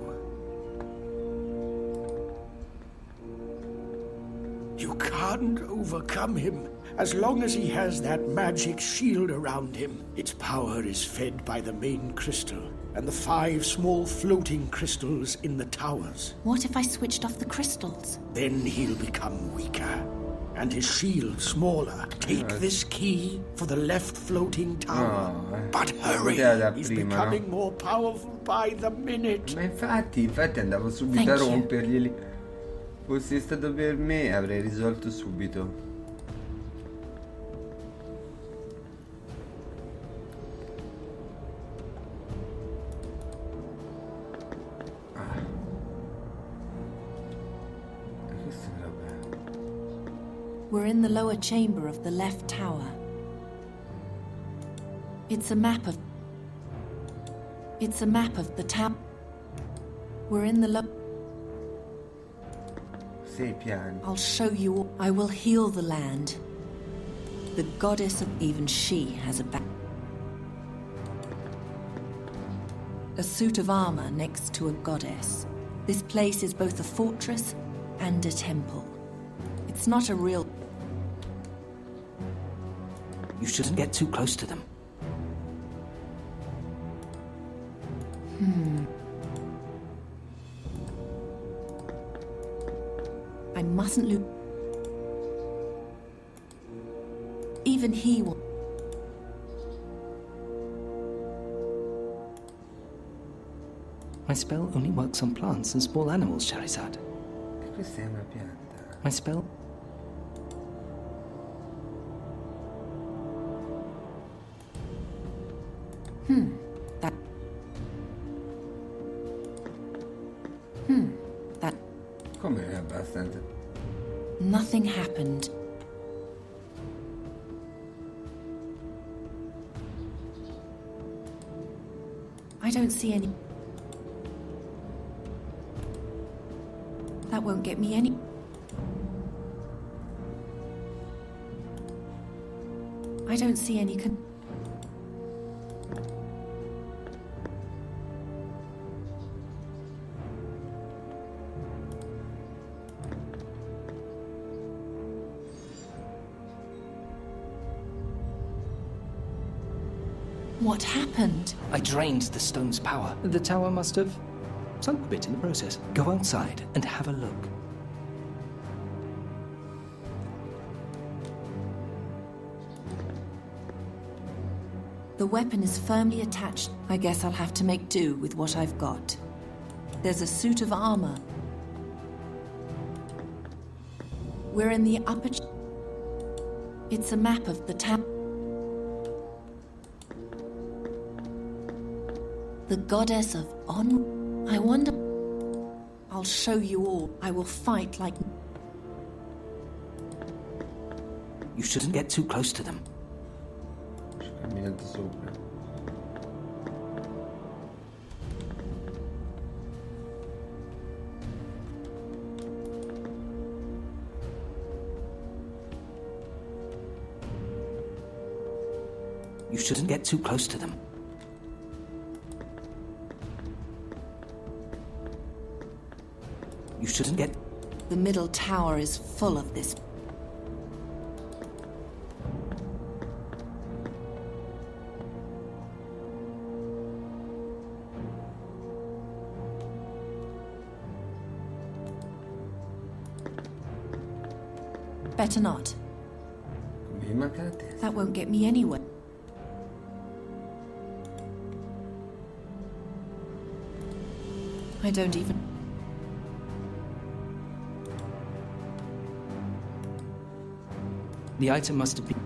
You can't overcome him as long as he has that magic shield around him. Its power is fed by the main crystal and the 5 small floating crystals in the towers. What if I switched off the crystals? Then he'll become weaker, and his shield smaller. Take this key for the left floating tower. But hurry, he's becoming more powerful by the minute. Ma infatti andavo subito a romperglieli. Fosse stato per me avrei risolto subito. We're in the lower chamber of the left tower. It's a map of the tower. We're in the I'll show you all. I will heal the land. The goddess of... Even she has a back. A suit of armor next to a goddess. This place is both a fortress and a temple. It's not a real... You shouldn't get too close to them. I mustn't lose... Even he will... My spell only works on plants and small animals, Charizard. Questa è una pianta. My spell... That... Come è abbastanza? Nothing happened. I don't see any... That won't get me any... I don't see any What happened? I drained the stone's power. The tower must have sunk a bit in the process. Go outside and have a look. The weapon is firmly attached. I guess I'll have to make do with what I've got. There's a suit of armor. We're in the upper... It's a map of the town. The goddess of on. I wonder... I'll show you all. I will fight like... You shouldn't get too close to them. Camminate sopra. You shouldn't get too close to them. You shouldn't get... The middle tower is full of this. Better not. That won't get me anywhere. I don't even... The item must have been...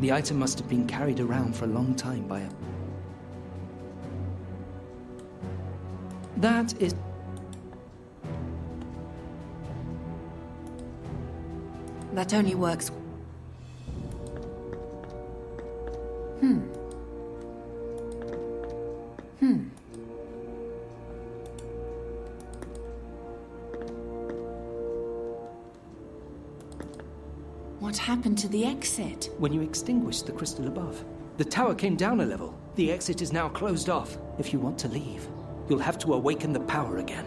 The item must have been carried around for a long time by a... That is... That only works... What happened to the exit? When you extinguished the crystal above. The tower came down a level. The exit is now closed off. If you want to leave, you'll have to awaken the power again.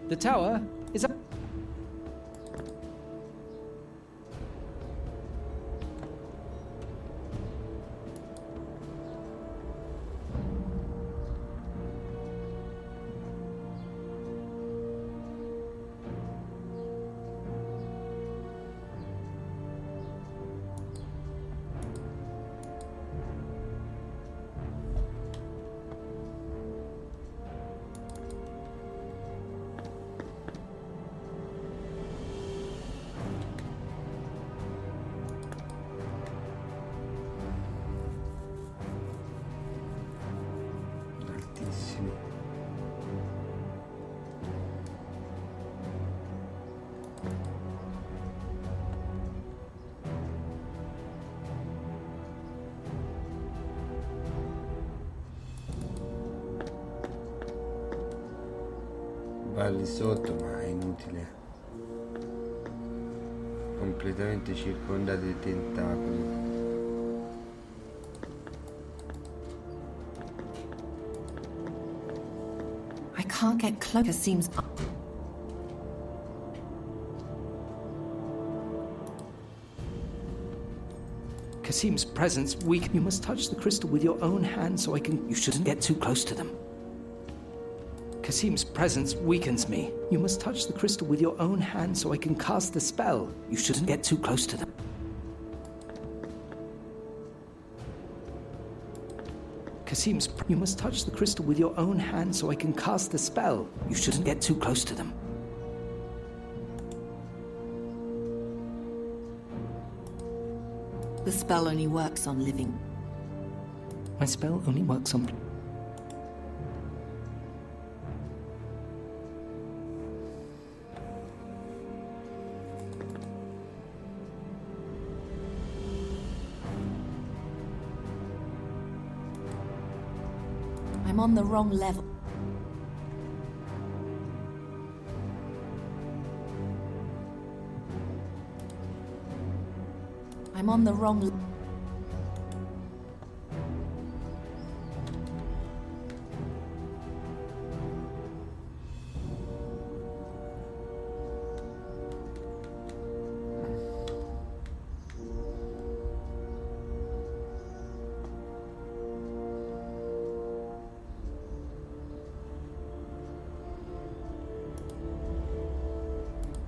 The tower is up. Va lì sotto, ma è inutile. Completamente circondato di tentacoli. I can't get closer. Seems... Kasim's presence weak. You must touch the crystal with your own hand so I can... You shouldn't get too close to them. Kasim's presence weakens me. You must touch the crystal with your own hand so I can cast the spell. You shouldn't get too close to them. Kasim's... You must touch the crystal with your own hand so I can cast the spell. You shouldn't get too close to them. The spell only works on living. My spell only works on... I'm on the wrong level. I'm on the wrong level.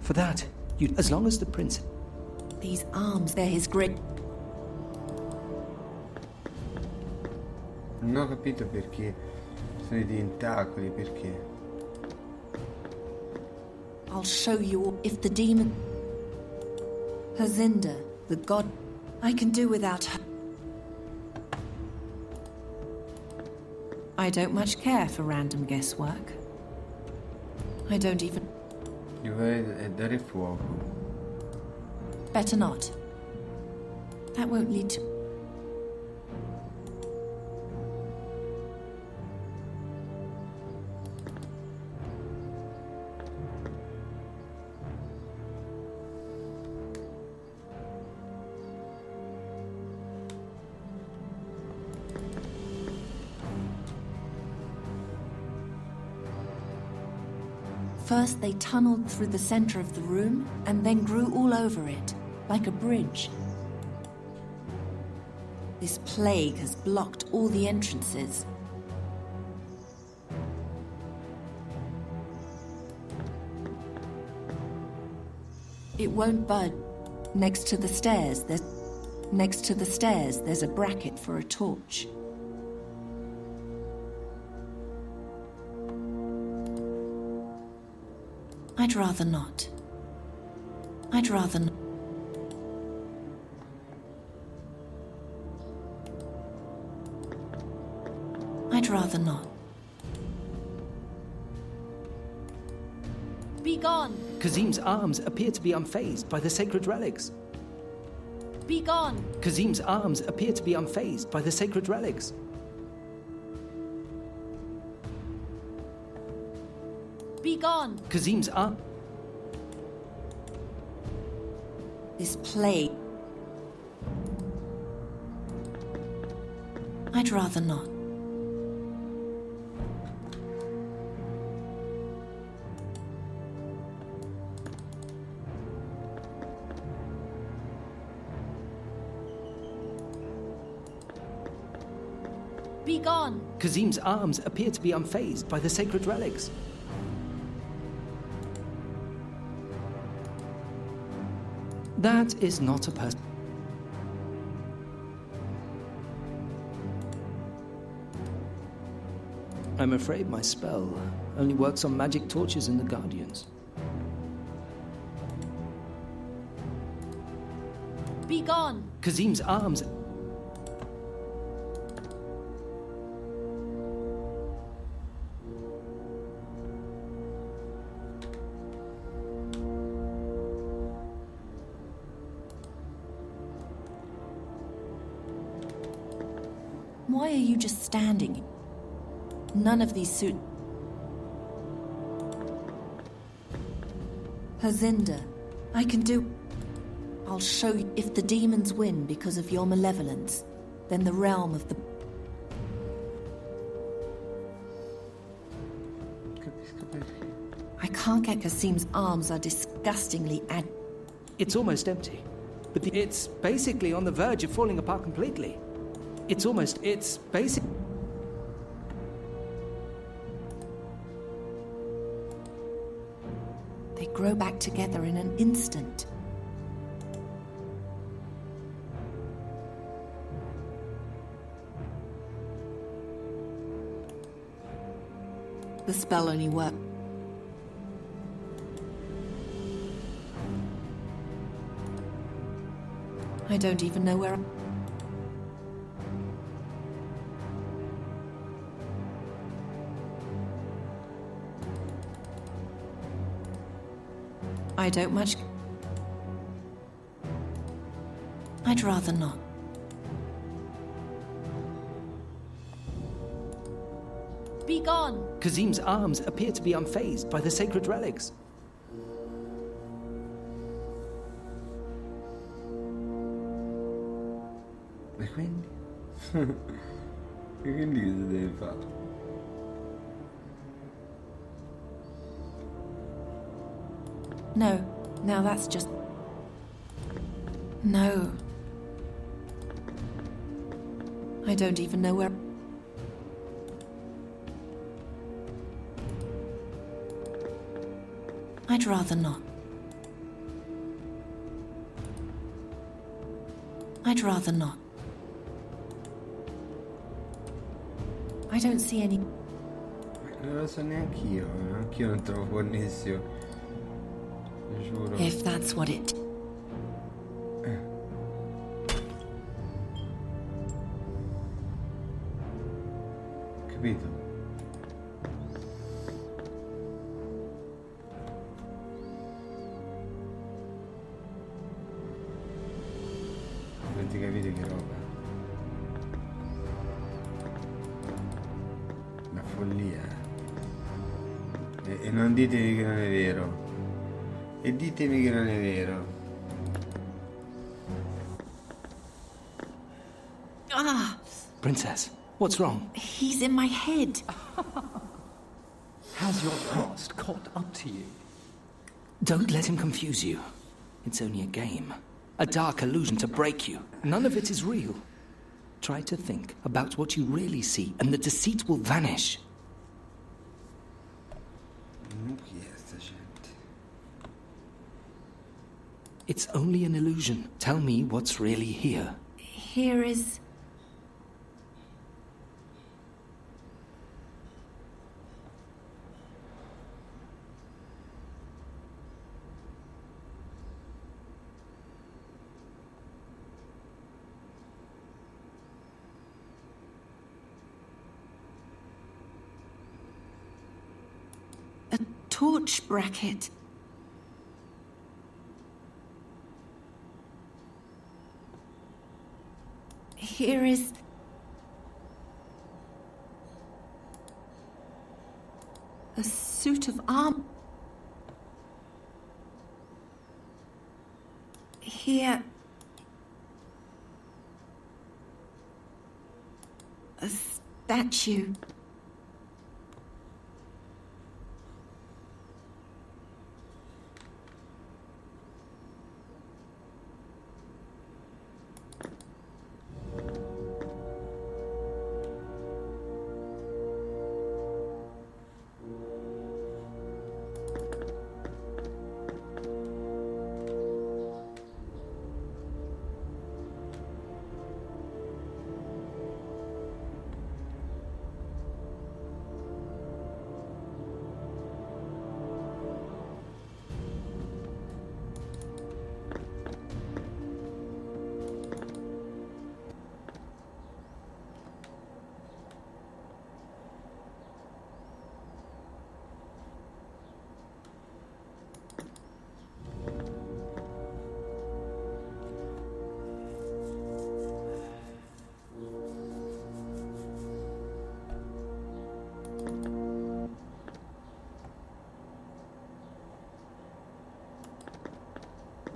For that, as long as the prince... These arms, they're his great... Non ho capito perché sono i tentacoli, perché? I'll show you all. If the demon... Hazinda, the god... I can do without her. I don't much care for random guesswork. I don't even... Gli vorrei dare fuoco. Better not. That won't lead to... First, they tunneled through the center of the room and then grew all over it, like a bridge. This plague has blocked all the entrances. It won't budge. Next to the stairs, there's a bracket for a torch. I'd rather not. I'd rather not. I'd rather not. Be gone! Kazim's arms appear to be unfazed by the sacred relics. Be gone! Kazim's arms appear to be unfazed by the sacred relics. Be gone! Kazim's arm... This plague... I'd rather not. Be gone! Kazim's arms appear to be unfazed by the sacred relics. That is not a person. I'm afraid my spell only works on magic torches and the Guardians. Be gone! Kazim's arms... Why are you just standing? None of these suit... Hazinda, I can do... I'll show you. If the demons win because of your malevolence, then the realm of the... I can't get... Kasim's arms are disgustingly It's almost empty, but it's basically on the verge of falling apart completely. It's basic... They grow back together in an instant. The spell only worked. I don't even know where... I don't much... I'd rather not. Be gone! Kazim's arms appear to be unfazed by the sacred relics. E quindi? E quindi cosa deve fare? No, now that's just... No. I don't even know where... I'd rather not. I'd rather not. I don't see any... Non lo so neanch'io, anch'io non trovo buonissimo. Giuro. If that's what it... Capito? Avete capito che roba? Una follia. E non ditemi che non è vero. E ditemi che non è vero. Ah! Princess, what's wrong? He's in my head. Has your past caught up to you? Don't let him confuse you. It's only a game. A dark illusion to break you. None of it is real. Try to think about what you really see, and the deceit will vanish. Chi è sta gente? It's only an illusion. Tell me what's really here. Here is... a torch bracket. Here is... a suit of armor. Here... a statue.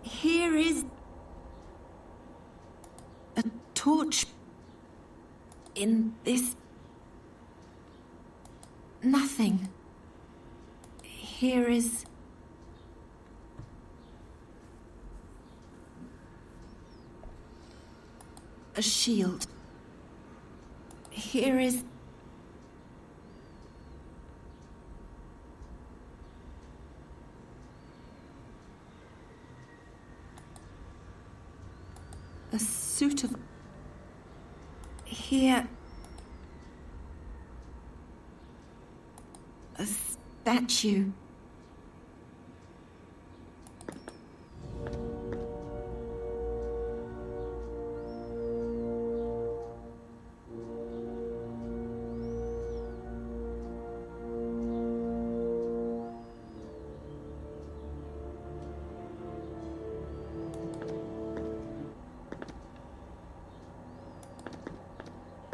Here is a torch in this nothing. Here is a shield. Here is a suit of... Here... a statue.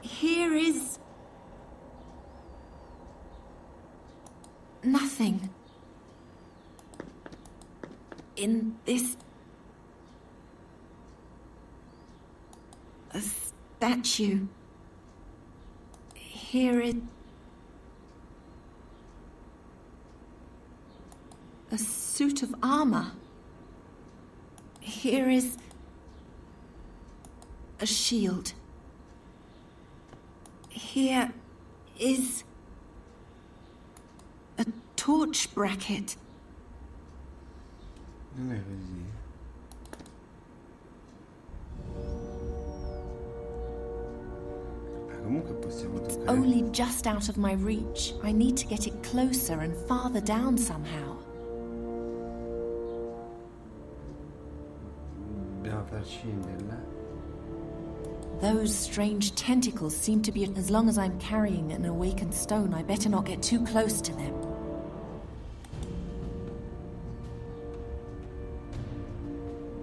Here is... nothing. In this... a statue. Here it... a suit of armor. Here is... a shield. Here is a torch bracket. Non è così. Comunque possiamo It's toccare. only just out of my reach. I need to get it closer and farther down somehow. Dobbiamo far scenderla. Those strange tentacles seem to be... As long as I'm carrying an awakened stone, I better not get too close to them.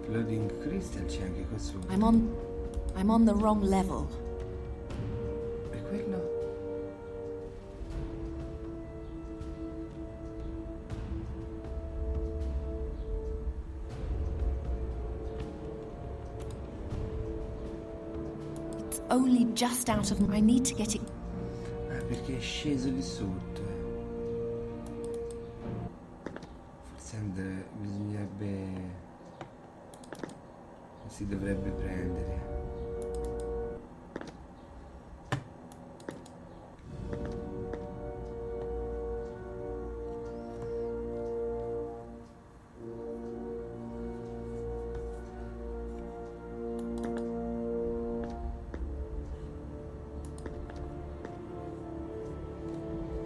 Floating crystal c'è anche qua su. I'm on the wrong level. E quello? It's only just out of... I need to get it... Ah, perché è sceso di sotto. Forse bisognerebbe... Si dovrebbe prendere.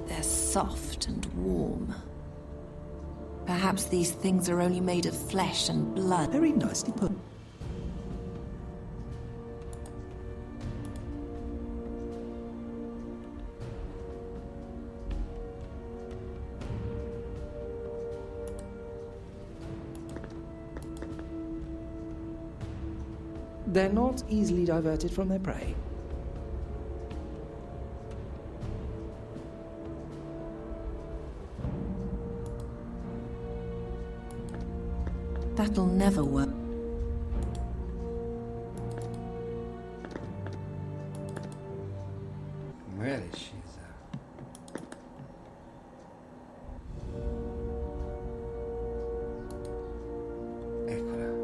They're soft and warm. Perhaps these things are only made of flesh and blood. Very nicely put. They're not easily diverted from their prey. That'll never work. Magari è scesa. Eccola.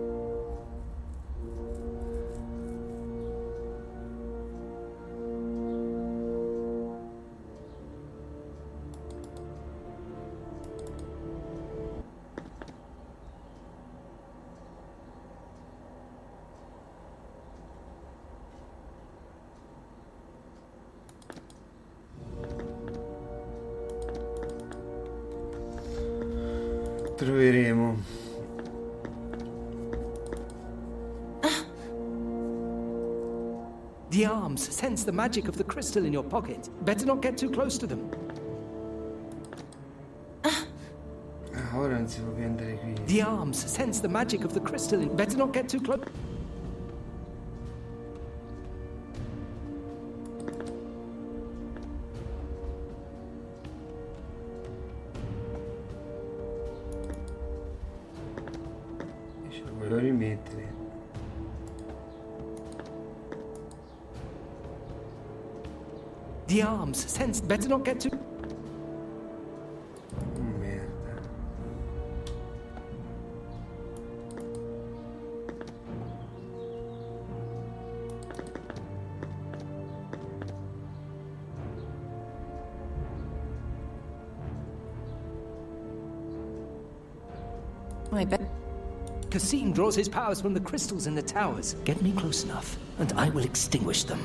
Troveremo. The arms sense the magic of the crystal in your pocket. Better not get too close to them. Ora non si può più andare qui. The arms sense the magic of the crystal in... Better not get too close. Ce lo voglio rimettere. The arms sense... Better not get too... Merda. I bet. Kasim draws his powers from the crystals in the towers. Get me close enough, and I will extinguish them.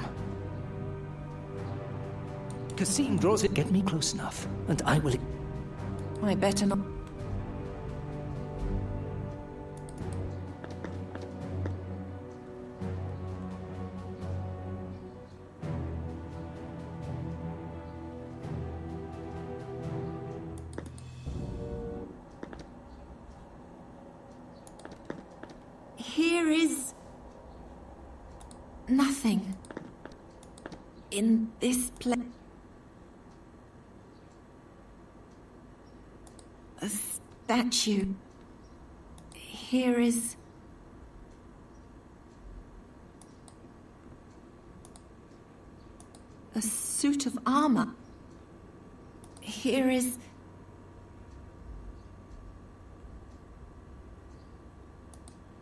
Kasim draws it. Get me close enough, and I will... I better not. Here is nothing in this place. A statue. Here is a suit of armor. Here is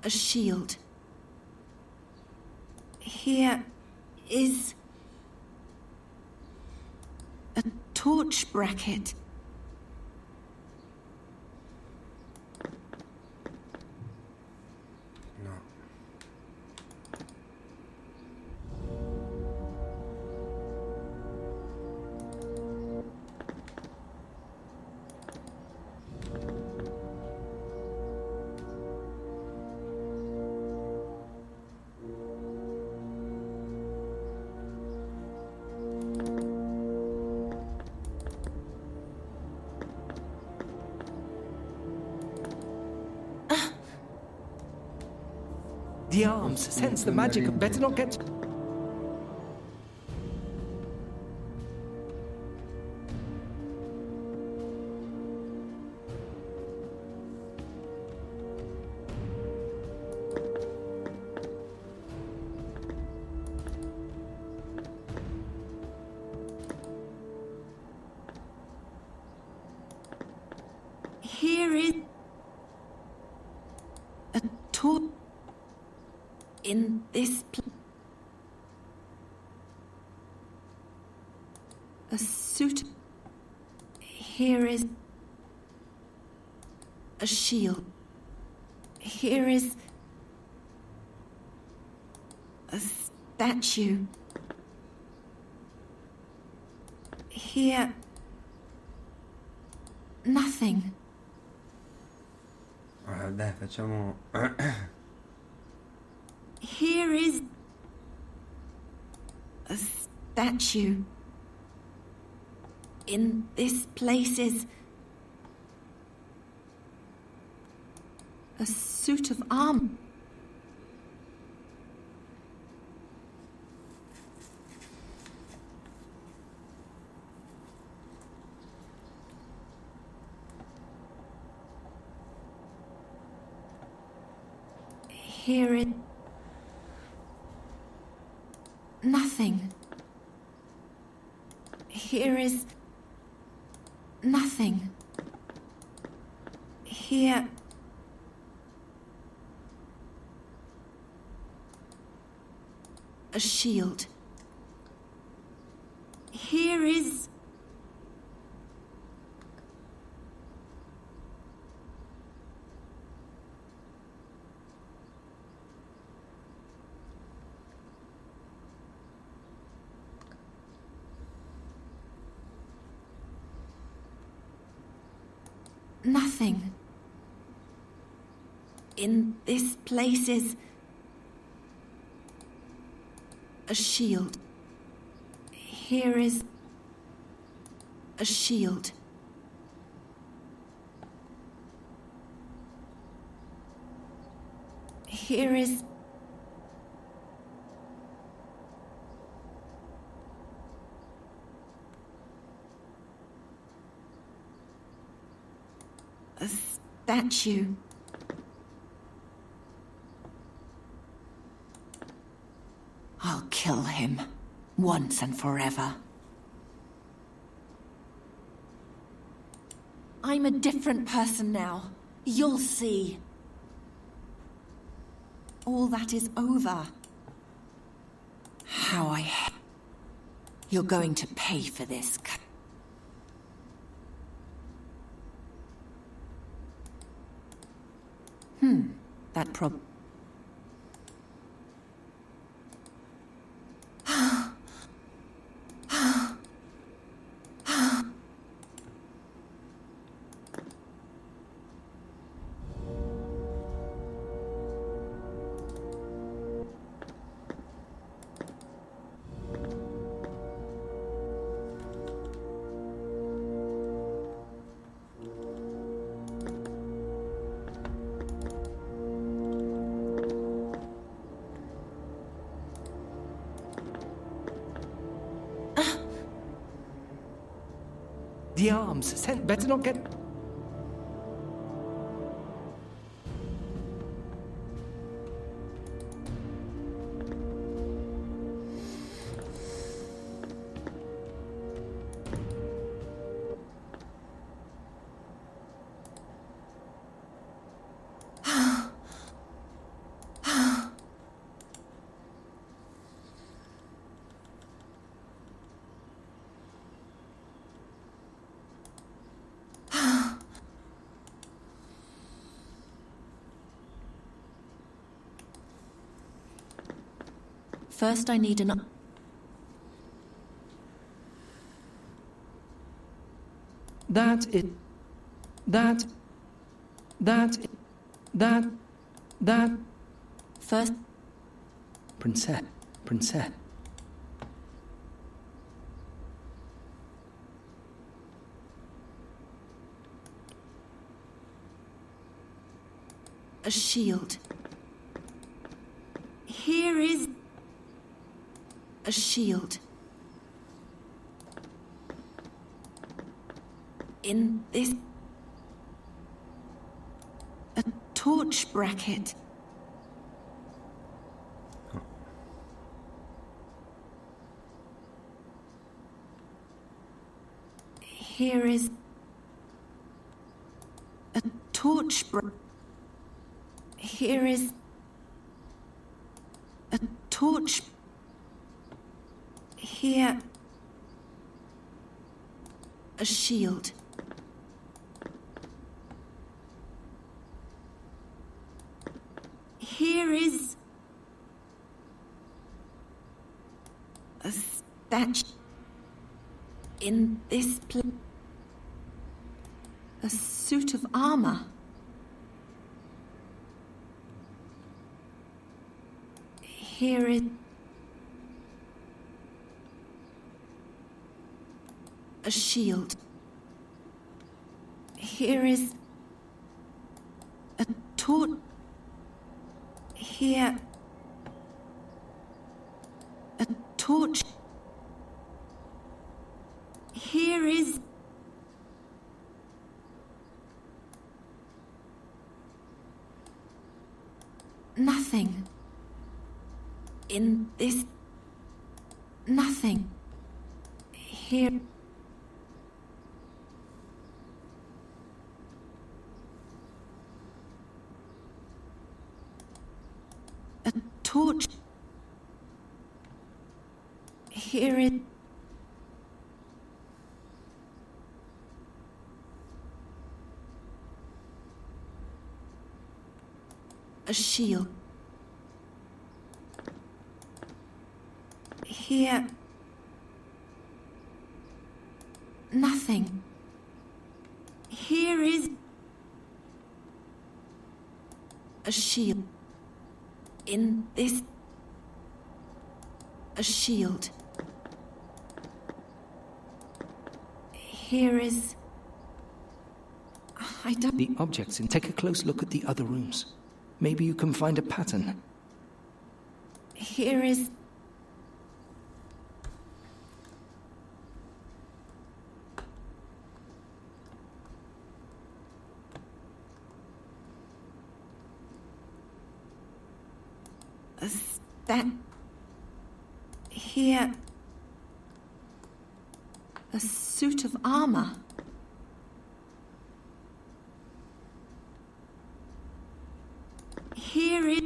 a shield. Here is a torch bracket. The arms sense the magic of better not get... Here is a torch in this a suit. Here is a shield. Here is a statue. Here, nothing. Dai, facciamo... Here is a statue. In this place is a suit of armor. Here is nothing. Here is nothing. Here a shield. Here is nothing. In this place is a shield. Here is a shield. Here is a statue. I'll kill him, once and forever. I'm a different person now. You'll see. All that is over. How You're going to pay for this. That The arms sent better not get... First, I need an... That... First... Princess. A shield. Here is a shield. In this, a torch bracket. Here is a torch bracket. Here is a torch. Here, a shield. Here is a statue. In this place, a suit of armor. Here is a shield. Here is a torch. Here, a torch. Here is nothing. In this, nothing. Here, a torch. Here is a shield. Here, nothing. Here is a shield. In this, a shield. Here is... I don't... The objects in. Take a close look at the other rooms. Maybe you can find a pattern. Here is... that here a suit of armor. Here it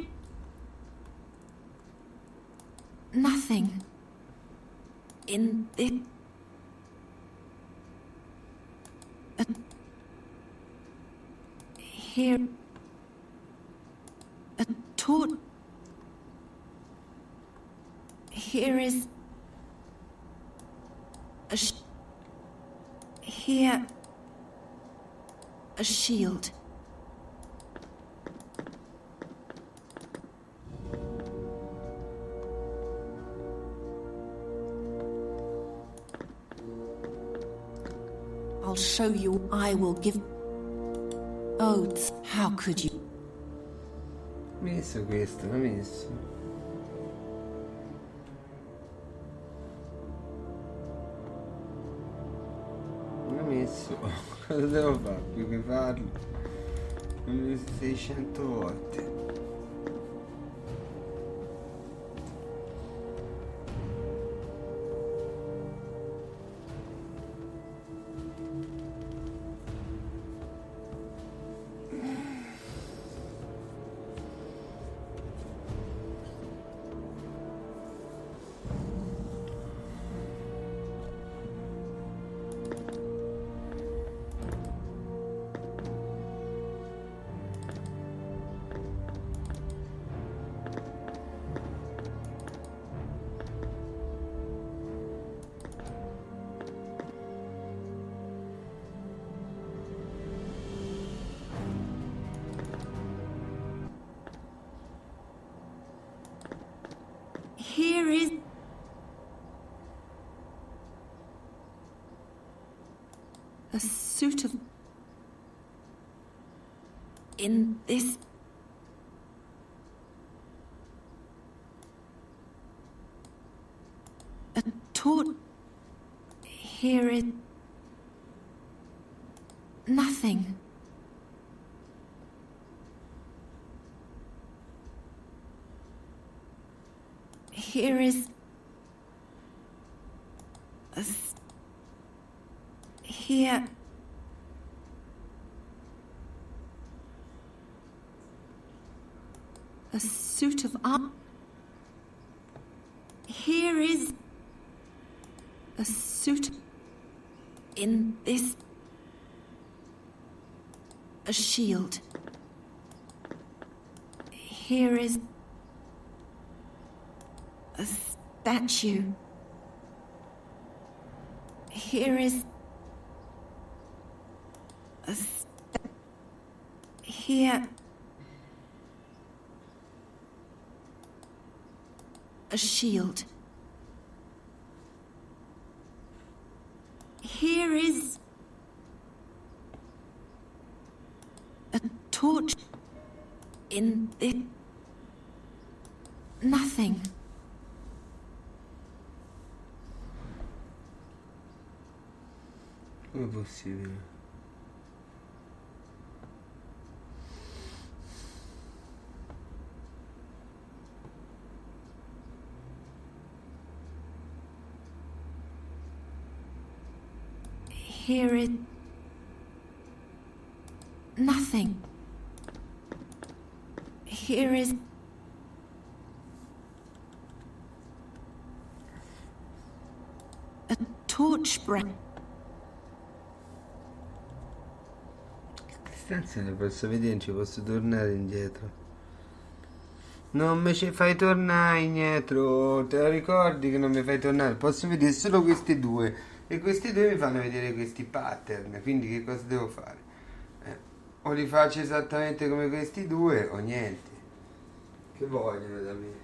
nothing in this here a torch. Here is a here a shield. I'll show you. I will give oaths. How could you? Messo questo, l'ho messo. Cosa devo fare? Più che farlo 600 volte. Here is a suit of in this torch. Here is nothing. Here is here. A suit of armor. Here is a suit in this. A shield. Here is a statue. Here is a here. A shield. Here is a torch in this. Nothing. Come è possibile? Here is nothing. Here is a torch brand. Stanza ne posso vedere, ci posso tornare indietro. Non mi ci fai tornare indietro, te lo ricordi che non mi fai tornare? Posso vedere solo questi due e questi due mi fanno vedere questi pattern, quindi che cosa devo fare? O li faccio esattamente come questi due o niente. Che vogliono da me?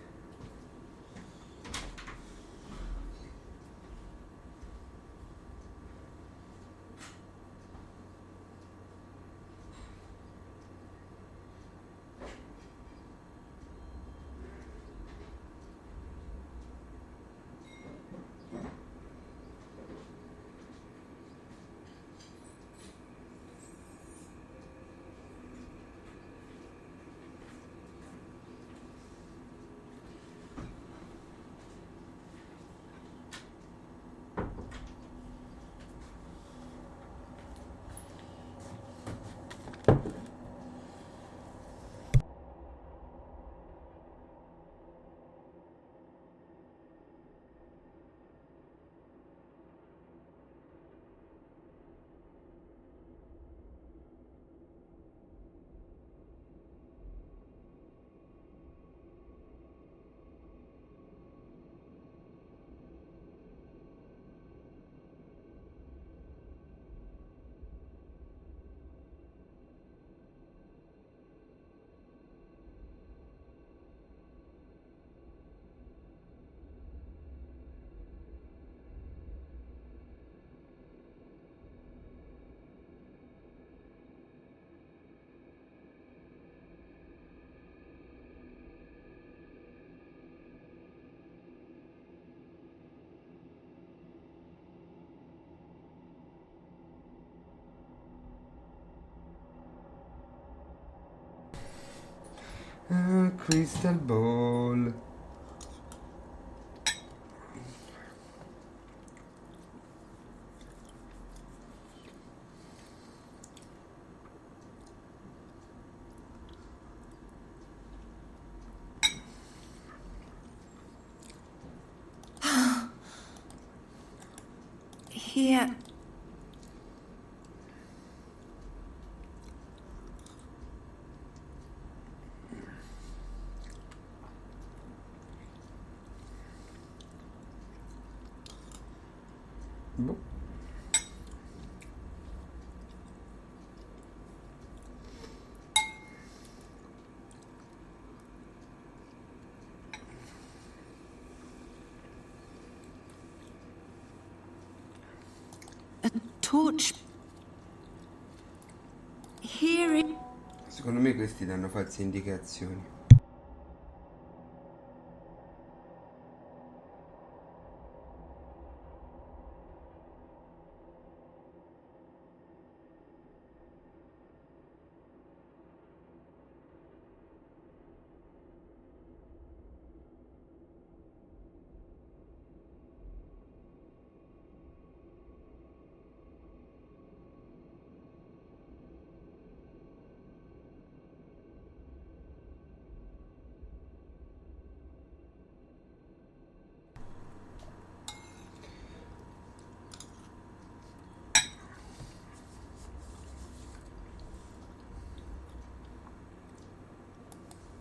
Crystal ball. Here. A torch. Here it. Secondo me questi danno false indicazioni.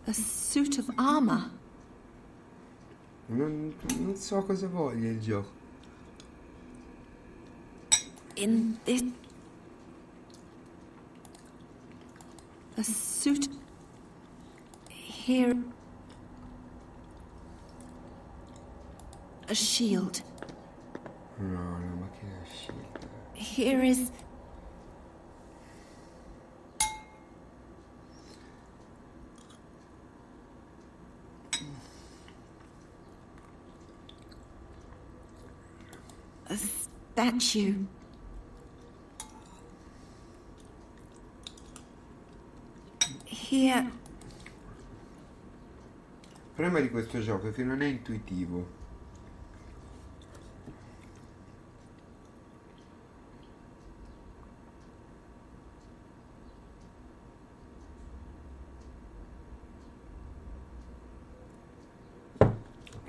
A suit of armor. Non so cosa voglia il gioco. In this... A suit... Here... A shield. No, ma che è shield? Here is... A statue. Here. Il problema di questo gioco è che non è intuitivo.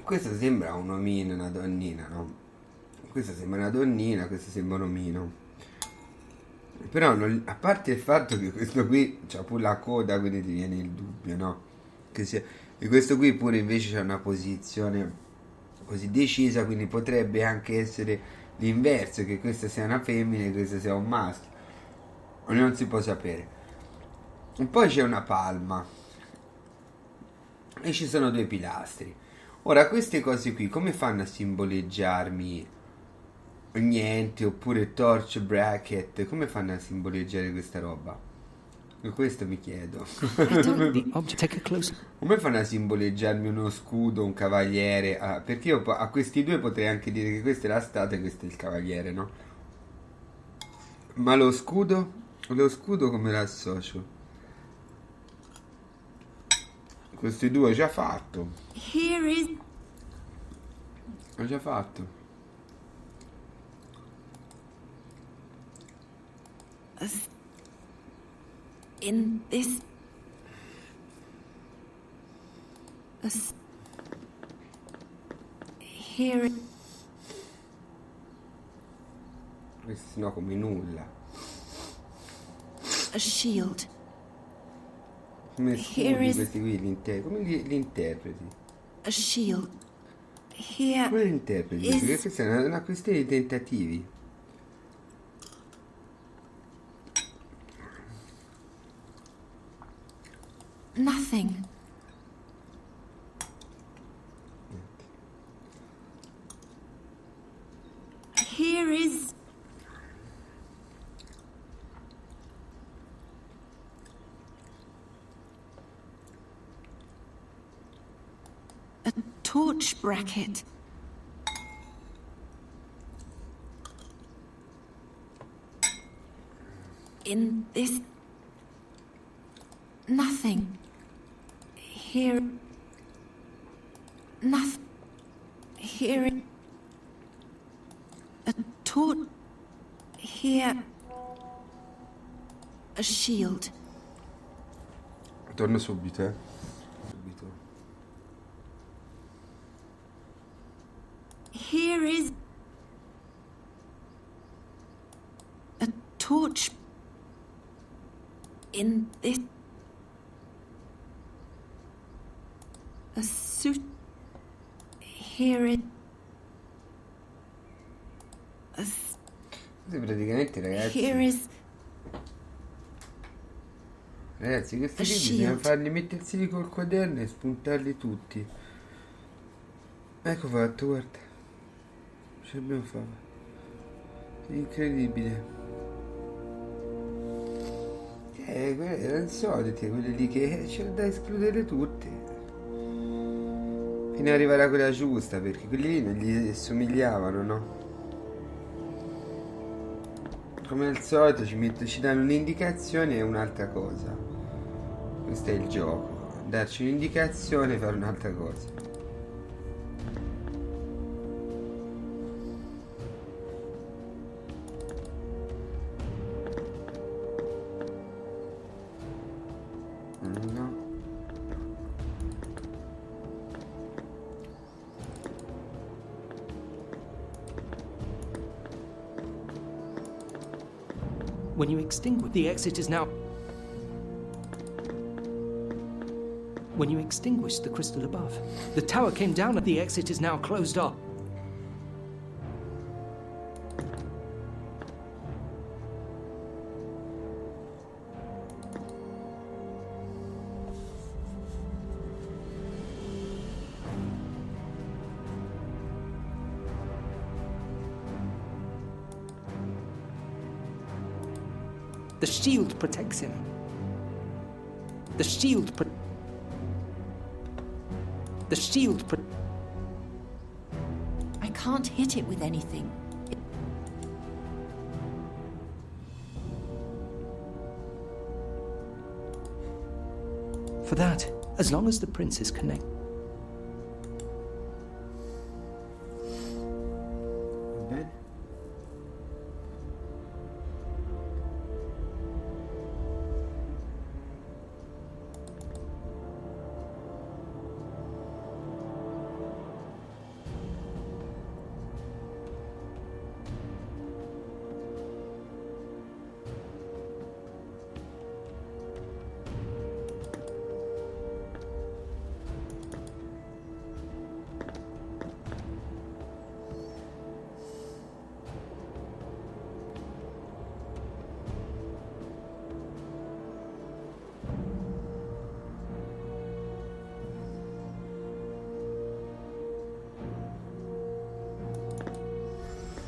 Questa sembra un omino, una donnina, no? Questa sembra una donnina, questo sembra un omino. Però a parte il fatto che questo qui c'ha pure la coda, quindi ti viene il dubbio, no? E questo qui pure invece c'ha una posizione così decisa, quindi potrebbe anche essere l'inverso, che questa sia una femmina e questo sia un maschio. Non si può sapere. E poi c'è una palma. E ci sono due pilastri. Ora, queste cose qui come fanno a simboleggiarmi niente, oppure torch bracket? Come fanno a simboleggiare questa roba? E questo mi chiedo. Come fanno a simboleggiarmi uno scudo, un cavaliere? Perché io a questi due potrei anche dire che questa è la statua e questo è il cavaliere, no? Ma lo scudo? Lo scudo come l'associo? Questi due ho già fatto. Here is... Ho già fatto. In this... Here... Questi no, come nulla. A shield. Come studi questi qui, come li interpreti? A shield. Here... Come li interpreti? Perché questa è una questione di tentativi. Nothing. Here is... a torch bracket. In this... Nothing. Here... Nothing. Here... A torch... Here... A shield. Torno subito, Subito. Here is... a torch... In this... a suit... Here is... Sì, praticamente ragazzi, Here is... questi qui bisogna farli mettersi col quaderno e spuntarli tutti. Ecco fatto, guarda. Ce l'abbiamo fatta. Incredibile. Erano soliti quelli lì che c'era da escludere tutti. Fino ad arrivare a quella giusta, perché quelli lì non gli somigliavano, no? Come al solito ci danno un'indicazione e un'altra cosa. Questo è il gioco. Darci un'indicazione e fare un'altra cosa. No. When you extinguish, the exit is now... When you extinguished the crystal above, the tower came down and the exit is now closed off. The shield protects him. The shield I can't hit it with anything. For that, as long as the prince is connected.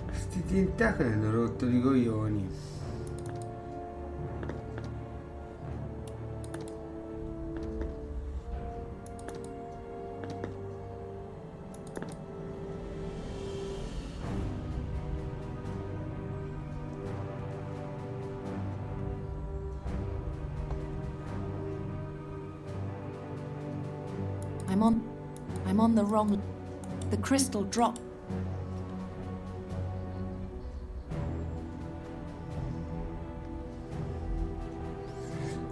Questi tentacoli hanno rotto i coglioni. I'm on the wrong. The crystal dropped.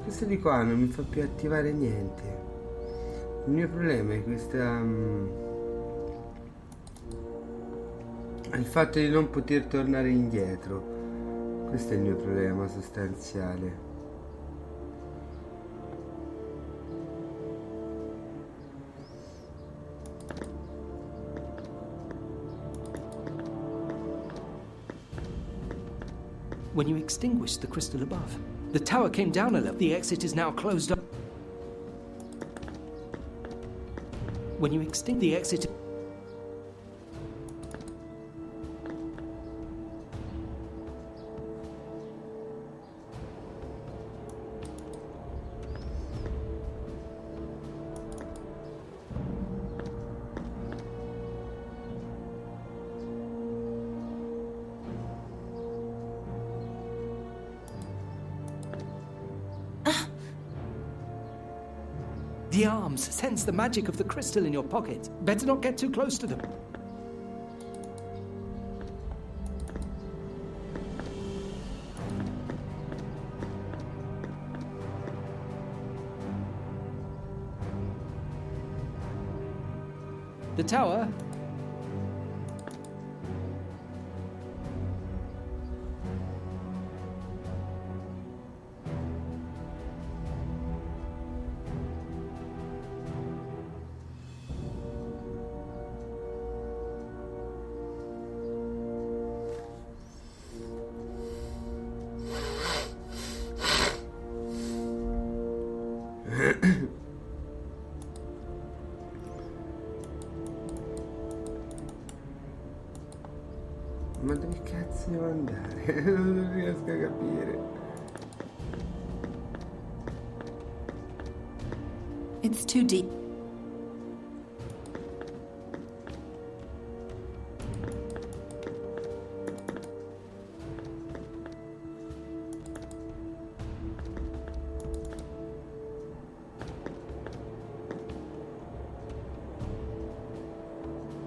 Questo di qua non mi fa più attivare niente. Il mio problema è questa... il fatto di non poter tornare indietro. Questo è il mio problema sostanziale. When you extinguished the crystal above, the tower came down a level. The exit is now closed up. When you extinct the exit... The arms sense the magic of the crystal in your pocket. Better not get too close to them. The tower. Ma dove cazzo devo andare? Non riesco a capire. It's too deep.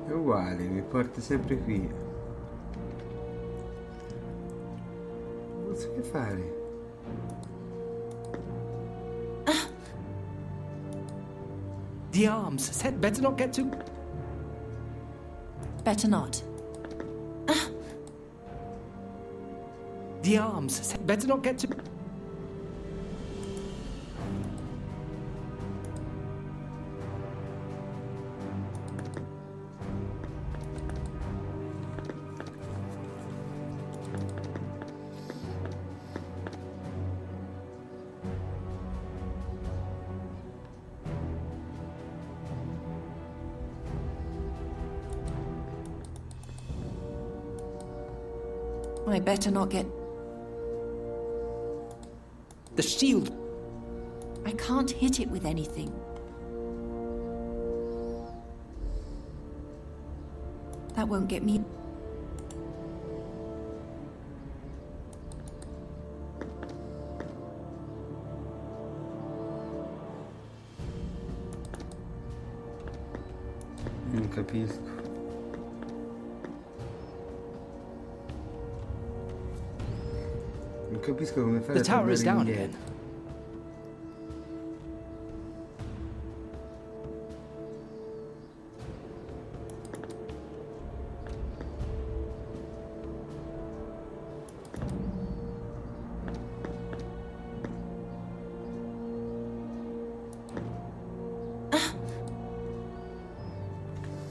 È uguale, mi porta sempre qui. Non so che fare. The arms said better not get too... Better not. The arms said better not get too... I better not get... The shield! I can't hit it with anything. That won't get me... Non capisco. Non capisco come fare The tower is down again.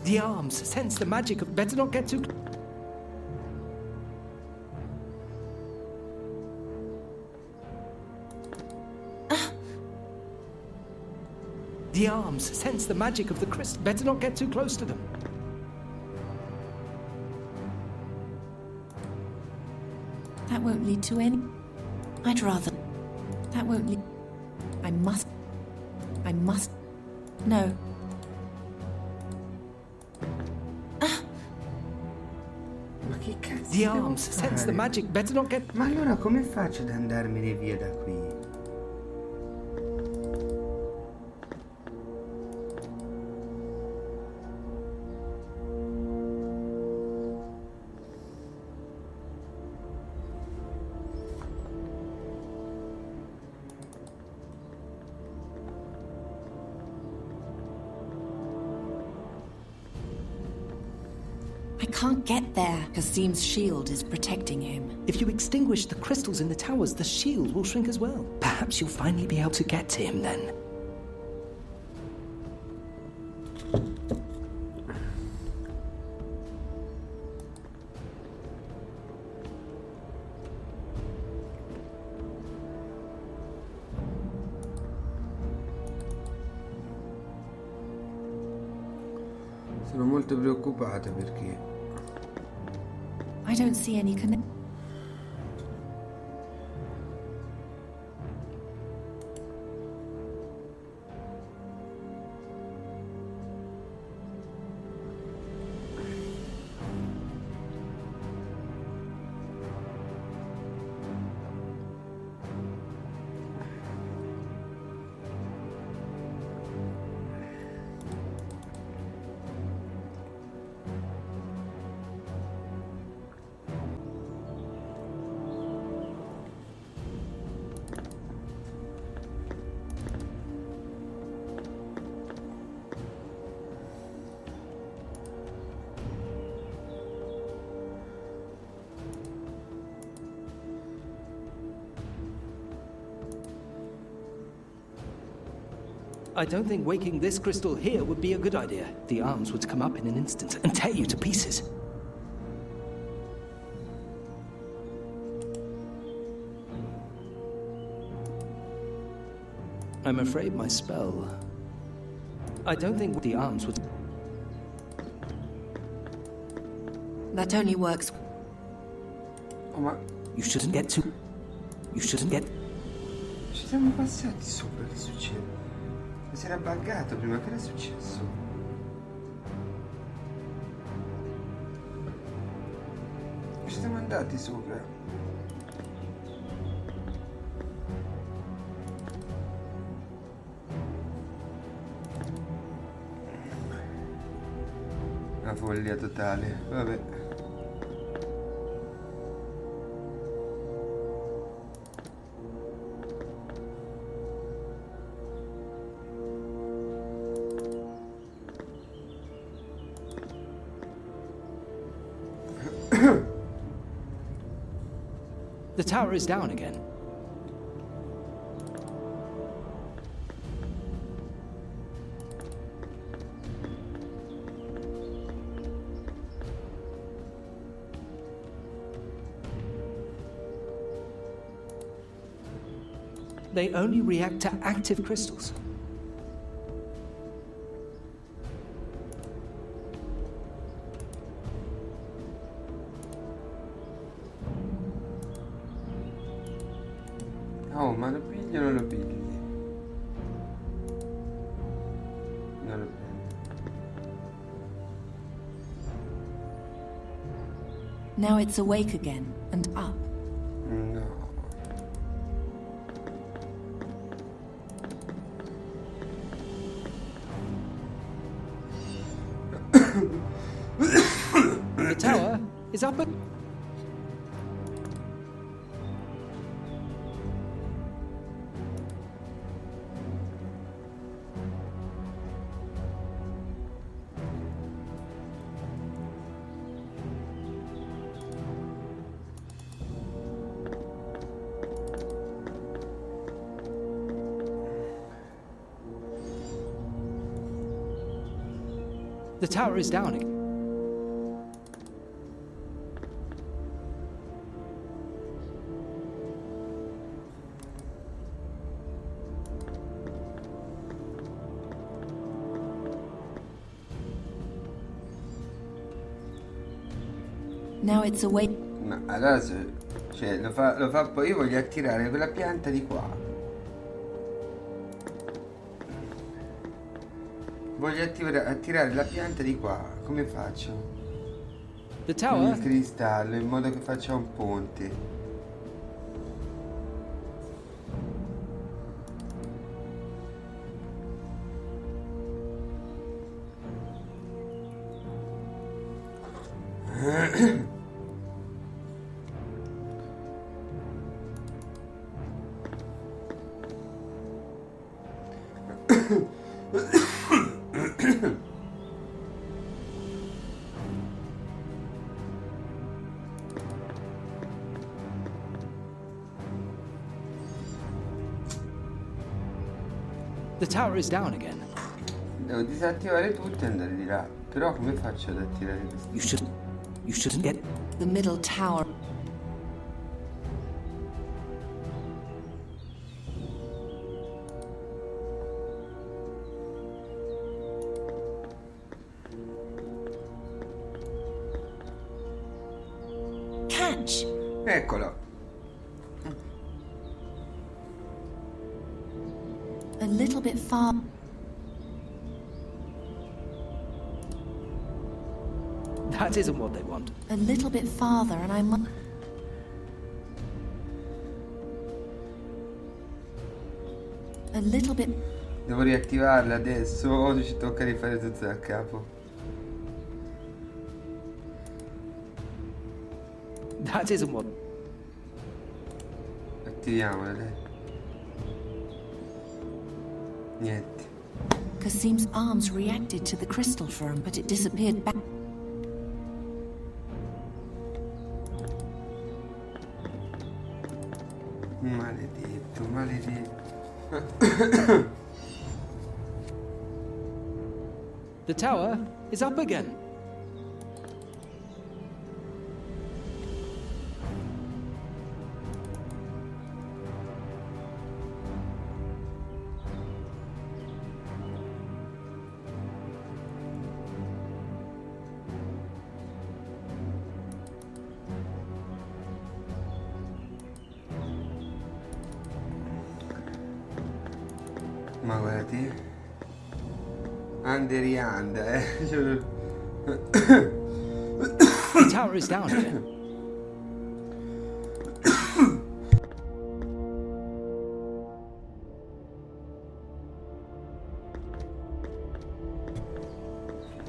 The arms sense the magic of... Better not get too... The arms sense the magic of the crystal. Better not get too close to them. That won't lead to any... I'd rather... That won't lead... I must... No. Ma che cazzo? The arms sense the magic. Better not get... Ma allora come faccio ad andarmene via da qui? I can't get there. Kasim's shield is protecting him. If you extinguish the crystals in the towers, the shield will shrink as well. Perhaps you'll finally be able to get to him then. Sono molto preoccupata perché... I don't see any connection. I don't think waking this crystal here would be a good idea. The arms would come up in an instant and tear you to pieces. I'm afraid my spell... I don't think the arms would... That only works... Oh, ma... You shouldn't get too... You shouldn't get... Ci siamo passati sopra, che succede? Mi si era buggato prima, che era successo? Ci siamo andati sopra. Una follia totale, vabbè. The tower is down again. They only react to active crystals. Oh, ma lo pigli o non lo pigli? Non lo prendo. Now it's awake again and up. No. The tower is up. The tower is down again. Now it's awake. No, allora cioè lo fa poi. Io voglio attirare quella pianta di qua. Voglio attirare la pianta di qua. Come faccio? The Con tower. il cristallo, in modo che faccia un ponte. The tower is down again. Devo disattivare tutto e andare di là. Però come faccio ad attirare questo? You shouldn't get The middle tower. Catch. Eccolo. A little bit far. That isn't what they want. A little bit farther and I might... A little bit... Devo riattivarla adesso o ci tocca rifare tutto da capo? That isn't what... Attiviamola, dai. Niente. Kasim's arms reacted to the crystal firm, but it disappeared back. Maledetto, maledetto. The tower is up again. Ma guardati. Anderianda, The tower is down again.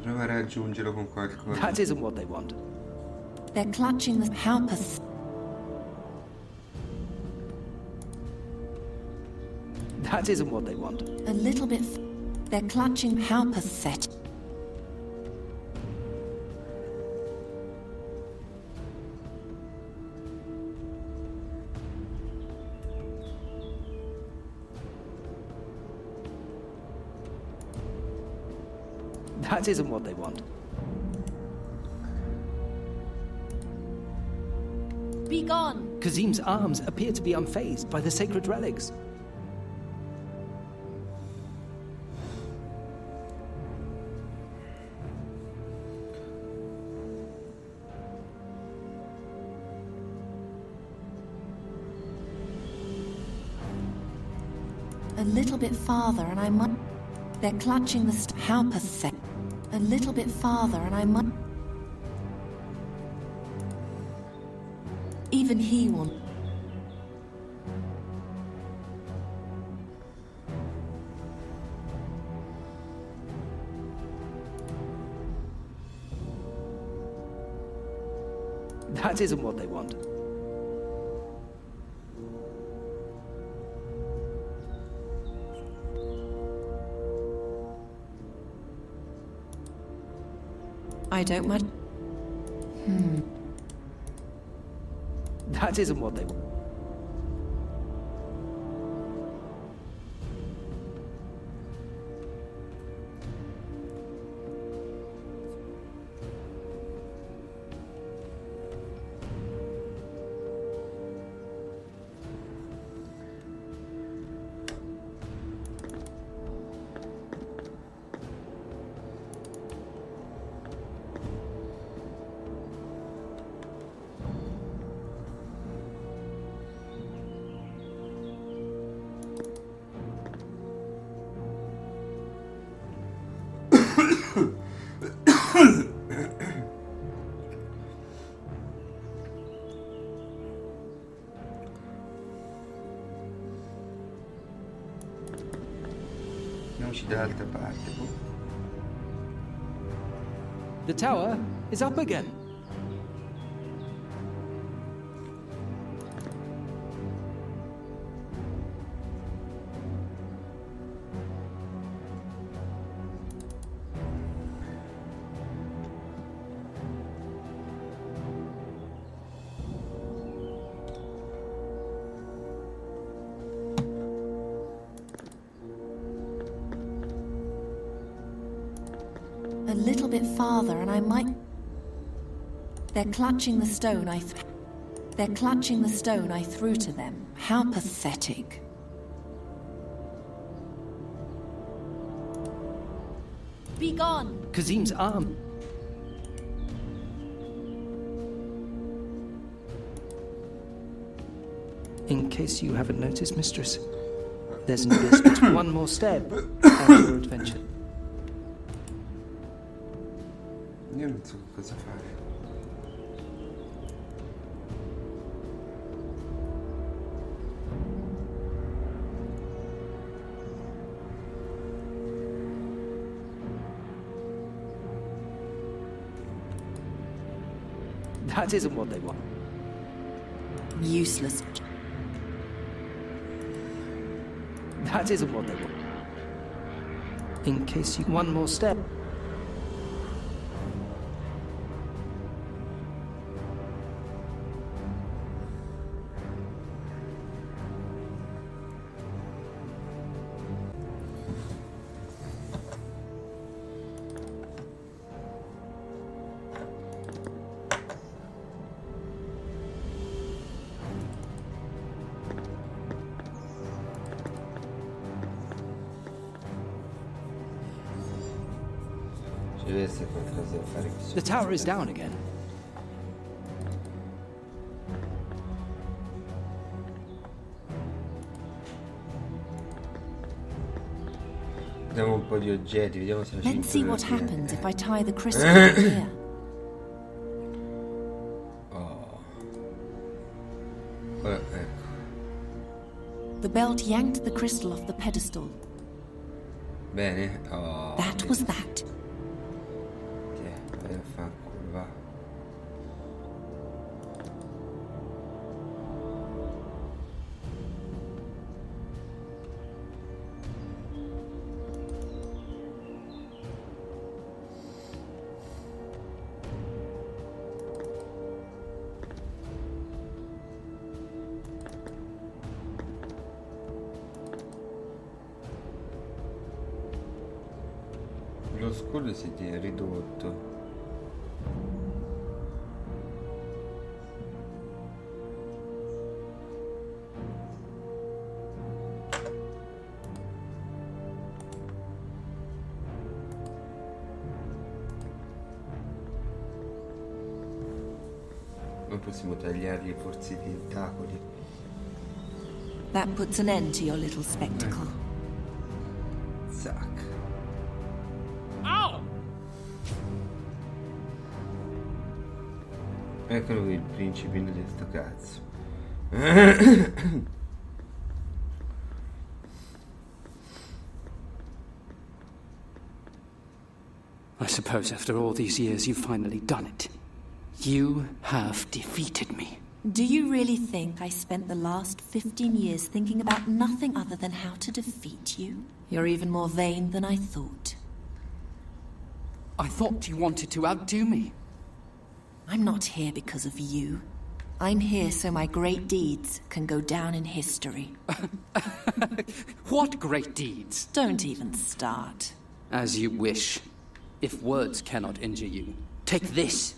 Prova a raggiungerlo con qualcosa. That isn't what they want. They're clutching the... How path... That isn't what they want. A little bit... They're clutching... How pathetic. That isn't what they want. Be gone! Kazim's arms appear to be unfazed by the sacred relics. A little bit farther and I might... They're clutching the... How pathetic. A little bit farther and I might... Even he won't... That isn't what they want. I don't much... That isn't what they want. Andiamoci dall'altra parte. The tower is up again. A little bit farther and I might... They're clutching the stone They're clutching the stone I threw to them. How pathetic. Be gone! Kazim's arm. In case you haven't noticed, mistress, there's an abyss between one more step and your adventure. Io non so cosa fare. That isn't what they want. Useless. That isn't what they want. In case you... One more step. The tower is down again. Vediamo un po' di oggetti, vediamo se la Let's see what cintura happens if I tie the crystal here. Oh. Ecco. The belt yanked the crystal off the pedestal. Bene. Oh, That was that. Vai a fanculo, va. Lo scudo si è ridotto. Non possiamo tagliargli forse i tentacoli. That puts an end to your little spectacle. Zack. Ow! Eccolo qui il principino di sto cazzo. I suppose after all these years you've finally done it. You have defeated me. Do you really think I spent the last 15 years thinking about nothing other than how to defeat you? You're even more vain than I thought. I thought you wanted to outdo me. I'm not here because of you. I'm here so my great deeds can go down in history. What great deeds? Don't even start. As you wish. If words cannot injure you, take this.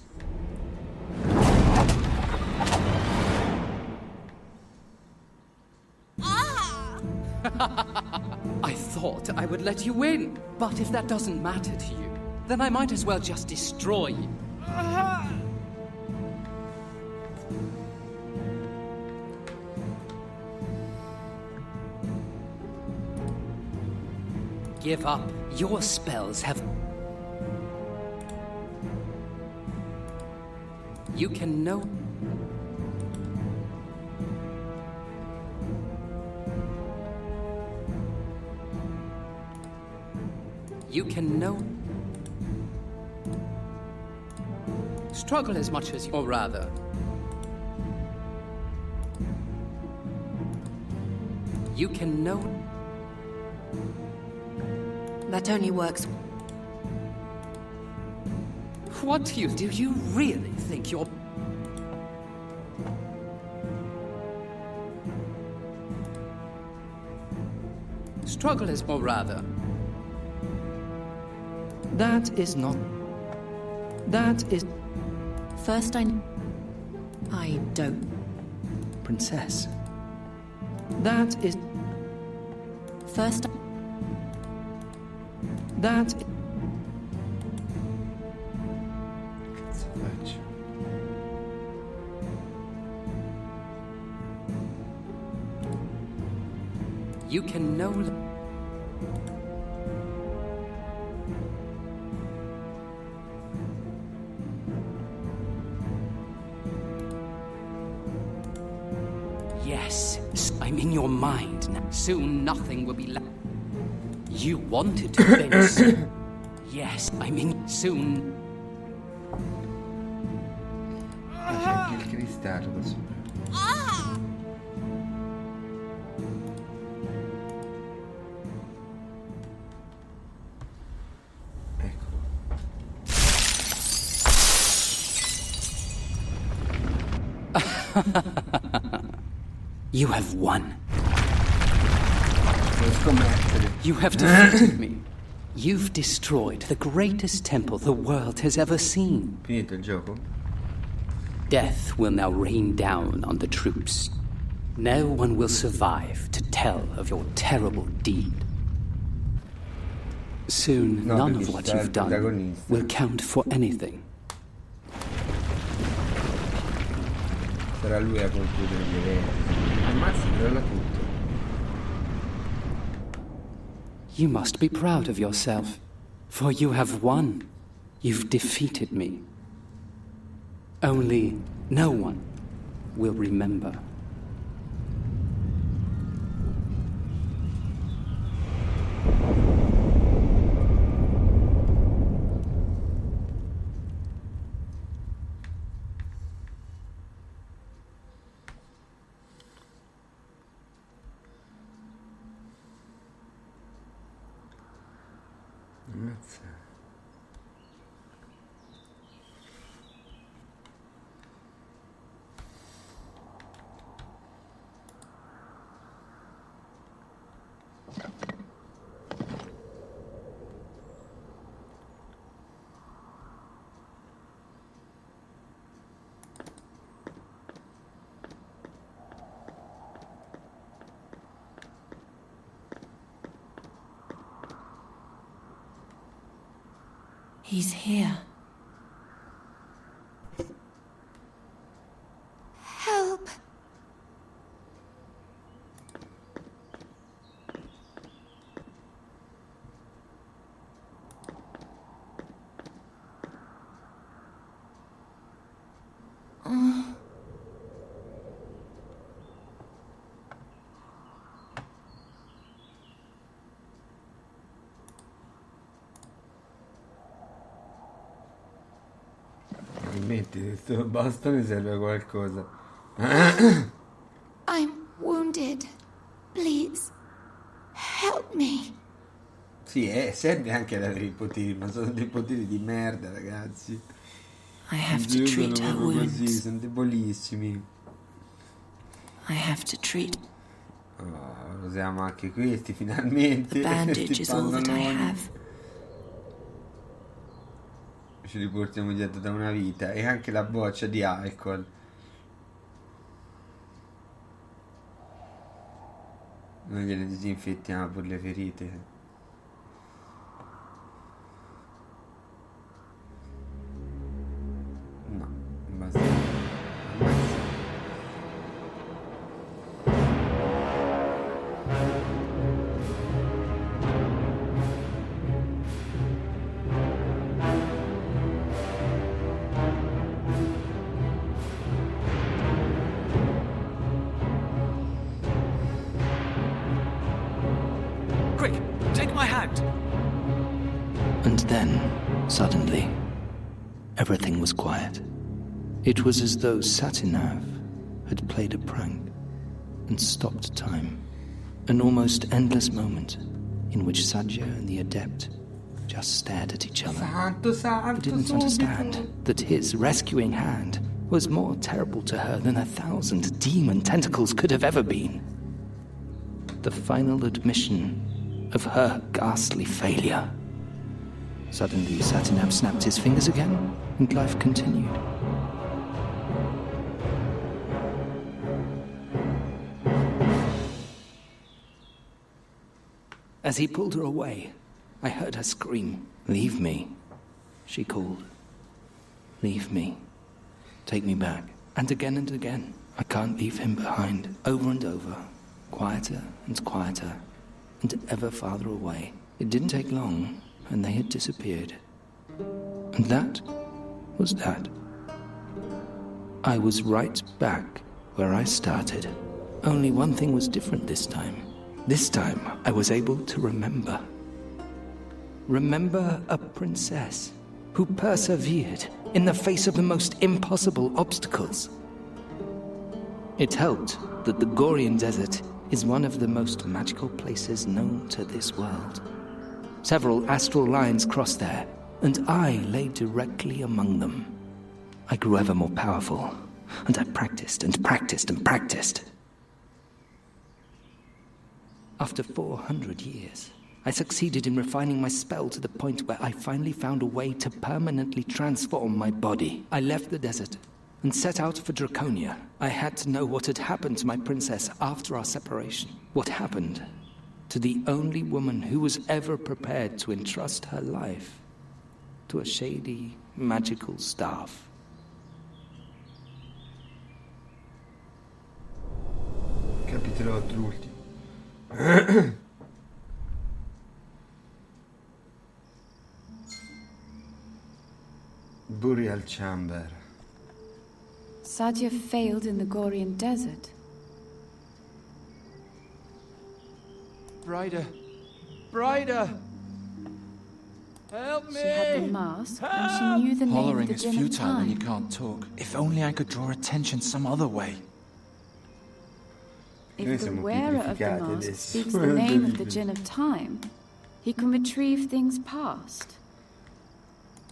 I thought I would let you win, but if that doesn't matter to you, then I might as well just destroy you. Give up. Your spells have... You can know... You can know... Struggle as much as you... Or rather... You can know... That only works... What do? You really think you're... Struggle is... Or rather... That is not... That is... First I don't. Princess. That is... First That... Cazzo faccio? You can no... Yes, I'm in your mind now. Soon nothing will be left. You wanted to think so. Yes, I'm in... Soon... C'è anche il cristallo da sopra. You have won. You have defeated me. You've destroyed the greatest temple the world has ever seen. Finito il gioco? Death will now rain down on the troops. No one will survive to tell of your terrible deed. Soon, none of what you've done will count for anything. Sarà lui a concludere gli eventi. Ammazza, crolla tutto. You must be proud of yourself, for you have won. You've defeated me. Only no one will remember. Ammazza. He's here. Help! Smetti, questo bastone serve a qualcosa. I'm wounded. Please, help me. Sì, serve anche ad avere i poteri, ma sono dei poteri di merda, ragazzi. I have to treat her wounds. Così, sono debolissimi. I have to treat. Oh, usiamo anche questi finalmente. The bandage is all that I have. Ce li portiamo dietro da una vita. E anche la boccia di alcol. Noi gliele disinfettiamo per le ferite. No, basta. And then, suddenly, everything was quiet. It was as though Satinav had played a prank and stopped time. An almost endless moment in which Sadja and the Adept just stared at each other. But didn't understand that his rescuing hand was more terrible to her than 1,000 demon tentacles could have ever been. The final admission of her ghastly failure. Suddenly, Satinav snapped his fingers again, and life continued. As he pulled her away, I heard her scream, "Leave me," she called. "Leave me. Take me back." And again, I can't leave him behind. Over and over, quieter and quieter, and ever farther away. It didn't take long, and they had disappeared. And that was that. I was right back where I started. Only one thing was different this time. This time, I was able to remember. Remember a princess who persevered in the face of the most impossible obstacles. It helped that the Gorian Desert is one of the most magical places known to this world. Several astral lines crossed there, and I lay directly among them. I grew ever more powerful, and I practiced and practiced and practiced. After 400 years, I succeeded in refining my spell to the point where I finally found a way to permanently transform my body. I left the desert and set out for Draconia. I had to know what had happened to my princess after our separation. What happened to the only woman who was ever prepared to entrust her life to a shady, magical staff. Capitolo 8, l'ultimo. Burial chamber. Sadja failed in the Gorian desert. Brider! Help me! She had the mask, and she knew the name of Hollering the is Djinn of futile when you Time. can't talk. If only I could draw attention some other way. If the wearer of the mask speaks the name of the Djinn of Time, he can retrieve things past.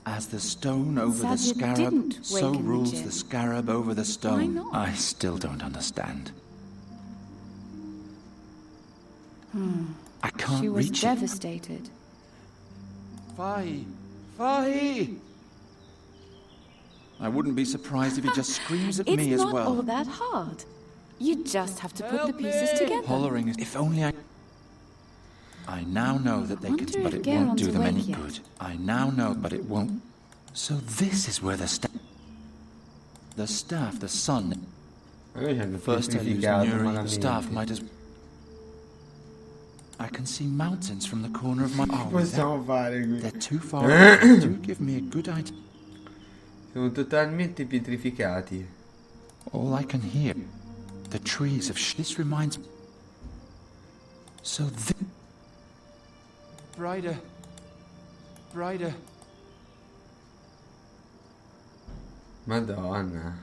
As the stone over the Sadja scarab, didn't so waken the rules Djinn. the scarab over the stone. Why not? I still don't understand. I can't She was reach devastated. Fahi! Fahi! I wouldn't be surprised if he just screams at me It's as not well. all that hard. You just have to put the pieces together. Hollering is... If only I now know that they wonder can... But if it won't Garon's do them any awake yet. good. I now know, but it won't... So this is where the staff... The staff, the sun... First I used Nuri, the staff might as... I can see mountains from the corner of my... They're too far away. Do give me a good idea. Siamo totalmente pietrificati. All I can hear... The trees of... This reminds... So this... Brider. Madonna.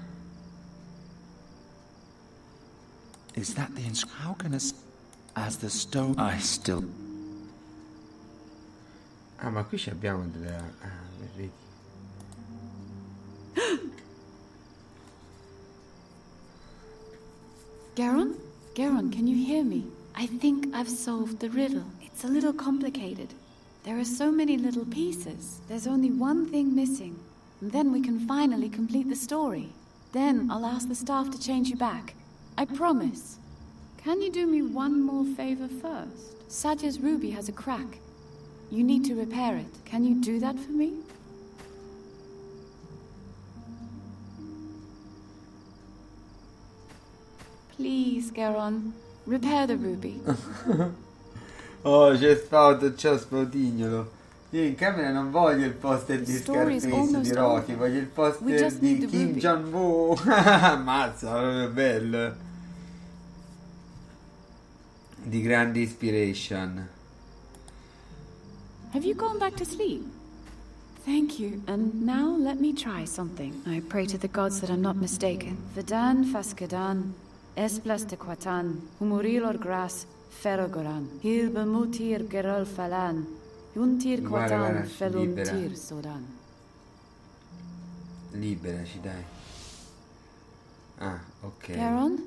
Is that the how can as the stone I still ma qui abbiamo delle vedi. Garon? Garon, can you hear me? I think I've solved the riddle. It's a little complicated. There are so many little pieces. There's only one thing missing. And then we can finally complete the story. Then I'll ask the staff to change you back. I promise. Can you do me one more favor first? Satya's ruby has a crack. You need to repair it. Can you do that for me? Please, Garon. Repair the ruby. Oh, c'è Spaudignolo. Io in camera non voglio il poster di Scarface di Rocky, voglio il poster di Kim Jong-un. Ammazza, proprio bello. Di grande inspiration. Have you gone back to sleep? Thank you. And now let me try something. I pray to the gods that I'm not mistaken. Vedan Faskadan, Esplas de Quatan, Humurilor Gras, Ferrogoran, Hilbemutir Gerol Falan, Juntir Quatan, Feluntir Sodan. Liberaci, dai. Ah, ok. Garon?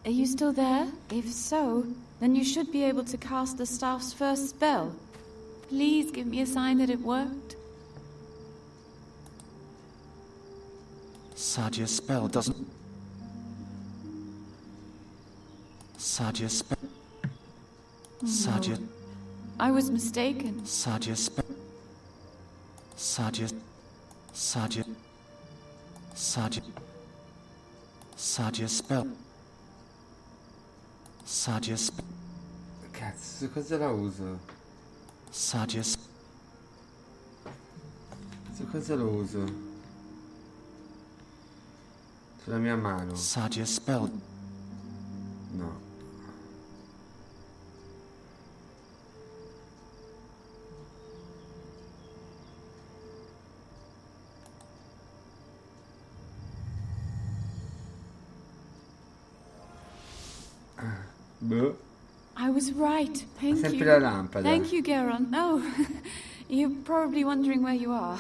Are you still there? If so, then you should be able to cast the staff's first spell. Please give me a sign that it worked. Satya's spell doesn't. Satya's spell. Satya. I was mistaken. Satya's spell. Satya. Satya. Satya. Satya's spell. Satya's spell. Cazzo, cosa la uso? Satya's. Su cosa lo uso? Sulla mia mano. Satya's spell. No. Boh. I was right. Thank Sempre you. la lampada. Thank you, Garon. Oh, you're probably wondering where you are.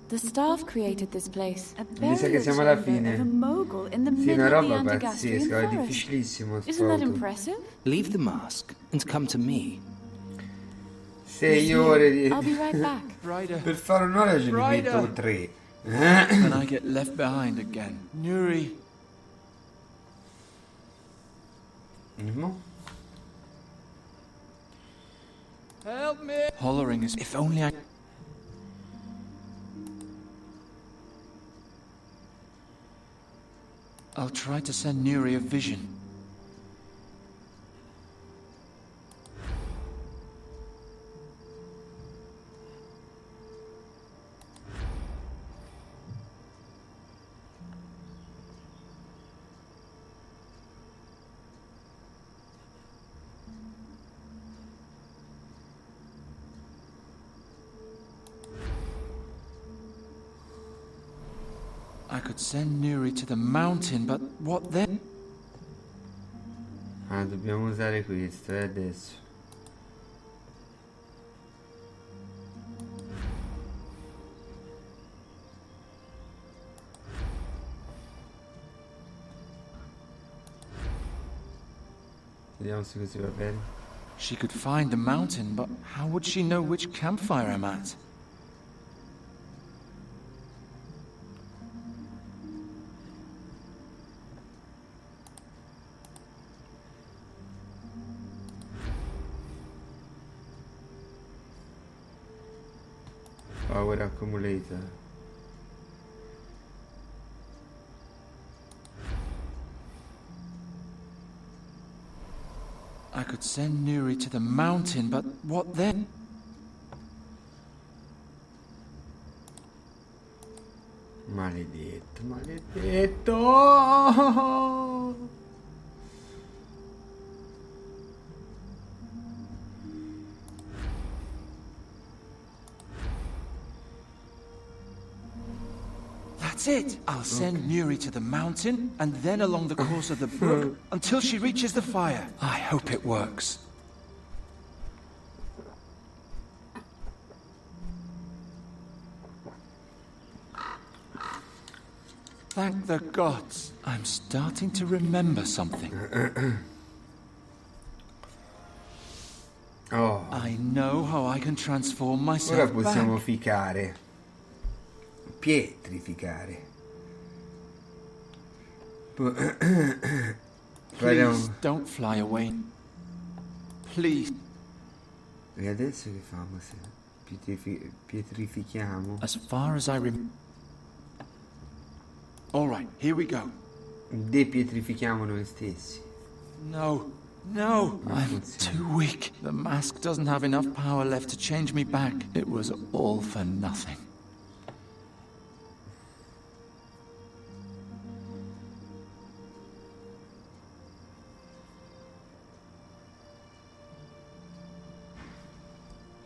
The staff created this place. A Mi sa che siamo alla burial chamber fine. of a mogul in the Sì, middle una of the roba Antigastrian pazzesca, è forest. difficilissimo Isn't that spaudo. impressive? Leave the mask and come to me. 6 ore di... I'll be right back. Per fare un'ora ce ne Ryder. metto 3. Then I get left behind again. Nuri. Help me! Hollering is. If only I. I'll try to send Nuri a vision. I could send Nuri to the mountain, but what then? Ah, dobbiamo usare questo, adesso. Vediamo se così va bene. She could find the mountain, but how would she know which campfire I'm at? Power accumulator. I could send Nuri to the mountain, but what then? Maledetto, maledetto! That's it! I'll send Muri to the mountain, and then along the course of the brook, until she reaches the fire. I hope it works. Thank the gods. I'm starting to remember something. Oh. I know how I can transform myself Ora possiamo back. ficare. Pietrificare. Please don't fly away. Please. E adesso che famo se pietrifichiamo? As far as I remember. All right, here we go. Depietrifichiamo noi stessi. No, I'm too weak. The mask doesn't have enough power left to change me back. It was all for nothing.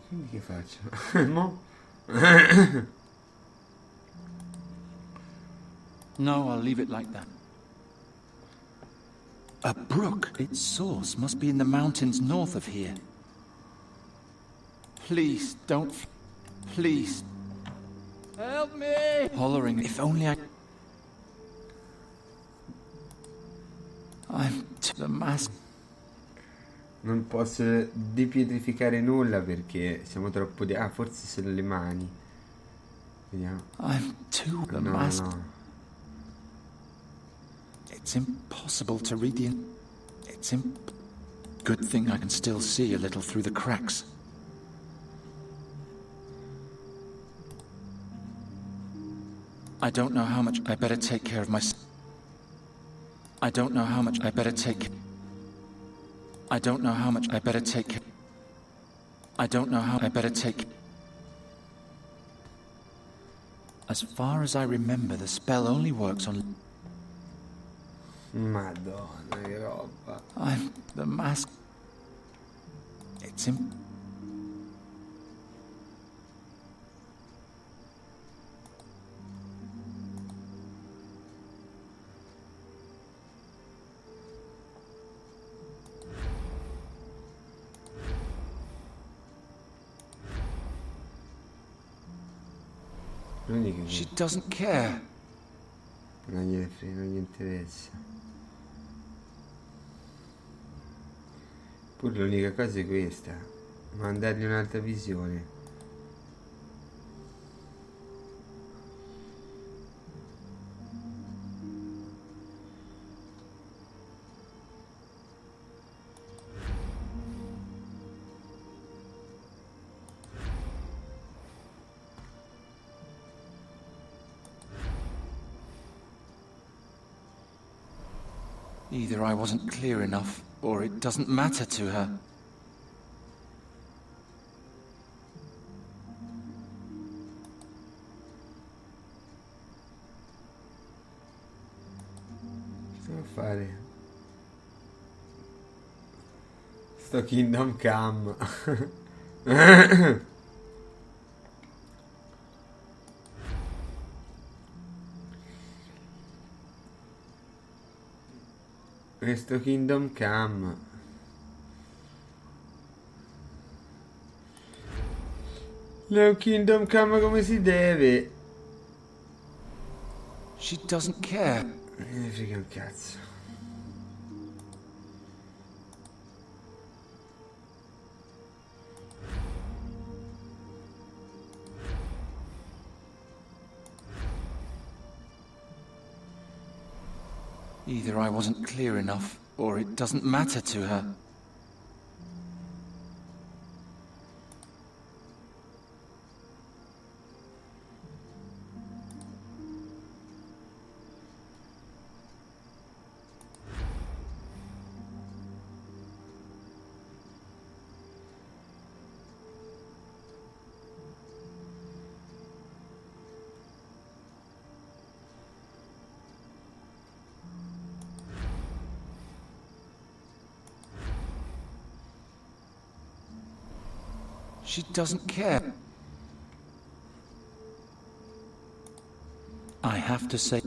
Quindi che faccio? Mo? No, I'll leave it like that. A brook. Its source must be in the mountains north of here. Please, don't... Please. Help me! Hollering, if only I'm to the mask. Non posso depietrificare nulla perché siamo troppo... Ah, forse sono le mani. Vediamo. I'm to the mask. No. It's impossible to read the... Good thing I can still see a little through the cracks. I don't know how much I better take care of myself. I don't know how much I better take... I don't know how much I better take... I don't know how I better take... As far as I remember, the spell only works on... Madonna, che roba. I'm the mask. It's She doesn't care. Non gli interessa. Pure l'unica cosa è questa. Mandargli un'altra visione. Either I wasn't clear enough, or it doesn't matter to her. Cosa devo fare? Sto Kingdom Come. Questo Kingdom Come. No Kingdom Come come si deve. She doesn't care. Non ne frega un cazzo. Either I wasn't clear enough, or it doesn't matter to her. She doesn't care. I have to say...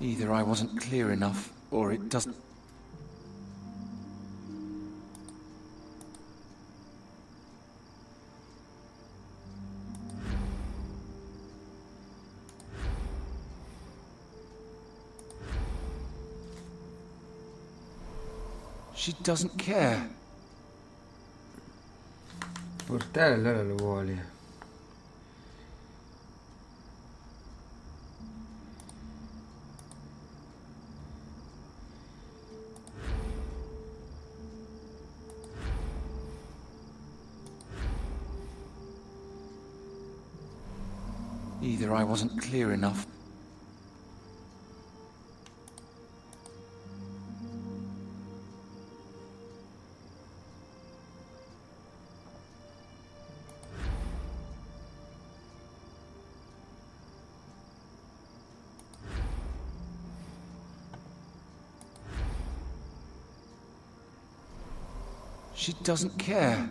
Either I wasn't clear enough, or it doesn't... She doesn't care. Portare allora lo vuole. Either I wasn't clear enough. She doesn't care.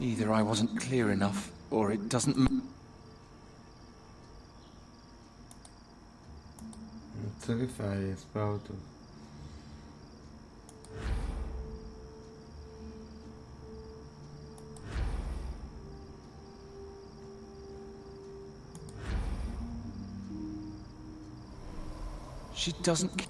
Either I wasn't clear enough, or it doesn't... Non so che fai, Spauto. She doesn't care.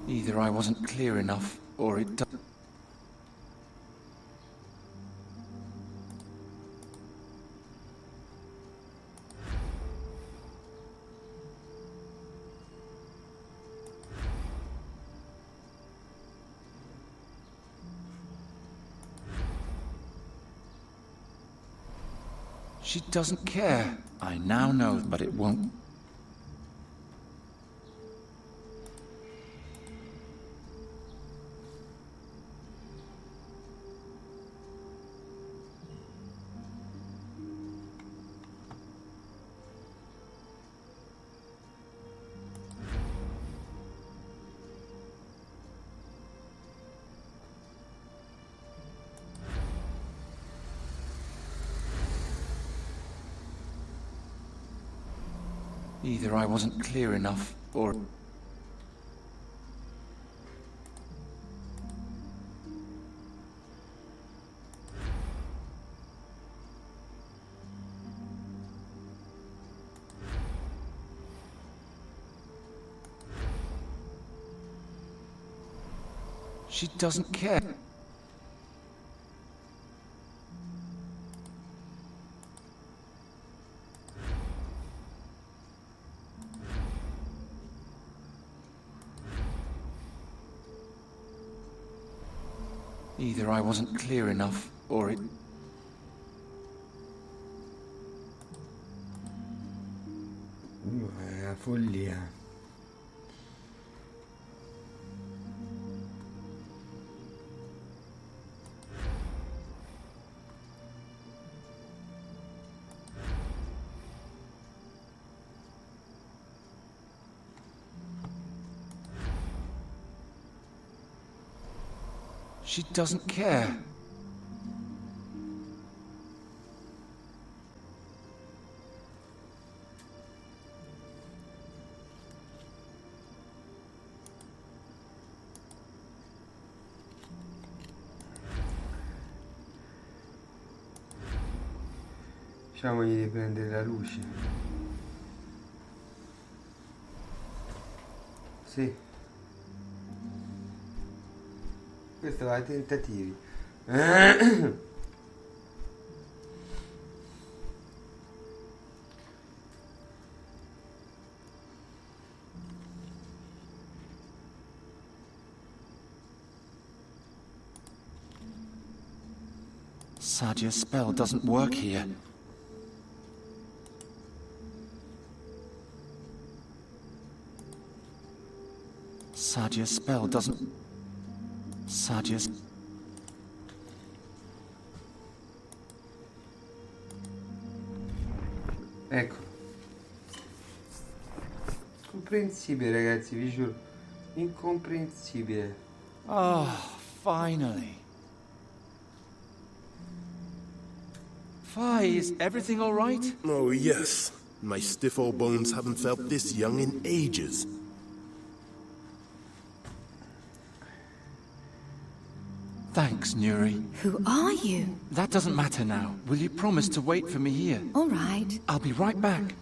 Either I wasn't clear enough, or it doesn't... She doesn't care. I now know, but it won't... Either I wasn't clear enough, or... She doesn't care. Either I wasn't clear enough, or it... È la follia. She doesn't care. Diciamogli di prendere la luce. Sì. Questo va ai tentativi. Sadia's spell doesn't work here. Sadia's spell doesn't... Sadia's... Ecco. Incomprensibile, ragazzi, vi giuro. Incomprensibile. Oh, finally. Fi, is everything all right? Oh, yes. My stiff old bones haven't felt this young in ages. Thanks, Nuri. Who are you? That doesn't matter now. Will you promise to wait for me here? All right. I'll be right back.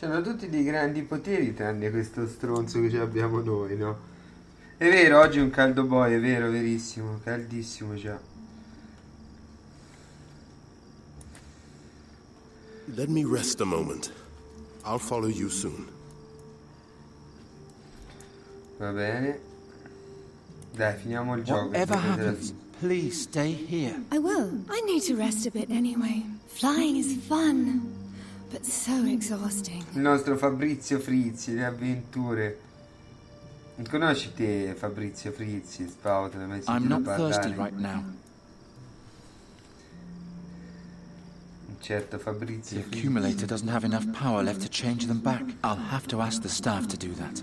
C'hanno tutti dei grandi poteri tranne questo stronzo che abbiamo noi, no? È vero, oggi è un caldo boy, è vero, verissimo, caldissimo già. Let me rest a moment. I'll follow you soon. Va bene. Dai, finiamo il gioco. Whatever happens, please stay here. I will. I need to rest a bit anyway. Flying is fun, but so exhausting. Il nostro Fabrizio Frizzi, le avventure. Non conosci te Fabrizio Frizzi, Spout? I'm not thirsty right now. Certo, Fabrizio. The accumulator doesn't have enough power left to change them back. I'll have to ask the staff to do that.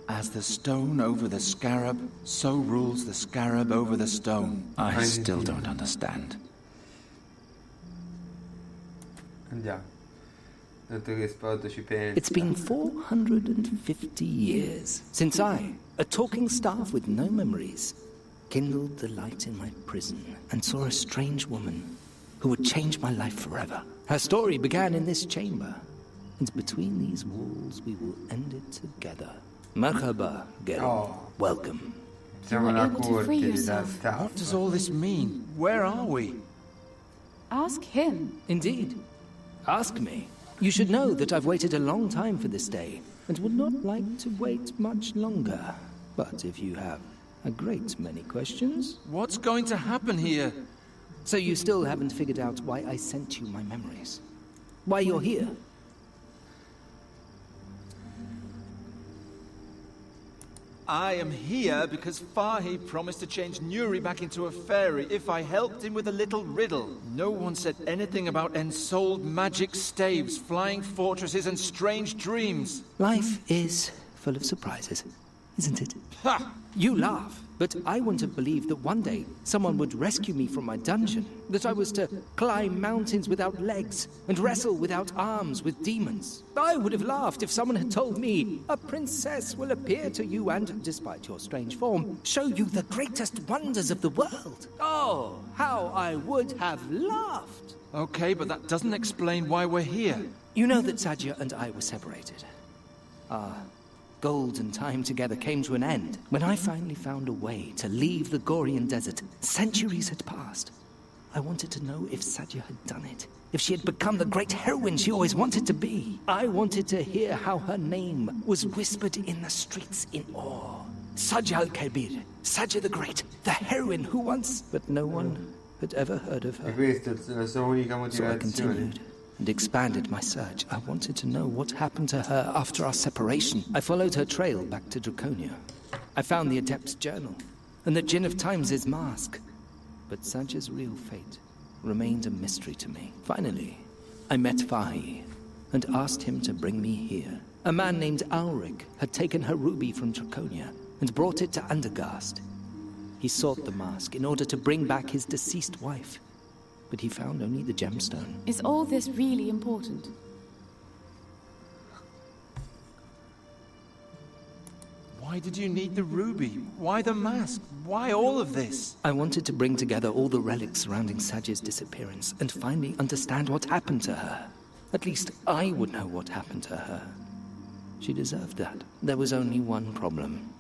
As the stone over the scarab, so rules the scarab over the stone. I still don't understand. Andiamo. Dato che Spout ci pensa. It's been 450 years since I, a talking staff with no memories, kindled the light in my prison and saw a strange woman who would change my life forever. Her story began in this chamber, and between these walls we will end it together. Marhaba, Geralt. Welcome. Siamo alla corte della staff. What does all this mean? Where are we? Ask him. Indeed. Ask me. You should know that I've waited a long time for this day, and would not like to wait much longer. But if you have a great many questions... What's going to happen here? So you still haven't figured out why I sent you my memories? Why you're here? I am here because Fahi promised to change Nuri back into a fairy if I helped him with a little riddle. No one said anything about ensouled magic staves, flying fortresses, and strange dreams. Life is full of surprises, isn't it? Ha! You laugh, but I wouldn't have believed that one day someone would rescue me from my dungeon, that I was to climb mountains without legs and wrestle without arms with demons. I would have laughed if someone had told me, a princess will appear to you and, despite your strange form, show you the greatest wonders of the world. Oh, how I would have laughed. Okay, but that doesn't explain why we're here. You know that Sadia and I were separated. Golden time together came to an end when I finally found a way to leave the Gorian desert. Centuries had passed. I wanted to know if Sadia had done it, if she had become the great heroine she always wanted to be. I wanted to hear how her name was whispered in the streets in awe. Sadia al-Kabir, Sadia the Great, the heroine who once... But no one had ever heard of her. So I continued and expanded my search. I wanted to know what happened to her after our separation. I followed her trail back to Draconia. I found the Adept's journal and the Djinn of Times' mask. But Sadia's real fate remained a mystery to me. Finally, I met Fahi and asked him to bring me here. A man named Ulrich had taken her ruby from Draconia and brought it to Undergast. He sought the mask in order to bring back his deceased wife, but he found only the gemstone. Is all this really important? Why did you need the ruby? Why the mask? Why all of this? I wanted to bring together all the relics surrounding Saji's disappearance and finally understand what happened to her. At least I would know what happened to her. She deserved that. There was only one problem.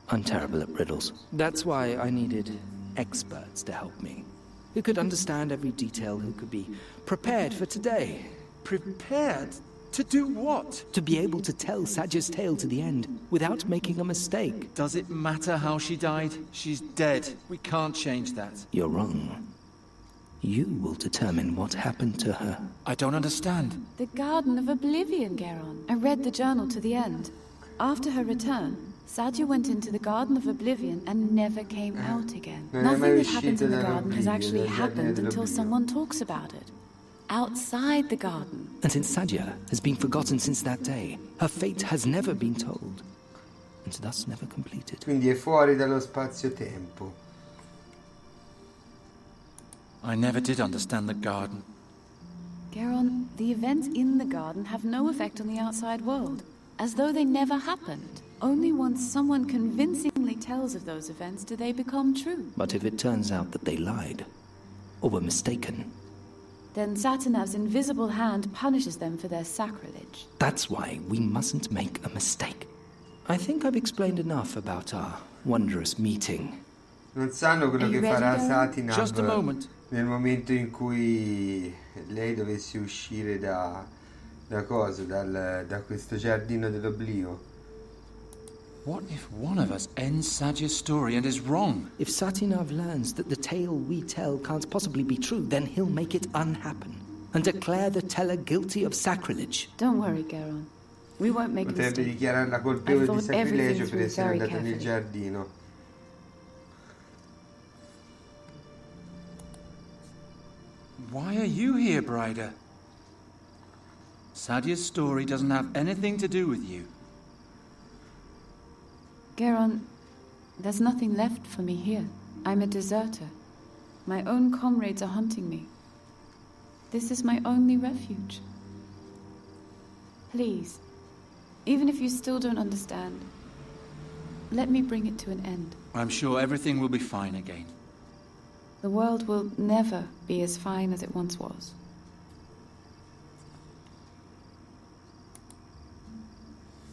I'm terrible at riddles. That's why I needed experts to help me. Who could understand every detail, who could be prepared for today. Prepared? To do what? To be able to tell Saji's tale to the end without making a mistake. Does it matter how she died? She's dead. We can't change that. You're wrong. You will determine what happened to her. I don't understand. The Garden of Oblivion, Geron. I read the journal to the end. After her return, Sadia went into the Garden of Oblivion and never came out again. Nothing that happens in the garden has actually happened until someone talks about it. Outside the garden. And since Sadia has been forgotten since that day, her fate has never been told, and thus never completed. Quindi è fuori dallo spazio-tempo. I never did understand the garden. Geron, the events in the garden have no effect on the outside world, as though they never happened. Only once someone convincingly tells of those events do they become true. But if it turns out that they lied, or were mistaken, then Satinav's invisible hand punishes them for their sacrilege. That's why we mustn't make a mistake. I think I've explained enough about our wondrous meeting. Non sanno quello che farà Satinav Just a moment. Nel momento in cui lei dovesse uscire da questo giardino dell'oblio. What if one of us ends Saji's story and is wrong? If Satinav learns that the tale we tell can't possibly be true, then he'll make it unhappen and declare the teller guilty of sacrilege. Don't worry, Geron. We won't make a mistake. Potrebbe dichiararla colpevole di sacrilegio per essere andata nel giardino. Why are you here, Brider? Sadia's story doesn't have anything to do with you. Geron, there's nothing left for me here. I'm a deserter. My own comrades are hunting me. This is my only refuge. Please, even if you still don't understand, let me bring it to an end. I'm sure everything will be fine again. The world will never be as fine as it once was.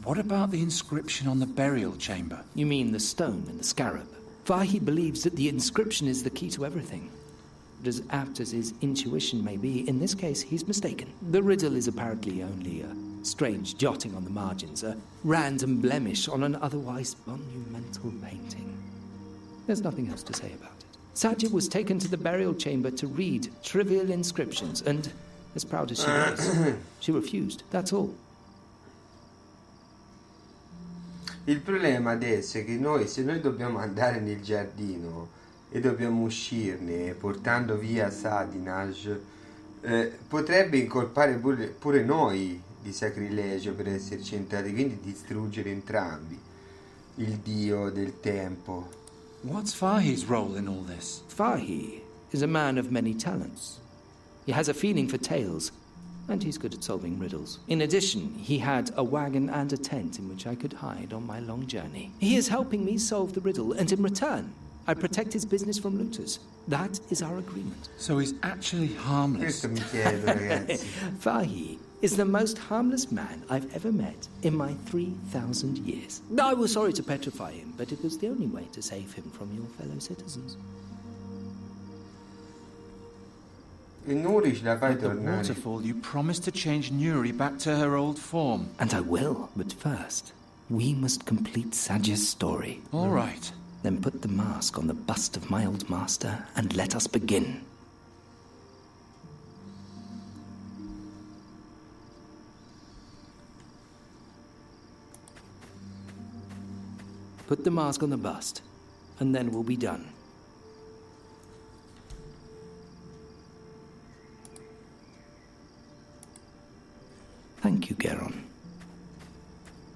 What about the inscription on the burial chamber? You mean the stone and the scarab? Fahi believes that the inscription is the key to everything. But as apt as his intuition may be, in this case he's mistaken. The riddle is apparently only a strange jotting on the margins, a random blemish on an otherwise monumental painting. There's nothing else to say about it. Sadia was taken to the burial chamber to read trivial inscriptions, and as proud as she was, she refused, that's all. Il problema adesso è che se noi dobbiamo andare nel giardino e dobbiamo uscirne portando via Sadinaj, potrebbe incolpare pure noi di sacrilegio per esserci entrati, quindi distruggere entrambi il dio del tempo. What's Fahi's role in all this? Fahi is a man of many talents. He has a feeling for tales, and he's good at solving riddles. In addition, he had a wagon and a tent in which I could hide on my long journey. He is helping me solve the riddle, and in return, I protect his business from looters. That is our agreement. So he's actually harmless. Questo mi chiedo, ragazzi. Fahi is the most harmless man I've ever met in my 3,000 years. I was sorry to petrify him, but it was the only way to save him from your fellow citizens. E Nuri ce la fai At the tornare. waterfall, you promised to change Nuri back to her old form. And I will, but first, we must complete Saji's story. All right. Then put the mask on the bust of my old master and let us begin. Put the mask on the bust, and then we'll be done. Thank you, Geron.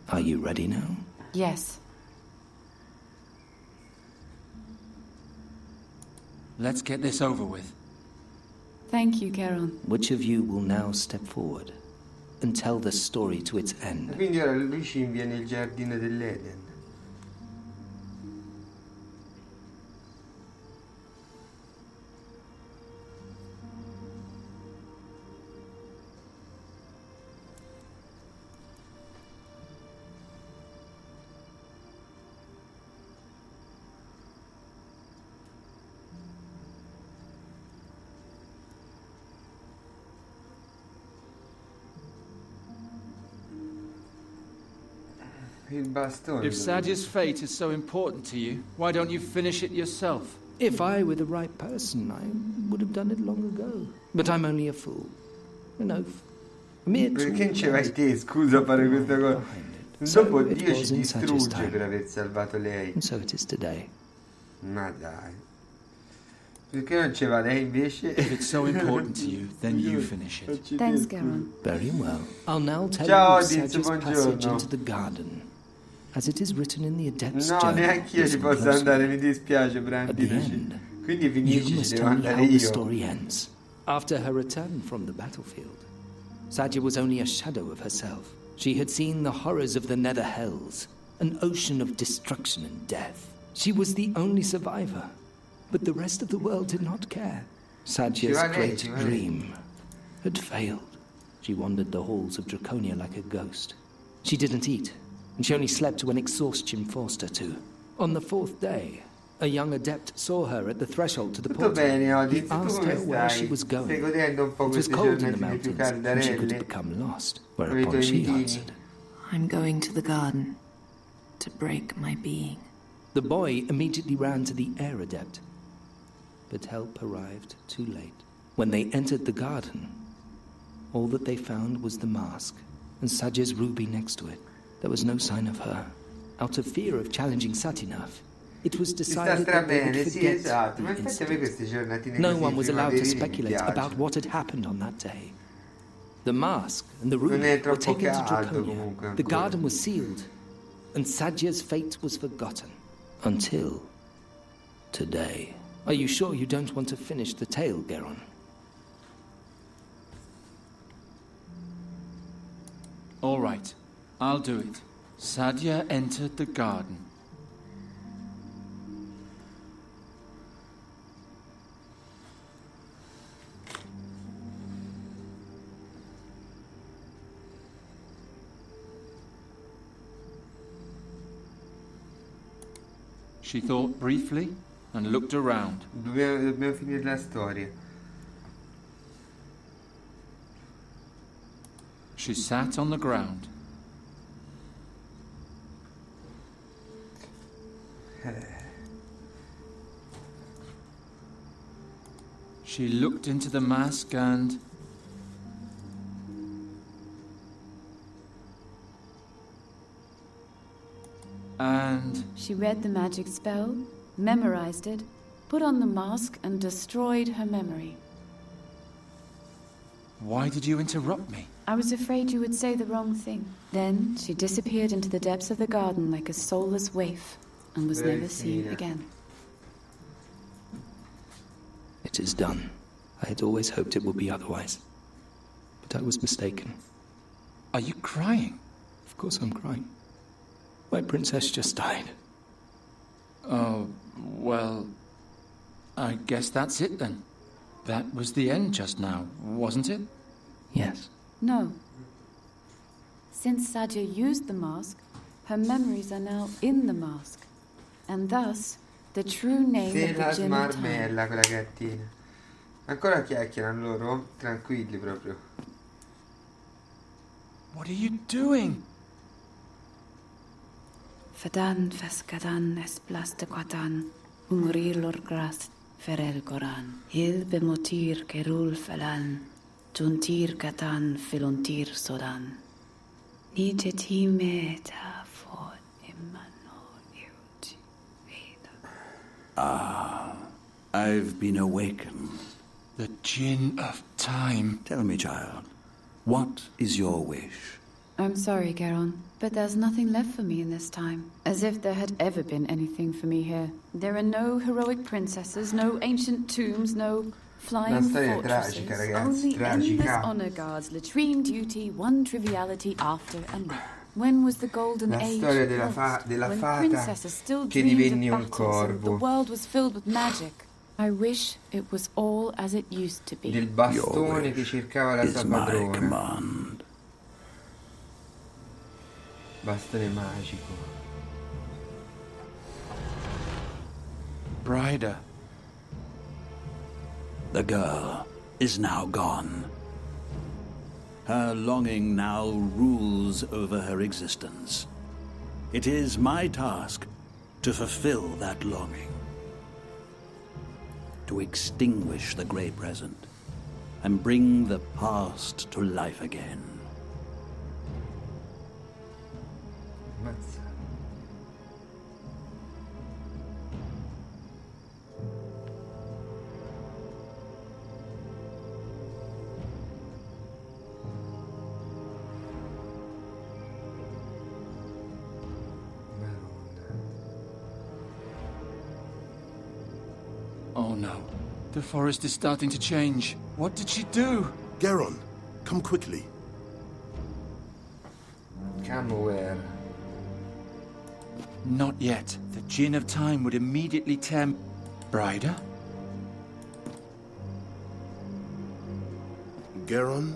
Are you ready now? Yes. Let's get this over with. Thank you, Geron. Which of you will now step forward and tell the story to its end? Quindi ora lui ci invia nel giardino dell'Eden. Il bastone. If Sadya's fate is so important to you, why don't you finish it yourself? If I were the right person, I would have done it long ago. But I'm only a fool. An oaf. A mere tool. Perché non ci vai te, scusa, a fare questa cosa? Dopo Dio ci distrugge per aver salvato lei. And so it is today. Ma dai. Perché non ci va lei invece? If it's so important to you, then you finish it. Thanks, Garon. Very well. I'll now tell Ciao, you of Dizio, Sadya's passage buongiorno. into the garden. As it is written in the Adept's No, Journal. neanche io ci posso closely. andare, mi dispiace, At the Brandy. end, Quindi you finisci, ci must devo tell me andare how the io. story ends. After her return from the battlefield, Sadya was only a shadow of herself. She had seen the horrors of the Nether Hells, an ocean of destruction and death. She was the only survivor, but the rest of the world did not care. Sadya's great dream had failed. She wandered the halls of Draconia like a ghost. She didn't eat, and she only slept when exhaustion forced her to. On the fourth day, a young adept saw her at the threshold to the Tutto portal. bene, He Odin, tu asked come her where stai? she was going. Stai godendo un po' It was queste cold in the giornate più mountains, and she could caldarelle? become lost. Con i Whereupon tuoi she vitini? answered. I'm going to the garden to break my being. The boy immediately ran to the air adept, but help arrived too late. When they entered the garden, all that they found was the mask and Sadya's ruby next to it. There was no sign of her. Out of fear of challenging Satinav, it was Ci sta decided that they would strabene, sì, forget esatto. Ma the infatti a me incident. queste giornatine No così one was allowed to primaverili mi speculate piacciono. about what had happened on that day. The mask and the Non ruby è were troppo taken to caldo Draconia. comunque The ancora. garden was sealed, and Sadya's fate was forgotten. Until today. Are you sure you don't want to finish the tale, Garon? All right, I'll do it. Sadya entered the garden. She thought briefly and looked around. Dobbiamo finire la storia. She sat on the ground. She looked into the mask and... She read the magic spell, memorized it, put on the mask, and destroyed her memory. Why did you interrupt me? I was afraid you would say the wrong thing. Then she disappeared into the depths of the garden like a soulless waif, and was never seen again. It is done. I had always hoped it would be otherwise. But I was mistaken. Are you crying? Of course I'm crying. My princess just died. Oh, well, I guess that's it then. That was the end just now, wasn't it? Yes. No. Since Sadya used the mask, her memories are now in the mask. And thus, the true name of the Gin of Time. Marmella, quella gattina. Ancora chiacchierano loro? Tranquilli proprio. What are you doing? Fadan feskadan es plastequatan, umurir lor gras ferel goran. Hil bemotir kerul felan, juntir katan filontir sodan. Nitetime ta fod immanol iuti vida. Ah, I've been awakened. The Gin of Time. Tell me, child, what is your wish? I'm sorry, Garon, but there's nothing left for me in this time. As if there had ever been anything for me here. There are no heroic princesses, no ancient tombs, no flying fortresses. Tragica, ragazzi, Only endless tragica. honor guards, latrine duty, one triviality after another. When was the golden La age? storia della, lost? della When fata princesses still che dreamed divenne of un battles and the corvo. world was filled with magic. I wish it was all as it used to be. Del bastone che cercava la sua padrona. Command. Bastone magico. Brider. The girl is now gone. Her longing now rules over her existence. It is my task to fulfill that longing. To extinguish the grey present and bring the past to life again. Mazza. Oh no. The forest is starting to change. What did she do? Garon, come quickly. Come where? Not yet. The Djinn of Time would immediately tear... Brider? Garon,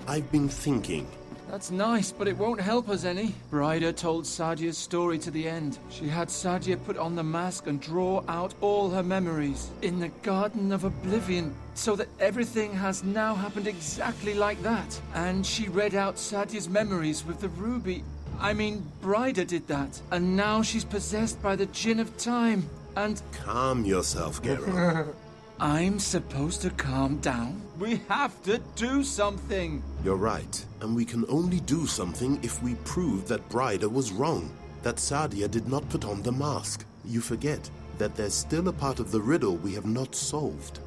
I've been thinking. That's nice, but it won't help us any. Brider told Sadia's story to the end. She had Sadia put on the mask and draw out all her memories in the Garden of Oblivion, so that everything has now happened exactly like that. And she read out Sadia's memories with the ruby. I mean, Brider did that. And now she's possessed by the Djinn of Time. And... Calm yourself, Garon. I'm supposed to calm down? We have to do something! You're right, and we can only do something if we prove that Brider was wrong, that Sadia did not put on the mask. You forget that there's still a part of the riddle we have not solved.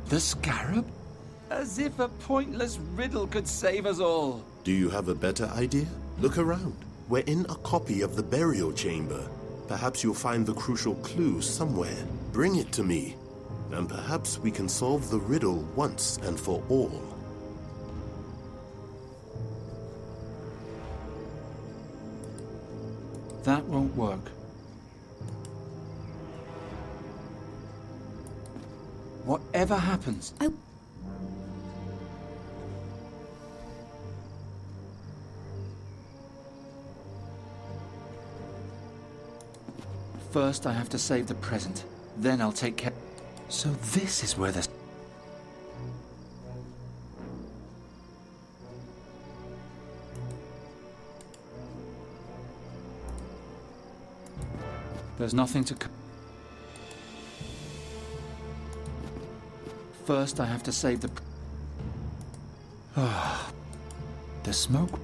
The scarab? As if a pointless riddle could save us all. Do you have a better idea? Look around. We're in a copy of the burial chamber. Perhaps you'll find the crucial clue somewhere. Bring it to me. And perhaps we can solve the riddle once and for all. That won't work. Whatever happens... First, I have to save the present. Then I'll take care... So this is where the... There's nothing to... First, I have to save the... The smoke...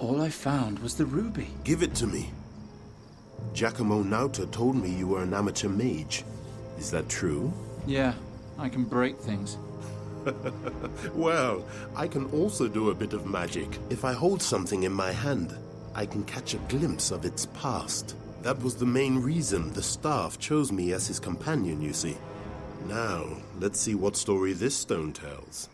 All I found was the ruby. Give it to me. Giacomo Nauta told me you were an amateur mage. Is that true? Yeah, I can break things. Well, I can also do a bit of magic. If I hold something in my hand, I can catch a glimpse of its past. That was the main reason the staff chose me as his companion, you see. Now, let's see what story this stone tells.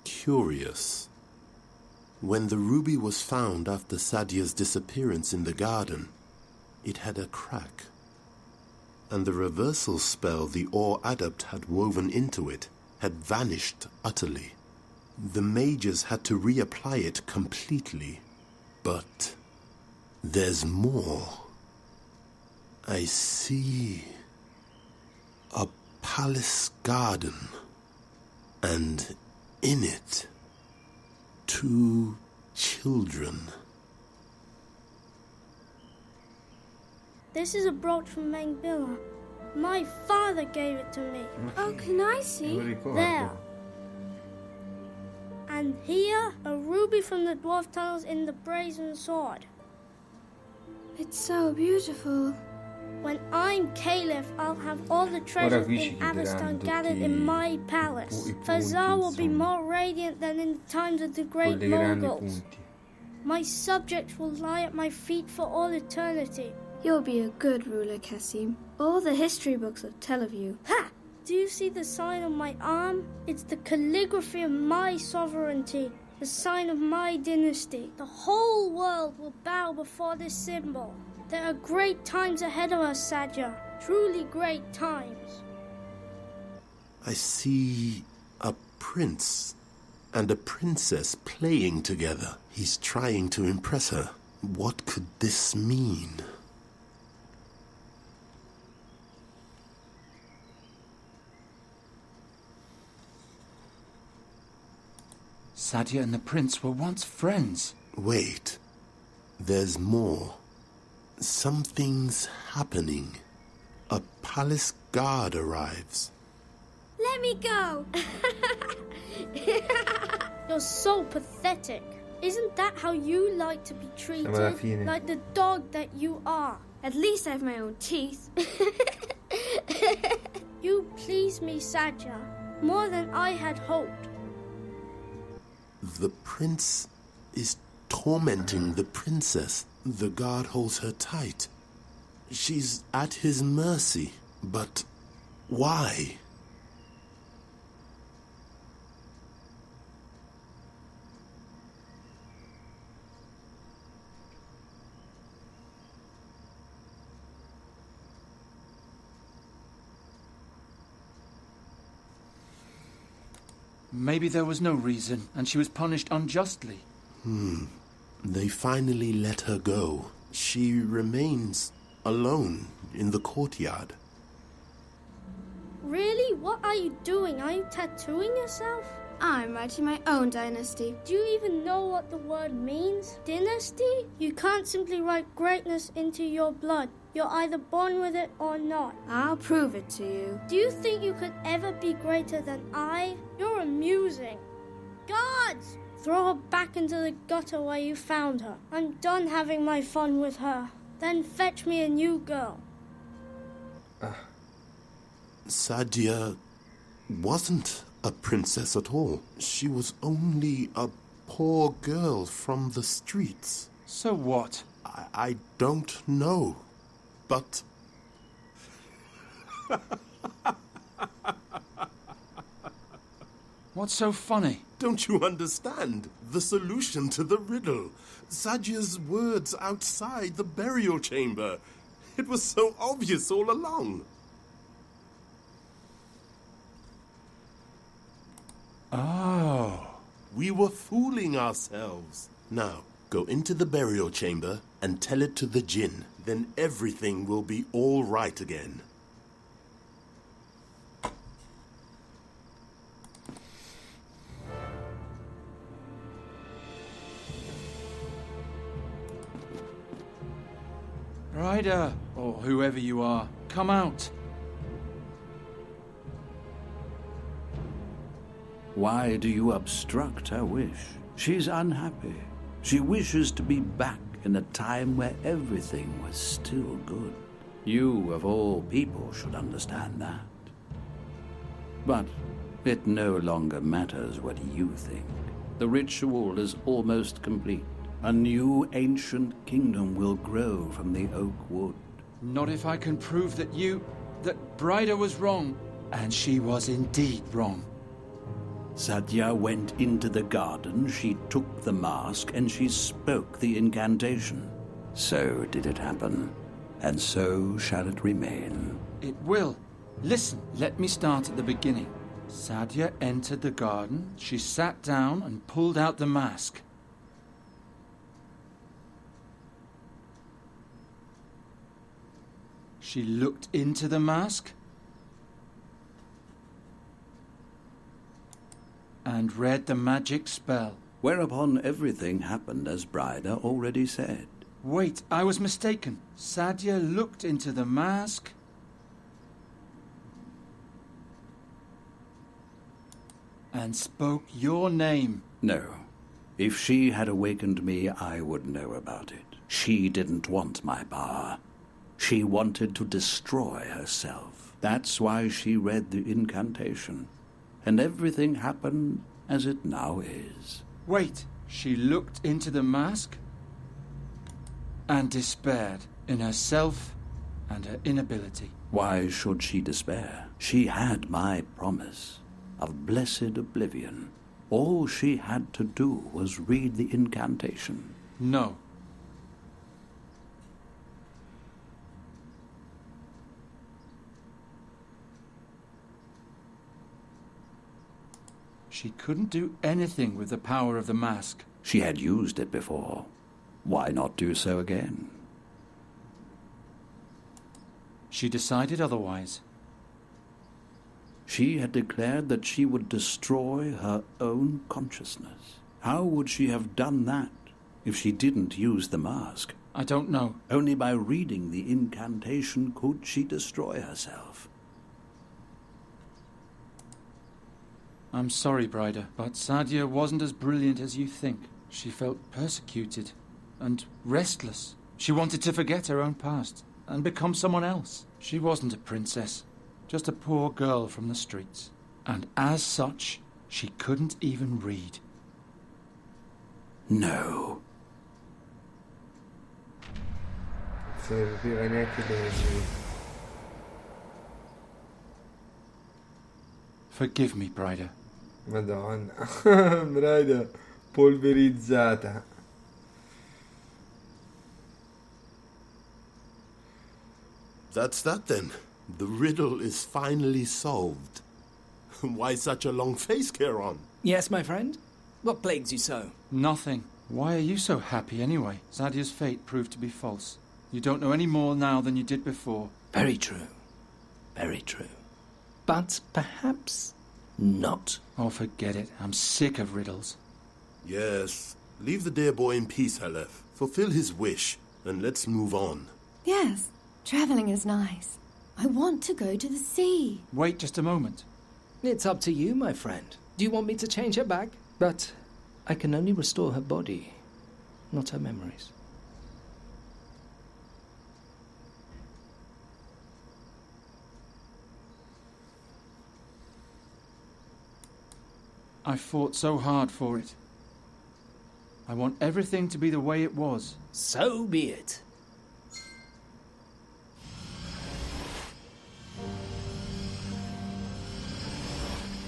Curious. When the ruby was found after Sadia's disappearance in the garden, it had a crack. And the reversal spell the Ore Adept had woven into it had vanished utterly. The mages had to reapply it completely. But there's more. I see a palace garden. And in it, 2 children. This is a brooch from Mengbilla. My father gave it to me. Oh, can I see? There. And here, a ruby from the dwarf tunnels in the brazen sword. It's so beautiful. When I'm Caliph, I'll have all the treasures in Avestan gathered in my palace. Fazar will be more radiant than in the times of the great Mongols. My subjects will lie at my feet for all eternity. You'll be a good ruler, Cassim. All the history books will tell of you. Ha! Do you see the sign on my arm? It's the calligraphy of my sovereignty. the sign of my dynasty. The whole world will bow before this symbol. There are great times ahead of us, Sadja. Truly great times. I see a prince and a princess playing together. He's trying to impress her. What could this mean? Sadja and the prince were once friends. Wait. There's more. Something's happening. A palace guard arrives. Let me go! You're so pathetic. Isn't that how you like to be treated? Like the dog that you are. At least I have my own teeth. You please me, Sadja, more than I had hoped. The prince is tormenting the princess. The guard holds her tight. She's at his mercy. But why? Maybe there was no reason, and she was punished unjustly. They finally let her go. She remains alone in the courtyard. Really? What are you doing? Are you tattooing yourself? I'm writing my own dynasty. Do you even know what the word means? Dynasty? You can't simply write greatness into your blood. You're either born with it or not. I'll prove it to you. Do you think you could ever be greater than I? You're amusing. Guards! Throw her back into the gutter where you found her. I'm done having my fun with her. Then fetch me a new girl. Sadja wasn't a princess at all. She was only a poor girl from the streets. So what? I don't know, but... What's so funny? Don't you understand? The solution to the riddle. Sadja's words outside the burial chamber. It was so obvious all along. Oh. We were fooling ourselves. Now, go into the burial chamber and tell it to the Jinn. Then everything will be all right again. Ryder, or whoever you are, come out. Why do you obstruct her wish? She's unhappy. She wishes to be back in a time where everything was still good. You, of all people, should understand that. But it no longer matters what you think. The ritual is almost complete. A new ancient kingdom will grow from the oak wood. Not if I can prove that Bryda was wrong, and she was indeed wrong. Sadja went into the garden, she took the mask, and she spoke the incantation. So did it happen, and so shall it remain. It will. Listen, let me start at the beginning. Sadja entered the garden, she sat down and pulled out the mask. She looked into the mask and read the magic spell. Whereupon everything happened as Bryda already said. Wait, I was mistaken. Sadja looked into the mask and spoke your name. No. If she had awakened me, I would know about it. She didn't want my power. She wanted to destroy herself. That's why she read the incantation. And everything happened as it now is. Wait, she looked into the mask and despaired in herself and her inability. Why should she despair? She had my promise of blessed oblivion. All she had to do was read the incantation. No. She couldn't do anything with the power of the mask. She had used it before. Why not do so again? She decided otherwise. She had declared that she would destroy her own consciousness. How would she have done that if she didn't use the mask? I don't know. Only by reading the incantation could she destroy herself. I'm sorry, Bryder, but Sadia wasn't as brilliant as you think. She felt persecuted and restless. She wanted to forget her own past and become someone else. She wasn't a princess, just a poor girl from the streets. And as such, she couldn't even read. No. Forgive me, Bryder. Madonna. Bryder polverizzata. That's that then. The riddle is finally solved. Why such a long face, Charon? Yes, my friend? What plagues you so? Nothing. Why are you so happy anyway? Sadia's fate proved to be false. You don't know any more now than you did before. Very true. Very true. But perhaps not. Oh, forget it. I'm sick of riddles. Yes. Leave the dear boy in peace, Aleph. Fulfill his wish, and let's move on. Yes, traveling is nice. I want to go to the sea. Wait just a moment. It's up to you, my friend. Do you want me to change her back? But I can only restore her body, not her memories. I fought so hard for it. I want everything to be the way it was. So be it.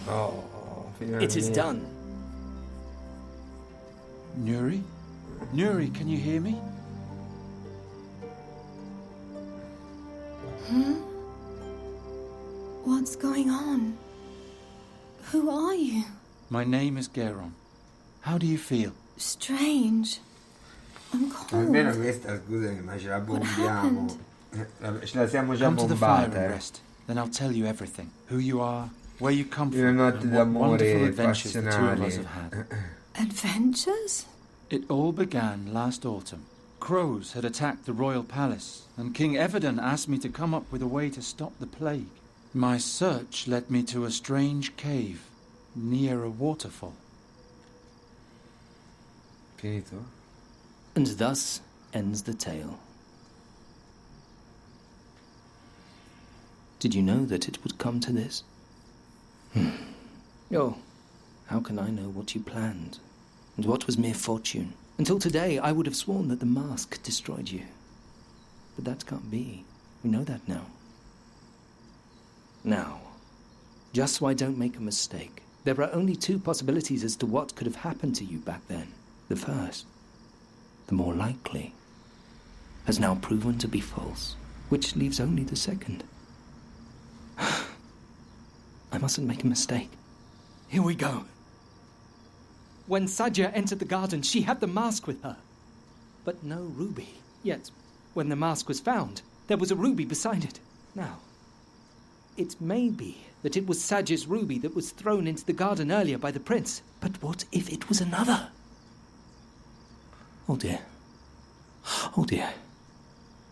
Oh, it is done. Nuri? Nuri, can you hear me? What's going on? Who are you? My name is Geron. How do you feel? Strange. I'm cold. Almeno questa, scusami, ma ce la bombiamo. Ce la siamo già Come to the fire and bombata. rest. Then I'll tell you everything. Who you are, where you come Una from, notte and what wonderful d'amore adventures the two of us passionali. have had. Adventures? It all began last autumn. Crows had attacked the royal palace, and King Everden asked me to come up with a way to stop the plague. My search led me to a strange cave near a waterfall. Finito? And thus ends the tale. Did you know that it would come to this? Oh, how can I know what you planned? And what was mere fortune? Until today, I would have sworn that the mask destroyed you. But that can't be. We know that now. Now, just so I don't make a mistake, there are only two possibilities as to what could have happened to you back then. The first, the more likely, has now proven to be false, which leaves only the second. I mustn't make a mistake. Here we go. When Sadia entered the garden, she had the mask with her. But no ruby. Yet, when the mask was found, there was a ruby beside it. Now, it may be that it was Sadia's ruby that was thrown into the garden earlier by the prince. But what if it was another? Oh dear. Oh dear.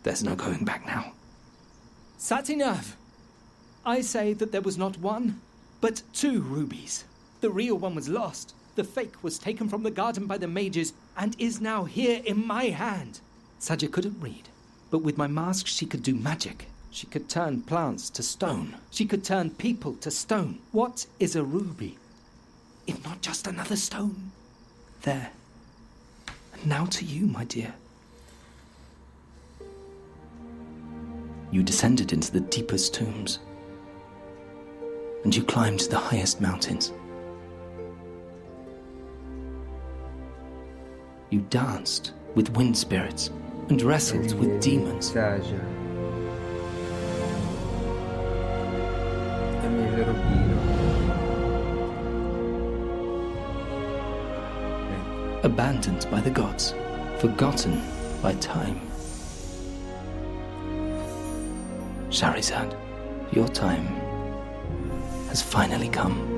There's no going back now. Satinav! I say that there was not one, but two rubies. The real one was lost. The fake was taken from the garden by the mages and is now here in my hand. Sadia couldn't read, but with my mask she could do magic. She could turn plants to stone. She could turn people to stone. What is a ruby, if not just another stone? There. And now to you, my dear. You descended into the deepest tombs, and you climbed the highest mountains. You danced with wind spirits and wrestled with demons. Abandoned by the gods, forgotten by time. Charizard, your time has finally come.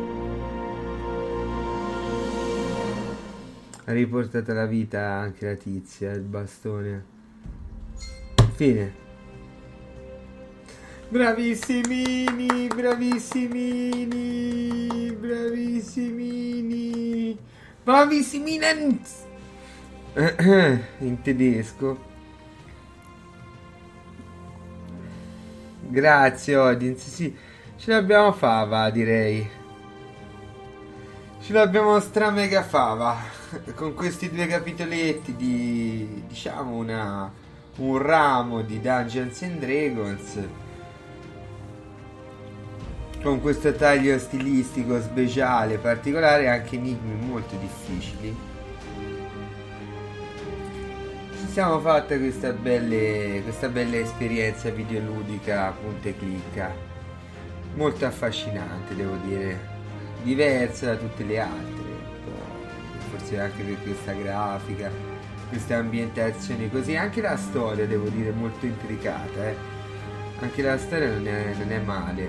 Ha riportato alla vita anche la tizia, il bastone. Fine. Bravissimini, bravissimini, bravissimini, bravissimini in tedesco. Grazie audience, sì, ce l'abbiamo fava, direi. Ce l'abbiamo stra mega fava con questi 2 capitoletti di, diciamo, un ramo di Dungeons and Dragons, con questo taglio stilistico speciale, particolare, anche enigmi molto difficili. Ci siamo fatte questa bella esperienza videoludica punta e clicca, molto affascinante, devo dire, diversa da tutte le altre, forse anche per questa grafica, queste ambientazioni così. Anche la storia, devo dire, molto intricata, anche la storia non è male,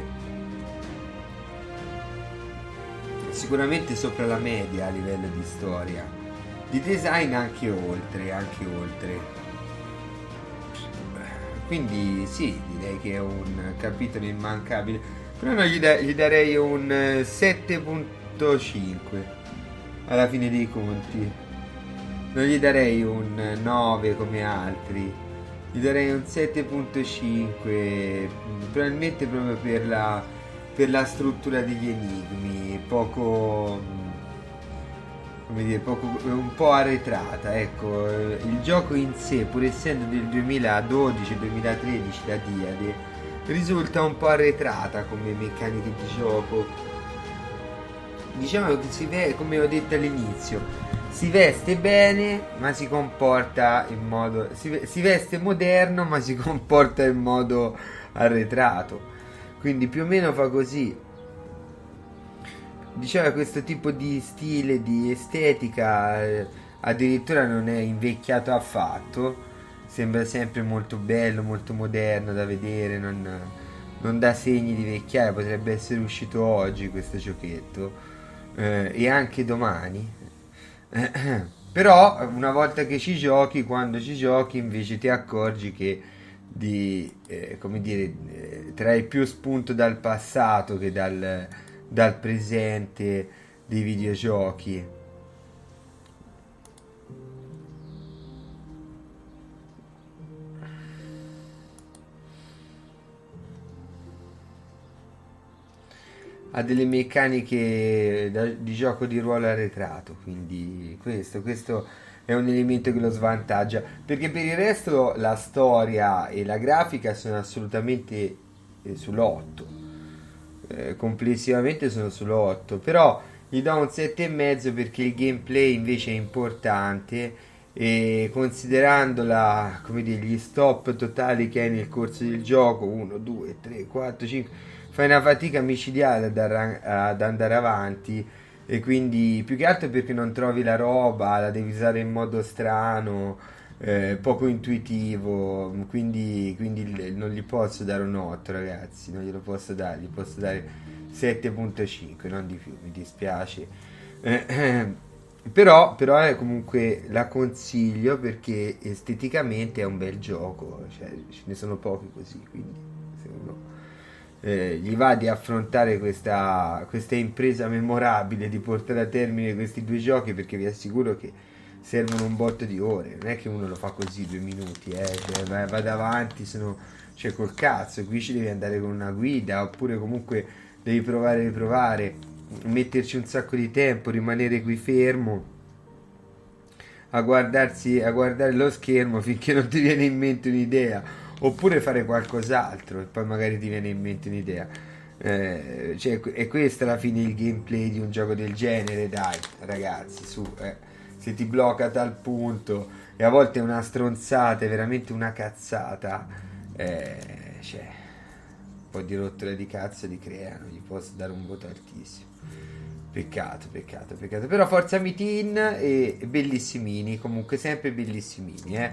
sicuramente sopra la media a livello di storia, di design anche oltre. Quindi sì, direi che è un capitolo immancabile, però no, gli darei un 7.5 alla fine dei conti. Non gli darei un 9 come altri, gli darei un 7.5, probabilmente proprio per la struttura degli enigmi, un po' arretrata, ecco. Il gioco in sé, pur essendo del 2012-2013 la Diade, risulta un po' arretrata come meccaniche di gioco. Diciamo che come ho detto all'inizio, si veste bene ma si comporta in modo, si veste moderno ma si comporta in modo arretrato, quindi più o meno fa così. Diciamo che questo tipo di stile, di estetica, addirittura non è invecchiato affatto, sembra sempre molto bello, molto moderno da vedere, non dà segni di vecchiaia. Potrebbe essere uscito oggi questo giochetto, e anche domani. Però una volta che quando ci giochi invece ti accorgi che trai più spunto dal passato che dal presente dei videogiochi. Ha delle meccaniche di gioco di ruolo arretrato, quindi questo è un elemento che lo svantaggia, perché per il resto la storia e la grafica sono assolutamente sull'8, complessivamente sono sull'8, però gli do un 7,5 perché il gameplay invece è importante, e considerando gli stop totali che hai nel corso del gioco, 1, 2, 3, 4, 5, fai una fatica micidiale ad andare avanti, e quindi più che altro perché non trovi la roba, la devi usare in modo strano, poco intuitivo, quindi non gli posso dare un 8, ragazzi, non glielo posso dare, gli posso dare 7.5, non di più, mi dispiace. Però comunque la consiglio perché esteticamente è un bel gioco, cioè ce ne sono pochi così, quindi secondo me gli va di affrontare questa impresa memorabile di portare a termine questi 2 giochi, perché vi assicuro che servono un botto di ore, non è che uno lo fa così 2 minuti, cioè, va davanti, cioè col cazzo, qui ci devi andare con una guida, oppure comunque devi provare, metterci un sacco di tempo, rimanere qui fermo a guardare lo schermo finché non ti viene in mente un'idea, oppure fare qualcos'altro e poi magari ti viene in mente un'idea. Cioè, è questa alla fine il gameplay di un gioco del genere, dai ragazzi, su, se ti blocca a tal punto, e a volte è una stronzata, è veramente una cazzata, cioè un po' di rottura di cazzo li creano, gli posso dare un voto altissimo. Peccato. Però forza Mitin e bellissimini, comunque sempre bellissimini,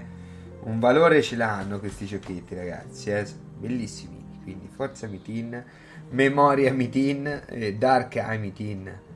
un valore ce l'hanno questi giochetti, ragazzi, bellissimini. Quindi forza Mitin, Memoria Mitin, Dark Eye Mitin.